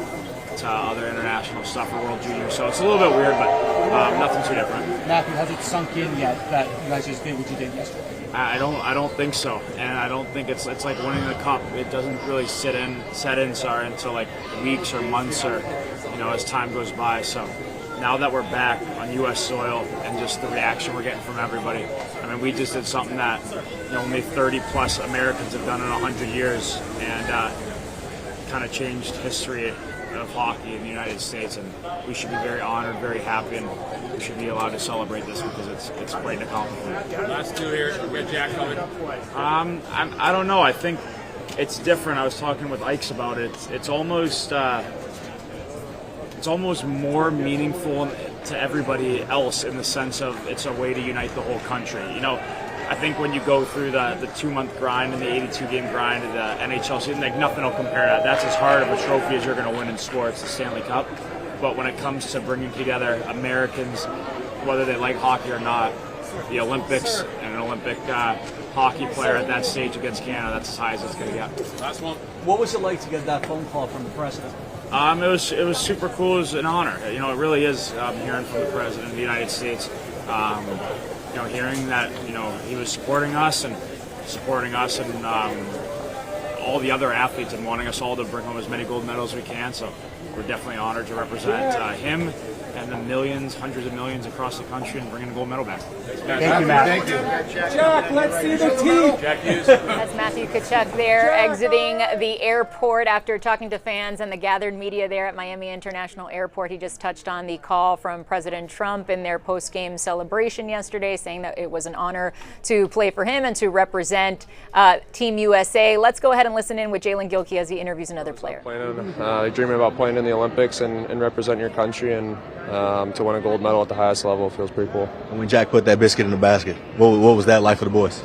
[SPEAKER 17] to other international stuff or World Junior, so it's a little bit weird, but nothing too different.
[SPEAKER 13] Matthew, has it sunk in yet that you guys just did what you did yesterday?
[SPEAKER 17] I don't think so, and I don't think it's like winning the cup. It doesn't really set in until like weeks or months or as time goes by. So now that we're back on U.S. soil and just the reaction we're getting from everybody, I mean, we just did something that only 30 plus Americans have done in 100 years, and kind of changed history of hockey in the United States, and we should be very honored, very happy, and we should be allowed to celebrate this because it's quite an accomplishment.
[SPEAKER 11] Last two here, we got Jack coming.
[SPEAKER 17] I don't know. I think it's different. I was talking with Ikes about it. It's almost more meaningful to everybody else in the sense of it's a way to unite the whole country. I think when you go through the 2-month grind and the 82-game grind of the NHL season, like nothing will compare to that. That's as hard of a trophy as you're going to win in sports, the Stanley Cup. But when it comes to bringing together Americans, whether they like hockey or not, the Olympics and an Olympic hockey player at that stage against Canada, that's as high as it's going to get.
[SPEAKER 11] Last one.
[SPEAKER 13] What was it like to get that phone call from the president?
[SPEAKER 17] It was super cool. It was an honor. It really is hearing from the president of the United States. Hearing that he was supporting us and all the other athletes and wanting us all to bring home as many gold medals as we can. So we're definitely honored to represent him and the millions, hundreds of millions across the country and bringing a gold medal back.
[SPEAKER 13] Thank you, Matt.
[SPEAKER 11] Thank you.
[SPEAKER 13] Jack, let's see the team.
[SPEAKER 11] Jack Hughes.
[SPEAKER 9] That's Matthew Tkachuk there exiting the airport after talking to fans and the gathered media there at Miami International Airport. He just touched on the call from President Trump in their post-game celebration yesterday, saying that it was an honor to play for him and to represent Team USA. Let's go ahead and listen in with Jalen Gilkey as he interviews another player.
[SPEAKER 18] Dreaming about playing in the Olympics and representing your country, and to win a gold medal at the highest level feels pretty cool.
[SPEAKER 3] And when Jack put that biscuit in the basket, what was that like for the boys?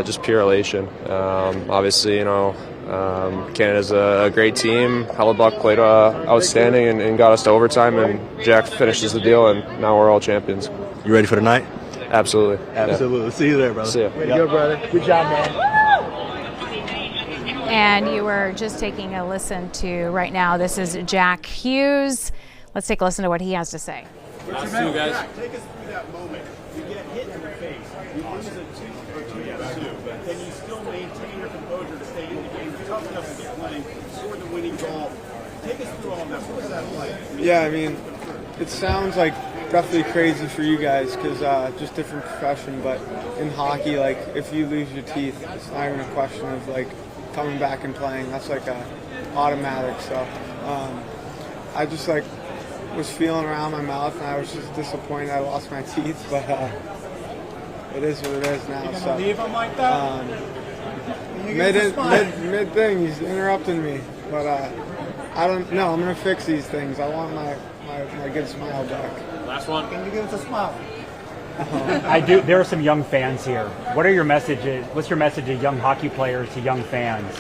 [SPEAKER 18] just pure elation. Obviously, Canada's a great team. Hellebuck played outstanding and got us to overtime, and Jack finishes the deal, and now we're all champions.
[SPEAKER 3] You ready for the night?
[SPEAKER 18] Absolutely.
[SPEAKER 3] Absolutely.
[SPEAKER 18] Yeah.
[SPEAKER 3] See you there, brother.
[SPEAKER 18] See ya.
[SPEAKER 3] Way to go, brother.
[SPEAKER 11] Good job, man.
[SPEAKER 2] And you were just taking a listen to right now. This is Jack Hughes. Let's take a listen to what he has to say.
[SPEAKER 11] See you guys. Take us through that moment. You get hit in the face. You lose a tooth or two, but then you still maintain your composure to stay in the game. You're tough enough to get playing, score the winning goal. Take us through all that. What was that like?
[SPEAKER 19] Yeah, I mean, it sounds like definitely crazy for you guys because just different profession. But in hockey, like if you lose your teeth, it's not even a question of like coming back and playing. That's like a automatic. So I just like was feeling around my mouth, and I was just disappointed I lost my teeth. But it is what it is now. So
[SPEAKER 11] leave him like that.
[SPEAKER 19] Mid thing, he's interrupting me. But I don't know. I'm gonna fix these things. I want my good smile back.
[SPEAKER 11] Last one. Can you give us a smile?
[SPEAKER 13] I do. There are some young fans here. What are your messages? What's your message to young hockey players, to young fans?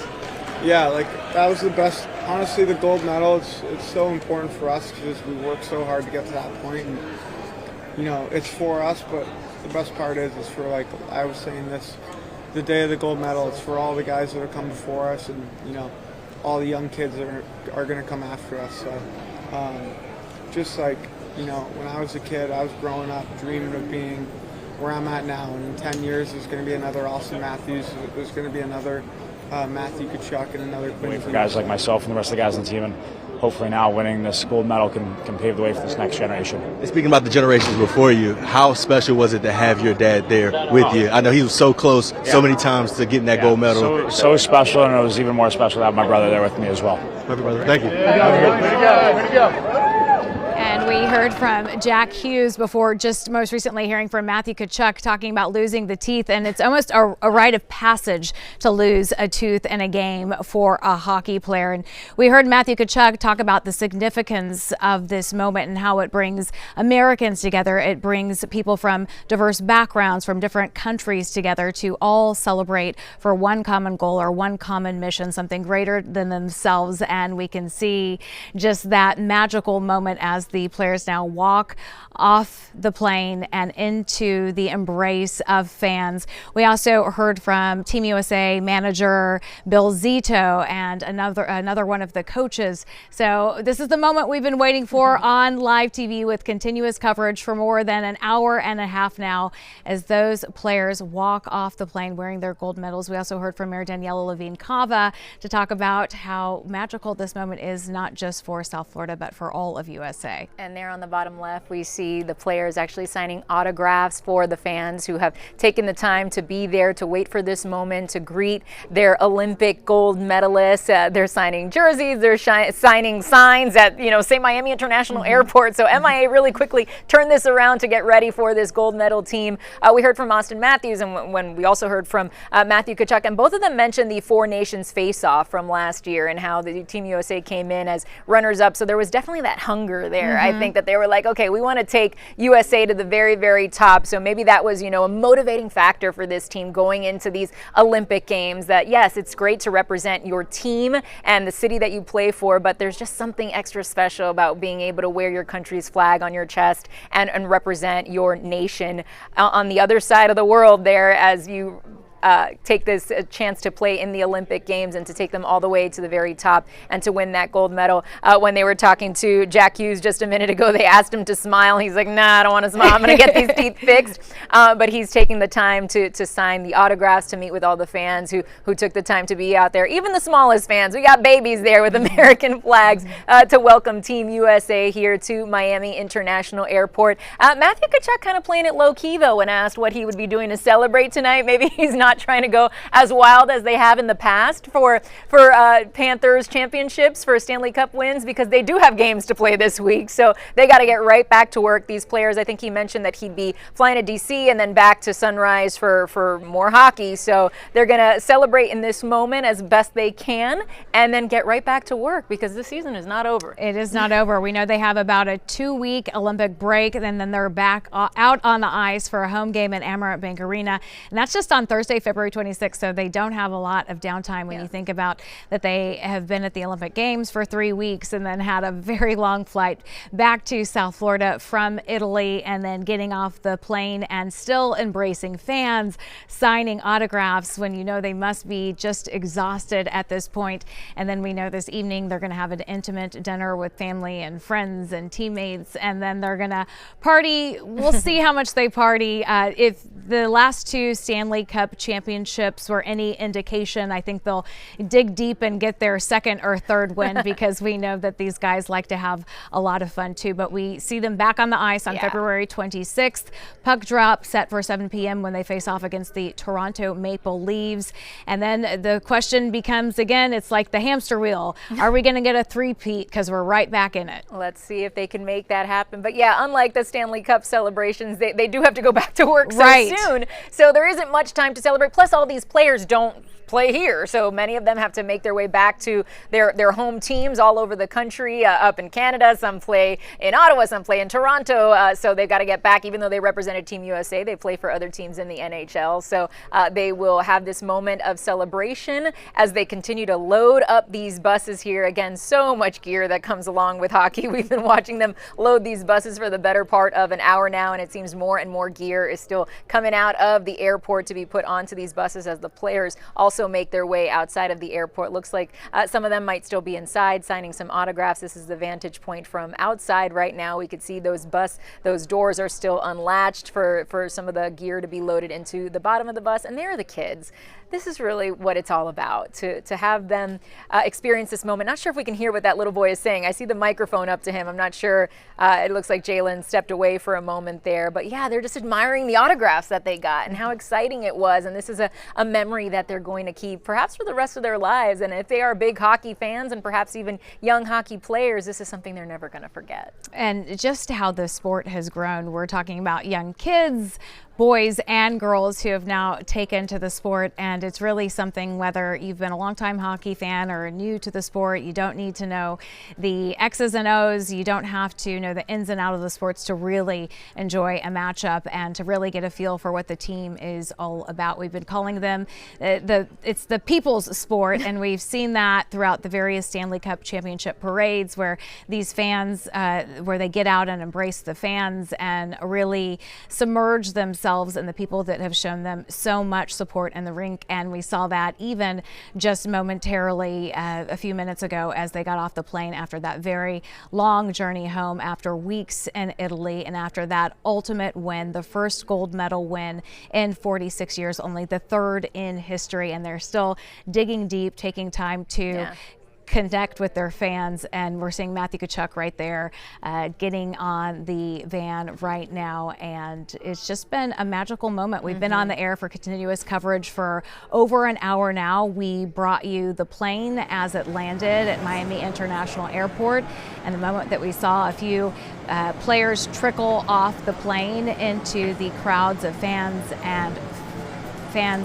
[SPEAKER 19] Yeah, like that was the best. Honestly, the gold medal. It's so important for us because we worked so hard to get to that point, and it's for us. But the best part is for like I was saying this, the day of the gold medal. It's for all the guys that have come before us, and all the young kids that are going to come after us. So, just like when I was a kid, I was growing up dreaming of being where I'm at now. And in 10 years, there's going to be another Austin Matthews. There's going to be another Matthew Tkachuk and another Quinn.
[SPEAKER 20] Wait for guys like myself and the rest of the guys on the team, and hopefully now winning this gold medal can pave the way for this next generation.
[SPEAKER 3] Speaking about the generations before you, how special was it to have your dad there with you? I know he was so close so many times to getting that gold medal.
[SPEAKER 20] So special, and it was even more special to have my brother there with me as well.
[SPEAKER 3] Happy brother. Thank you.
[SPEAKER 11] Way to go.
[SPEAKER 2] And we heard from Jack Hughes before, just most recently hearing from Matthew Tkachuk talking about losing the teeth. And it's almost a rite of passage to lose a tooth in a game for a hockey player. And we heard Matthew Tkachuk talk about the significance of this moment and how it brings Americans together. It brings people from diverse backgrounds, from different countries together to all celebrate for one common goal or one common mission, something greater than themselves. And we can see just that magical moment as the players now walk off the plane and into the embrace of fans. We also heard from Team USA manager Bill Zito and another one of the coaches. So this is the moment we've been waiting for on live TV with continuous coverage for more than an hour and a half now as those players walk off the plane wearing their gold medals. We also heard from Mayor Daniela Levine-Cava to talk about how magical this moment is, not just for South Florida, but for all of USA.
[SPEAKER 9] And there on the bottom left, we see the players actually signing autographs for the fans who have taken the time to be there to wait for this moment, to greet their Olympic gold medalists. They're signing jerseys, they're signing signs at, St. Miami International Airport. So MIA really quickly turned this around to get ready for this gold medal team. We heard from Austin Matthews, and when we also heard from Matthew Tkachuk, and both of them mentioned the Four Nations face-off from last year and how the Team USA came in as runners-up. So there was definitely that hunger there. I think that they were like, okay, we want to take USA to the very, very top. So maybe that was, a motivating factor for this team going into these Olympic Games, that yes, it's great to represent your team and the city that you play for, but there's just something extra special about being able to wear your country's flag on your chest and represent your nation on the other side of the world there as you take this chance to play in the Olympic Games and to take them all the way to the very top and to win that gold medal. When they were talking to Jack Hughes just a minute ago, they asked him to smile. He's like, nah, I don't want to smile. I'm going to get these teeth fixed. But he's taking the time to sign the autographs, to meet with all the fans who took the time to be out there. Even the smallest fans. We got babies there with American flags to welcome Team USA here to Miami International Airport. Matthew Tkachuk kind of playing it low-key, though, when asked what he would be doing to celebrate tonight. Maybe he's not trying to go as wild as they have in the past for Panthers championships, for Stanley Cup wins, because they do have games to play this week. So they got to get right back to work. These players, I think he mentioned that he'd be flying to D.C. and then back to Sunrise for more hockey. So they're going to celebrate in this moment as best they can and then get right back to work, because the season is not over.
[SPEAKER 2] It is not over. We know they have about a 2-week Olympic break, and then they're back out on the ice for a home game at Amerant Bank Arena. And that's just on Thursday, February 26th, so they don't have a lot of downtime when you think about that they have been at the Olympic Games for 3 weeks and then had a very long flight back to South Florida from Italy, and then getting off the plane and still embracing fans, signing autographs when you know they must be just exhausted at this point. And then we know this evening they're going to have an intimate dinner with family and friends and teammates, and then they're going to party. We'll see how much they party. If the last 2 Stanley Cup championships were any indication, I think they'll dig deep and get their second or third win because we know that these guys like to have a lot of fun too. But we see them back on the ice on February 26th. Puck drop set for 7 p.m. when they face off against the Toronto Maple Leafs. And then the question becomes again, it's like the hamster wheel. Are we going to get a three-peat because we're right back in it?
[SPEAKER 9] Let's see if they can make that happen. But yeah, unlike the Stanley Cup celebrations, they do have to go back to work so soon. So there isn't much time to celebrate. Plus, all these players don't play here, so many of them have to make their way back to their home teams all over the country. Up in Canada, some play in Ottawa, some play in Toronto, so they've got to get back. Even though they represented Team USA, they play for other teams in the NHL, so they will have this moment of celebration as they continue to load up these buses here. Again, so much gear that comes along with hockey. We've been watching them load these buses for the better part of an hour now, and it seems more and more gear is still coming out of the airport to be put onto these buses as the players also make their way outside of the airport. Looks like some of them might still be inside signing some autographs. This is the vantage point from outside right now. We could see those doors are still unlatched for some of the gear to be loaded into the bottom of the bus. And there are the kids. This is really what it's all about, to have them experience this moment. Not sure if we can hear what that little boy is saying. I see the microphone up to him. I'm not sure. It looks like Jalen stepped away for a moment there. But yeah, they're just admiring the autographs that they got and how exciting it was. And this is a memory that they're going to keep perhaps for the rest of their lives. And if they are big hockey fans and perhaps even young hockey players, this is something they're never going to forget.
[SPEAKER 2] And just how the sport has grown. We're talking about young kids, boys and girls who have now taken to the sport, and it's really something, whether you've been a longtime hockey fan or new to the sport, you don't need to know the X's and O's, you don't have to know the ins and outs of the sports to really enjoy a matchup and to really get a feel for what the team is all about. We've been calling them it's the people's sport, and we've seen that throughout the various Stanley Cup championship parades where these fans, where they get out and embrace the fans and really submerge themselves and the people that have shown them so much support in the rink. And we saw that even just momentarily a few minutes ago as they got off the plane after that very long journey home after weeks in Italy, and after that ultimate win, the first gold medal win in 46 years, only the third in history. And they're still digging deep, taking time to connect with their fans, and we're seeing Matthew Tkachuk right there getting on the van right now, and it's just been a magical moment. We've been on the air for continuous coverage for over an hour now. We brought you the plane as it landed at Miami International Airport, and the moment that we saw a few players trickle off the plane into the crowds of fans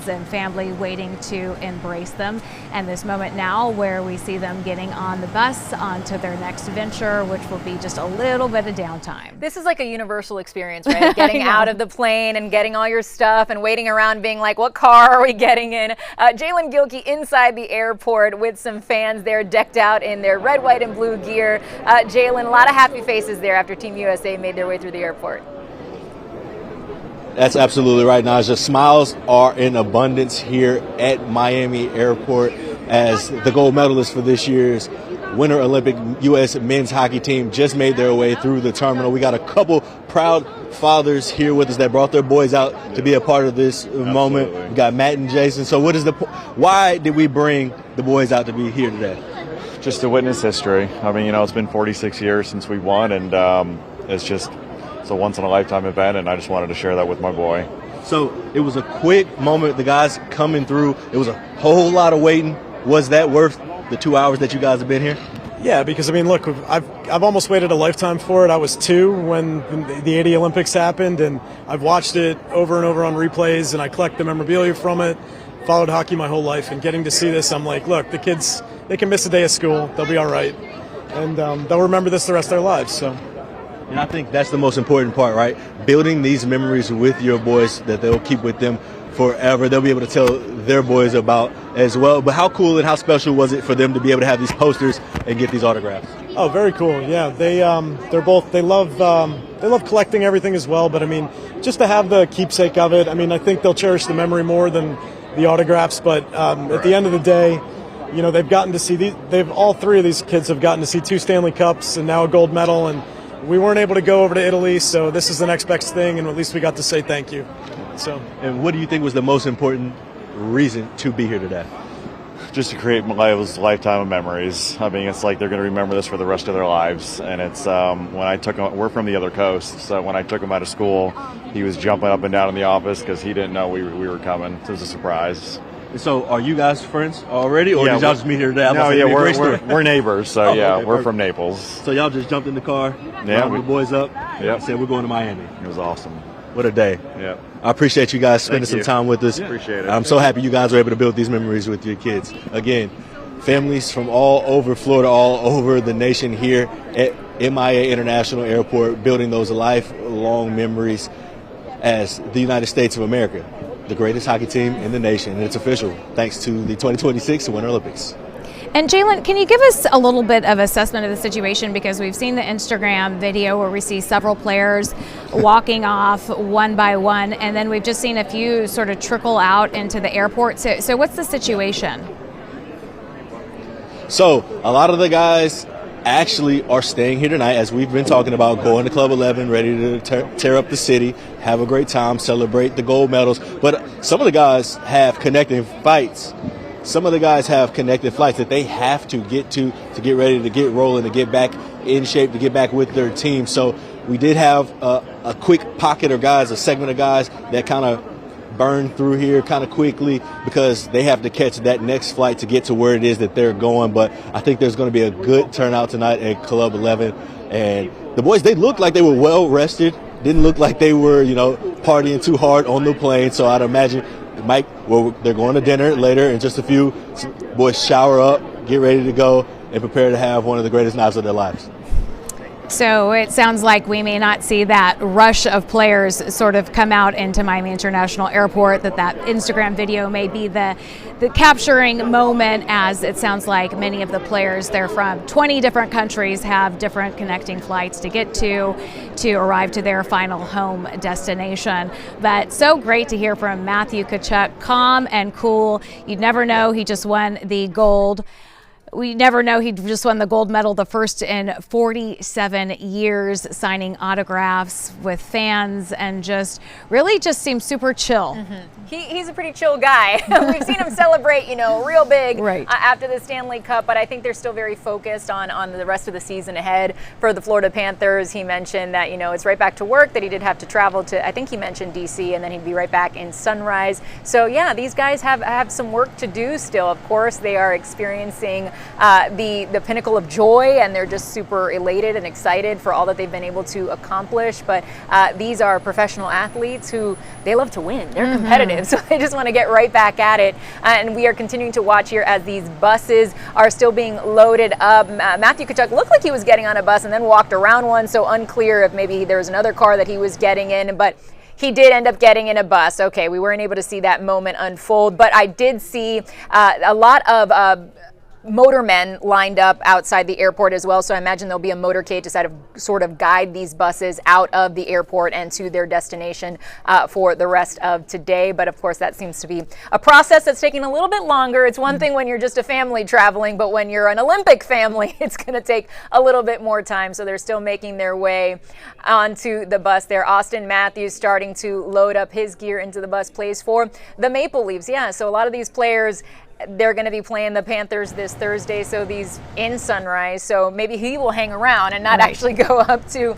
[SPEAKER 2] and family waiting to embrace them, and this moment now where we see them getting on the bus onto their next venture, which will be just a little bit of downtime.
[SPEAKER 9] This is like a universal experience, right? Getting out of the plane and getting all your stuff and waiting around being like, what car are we getting in? Jalen Gilkey inside the airport with some fans there decked out in their red, white, and blue gear. Jalen, a lot of happy faces there after Team USA made their way through the airport.
[SPEAKER 3] That's absolutely right, Naja. Smiles are in abundance here at Miami Airport as the gold medalists for this year's Winter Olympic U.S. men's hockey team just made their way through the terminal. We got a couple proud fathers here with us that brought their boys out to be a part of this moment. We got Matt and Jason. So why did we bring the boys out to be here today?
[SPEAKER 7] Just to witness history. I mean, it's been 46 years since we won, and it's a once-in-a-lifetime event, and I just wanted to share that with my boy.
[SPEAKER 3] So it was a quick moment. The guys coming through. It was a whole lot of waiting. Was that worth the 2 hours that you guys have been here?
[SPEAKER 21] Yeah, because, I mean, look, I've almost waited a lifetime for it. I was 2 when the 80 Olympics happened, and I've watched it over and over on replays, and I collect the memorabilia from it, followed hockey my whole life, and getting to see this, I'm like, look, the kids, they can miss a day of school. They'll be all right, and they'll remember this the rest of their lives, so.
[SPEAKER 3] And I think that's the most important part, right? Building these memories with your boys that they'll keep with them forever. They'll be able to tell their boys about as well. But how cool and how special was it for them to be able to have these posters and get these autographs?
[SPEAKER 21] Oh, very cool. Yeah, they love collecting everything as well. But I mean, just to have the keepsake of it. I mean, I think they'll cherish the memory more than the autographs. But at the end of the day, you know, they've gotten to see all three of these kids have gotten to see 2 Stanley Cups and now a gold medal. And we weren't able to go over to Italy, so this is the next best thing. And at least we got to say thank you. So.
[SPEAKER 3] And what do you think was the most important reason to be here today?
[SPEAKER 7] Just to create Mila's lifetime of memories. I mean, it's like they're going to remember this for the rest of their lives. And it's when I took him, we're from the other coast, so when I took him out of school, he was jumping up and down in the office because he didn't know we were coming. It was a surprise.
[SPEAKER 3] So, are you guys friends already, or did y'all just meet here today?
[SPEAKER 7] No, yeah, we're neighbors, so yeah, we're from Naples.
[SPEAKER 3] So y'all just jumped in the car, the boys up, and said we're going to Miami.
[SPEAKER 7] It was awesome.
[SPEAKER 3] What a day.
[SPEAKER 7] Yeah.
[SPEAKER 3] I appreciate you guys spending some time with us.
[SPEAKER 7] Appreciate it.
[SPEAKER 3] I'm so happy you guys were able to build these memories with your kids. Again, families from all over Florida, all over the nation here at MIA International Airport, building those lifelong memories as the United States of America, the greatest hockey team in the nation. And it's official, thanks to the 2026 Winter Olympics.
[SPEAKER 2] And Jalen, can you give us a little bit of assessment of the situation? Because we've seen the Instagram video where we see several players walking off one by one, and then we've just seen a few sort of trickle out into the airport. So what's the situation?
[SPEAKER 3] So a lot of the guys actually are staying here tonight, as we've been talking about, going to Club 11, ready to tear up the city, have a great time, celebrate the gold medals. But some of the guys have connecting flights. Some of the guys have connected flights that they have to get get ready to get rolling, to get back in shape, to get back with their team. So we did have a quick pocket of guys, a segment of guys that kind of burned through here kind of quickly because they have to catch that next flight to get to where it is that they're going. But I think there's going to be a good turnout tonight at Club 11. And the boys, they looked like they were well rested. Didn't look like they were, partying too hard on the plane. So I'd imagine they're going to dinner later in just a few. Boys shower up, get ready to go, and prepare to have one of the greatest nights of their lives.
[SPEAKER 2] So it sounds like we may not see that rush of players sort of come out into Miami International Airport, that Instagram video may be the capturing moment, as it sounds like many of the players, they're from 20 different countries, have different connecting flights to get to arrive to their final home destination. But so great to hear from Matthew Tkachuk, calm and cool. You'd never know he just won the gold. We never know he just won the gold medal, the first in 47 years, signing autographs with fans, and just seems super chill.
[SPEAKER 9] Mm-hmm. He's a pretty chill guy. We've seen him celebrate, real big after the Stanley Cup, but I think they're still very focused on the rest of the season ahead for the Florida Panthers. He mentioned that, it's right back to work, that he did have to travel to, I think he mentioned DC, and then he'd be right back in Sunrise. So yeah, these guys have some work to do still. Of course, they are experiencing the pinnacle of joy, and they're just super elated and excited for all that they've been able to accomplish. But these are professional athletes who, they love to win. They're competitive, so they just want to get right back at it. And we are continuing to watch here as these buses are still being loaded up. Matthew Tkachuk looked like he was getting on a bus and then walked around one, so unclear if maybe there was another car that he was getting in, but he did end up getting in a bus. Okay, we weren't able to see that moment unfold, but I did see a lot of motormen lined up outside the airport as well. So I imagine there'll be a motorcade to sort of guide these buses out of the airport and to their destination for the rest of today. But of course, that seems to be a process that's taking a little bit longer. It's one thing when you're just a family traveling, but when you're an Olympic family, it's going to take a little bit more time. So they're still making their way onto the bus there. Austin Matthews starting to load up his gear into the bus, plays for the Maple Leafs. Yeah, so a lot of these players, they're going to be playing the Panthers this Thursday, so these in Sunrise. So maybe he will hang around and not actually go up to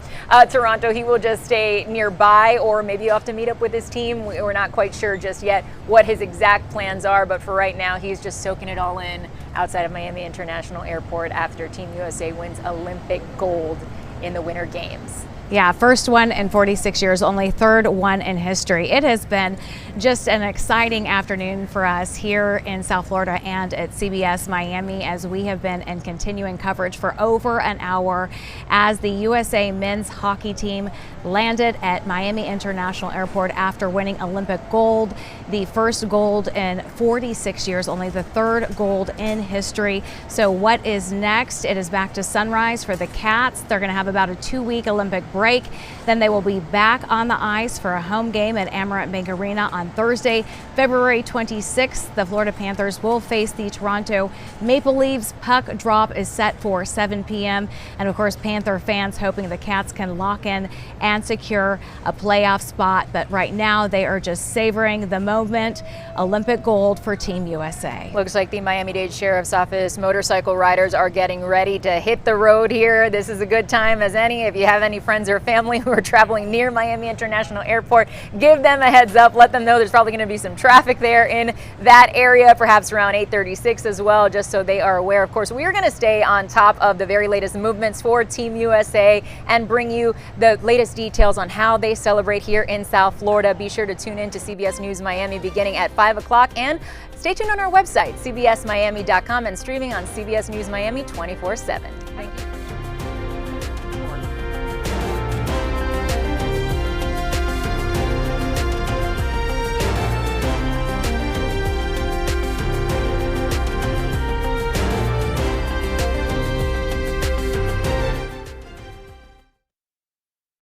[SPEAKER 9] Toronto. He will just stay nearby, or maybe you'll have to meet up with his team. We're not quite sure just yet what his exact plans are, but for right now, he's just soaking it all in outside of Miami International Airport after Team USA wins Olympic gold in the Winter Games.
[SPEAKER 2] Yeah, first one in 46 years, only third one in history. It has been just an exciting afternoon for us here in South Florida and at CBS Miami, as we have been in continuing coverage for over an hour as the USA men's hockey team landed at Miami International Airport after winning Olympic gold, the first gold in 46 years, only the third gold in history. So what is next? It is back to sunrise for the Cats. They're going to have about a 2-week Olympic break. Then they will be back on the ice for a home game at Amerant Bank Arena on Thursday, February 26th. The Florida Panthers will face the Toronto Maple Leafs. Puck drop is set for 7 p.m. And of course, Panther fans hoping the Cats can lock in and secure a playoff spot. But right now they are just savoring the moment. Olympic gold for Team USA.
[SPEAKER 9] Looks like the Miami-Dade Sheriff's Office motorcycle riders are getting ready to hit the road here. This is a good time as any. If you have any friends or family who are traveling near Miami International Airport, give them a heads up. Let them know there's probably going to be some traffic there in that area, perhaps around 8:36 as well, just so they are aware. Of course, we are going to stay on top of the very latest movements for Team USA and bring you the latest details on how they celebrate here in South Florida. Be sure to tune in to CBS News Miami beginning at 5 o'clock, and stay tuned on our website, cbsmiami.com, and streaming on CBS News Miami 24/7. Thank you.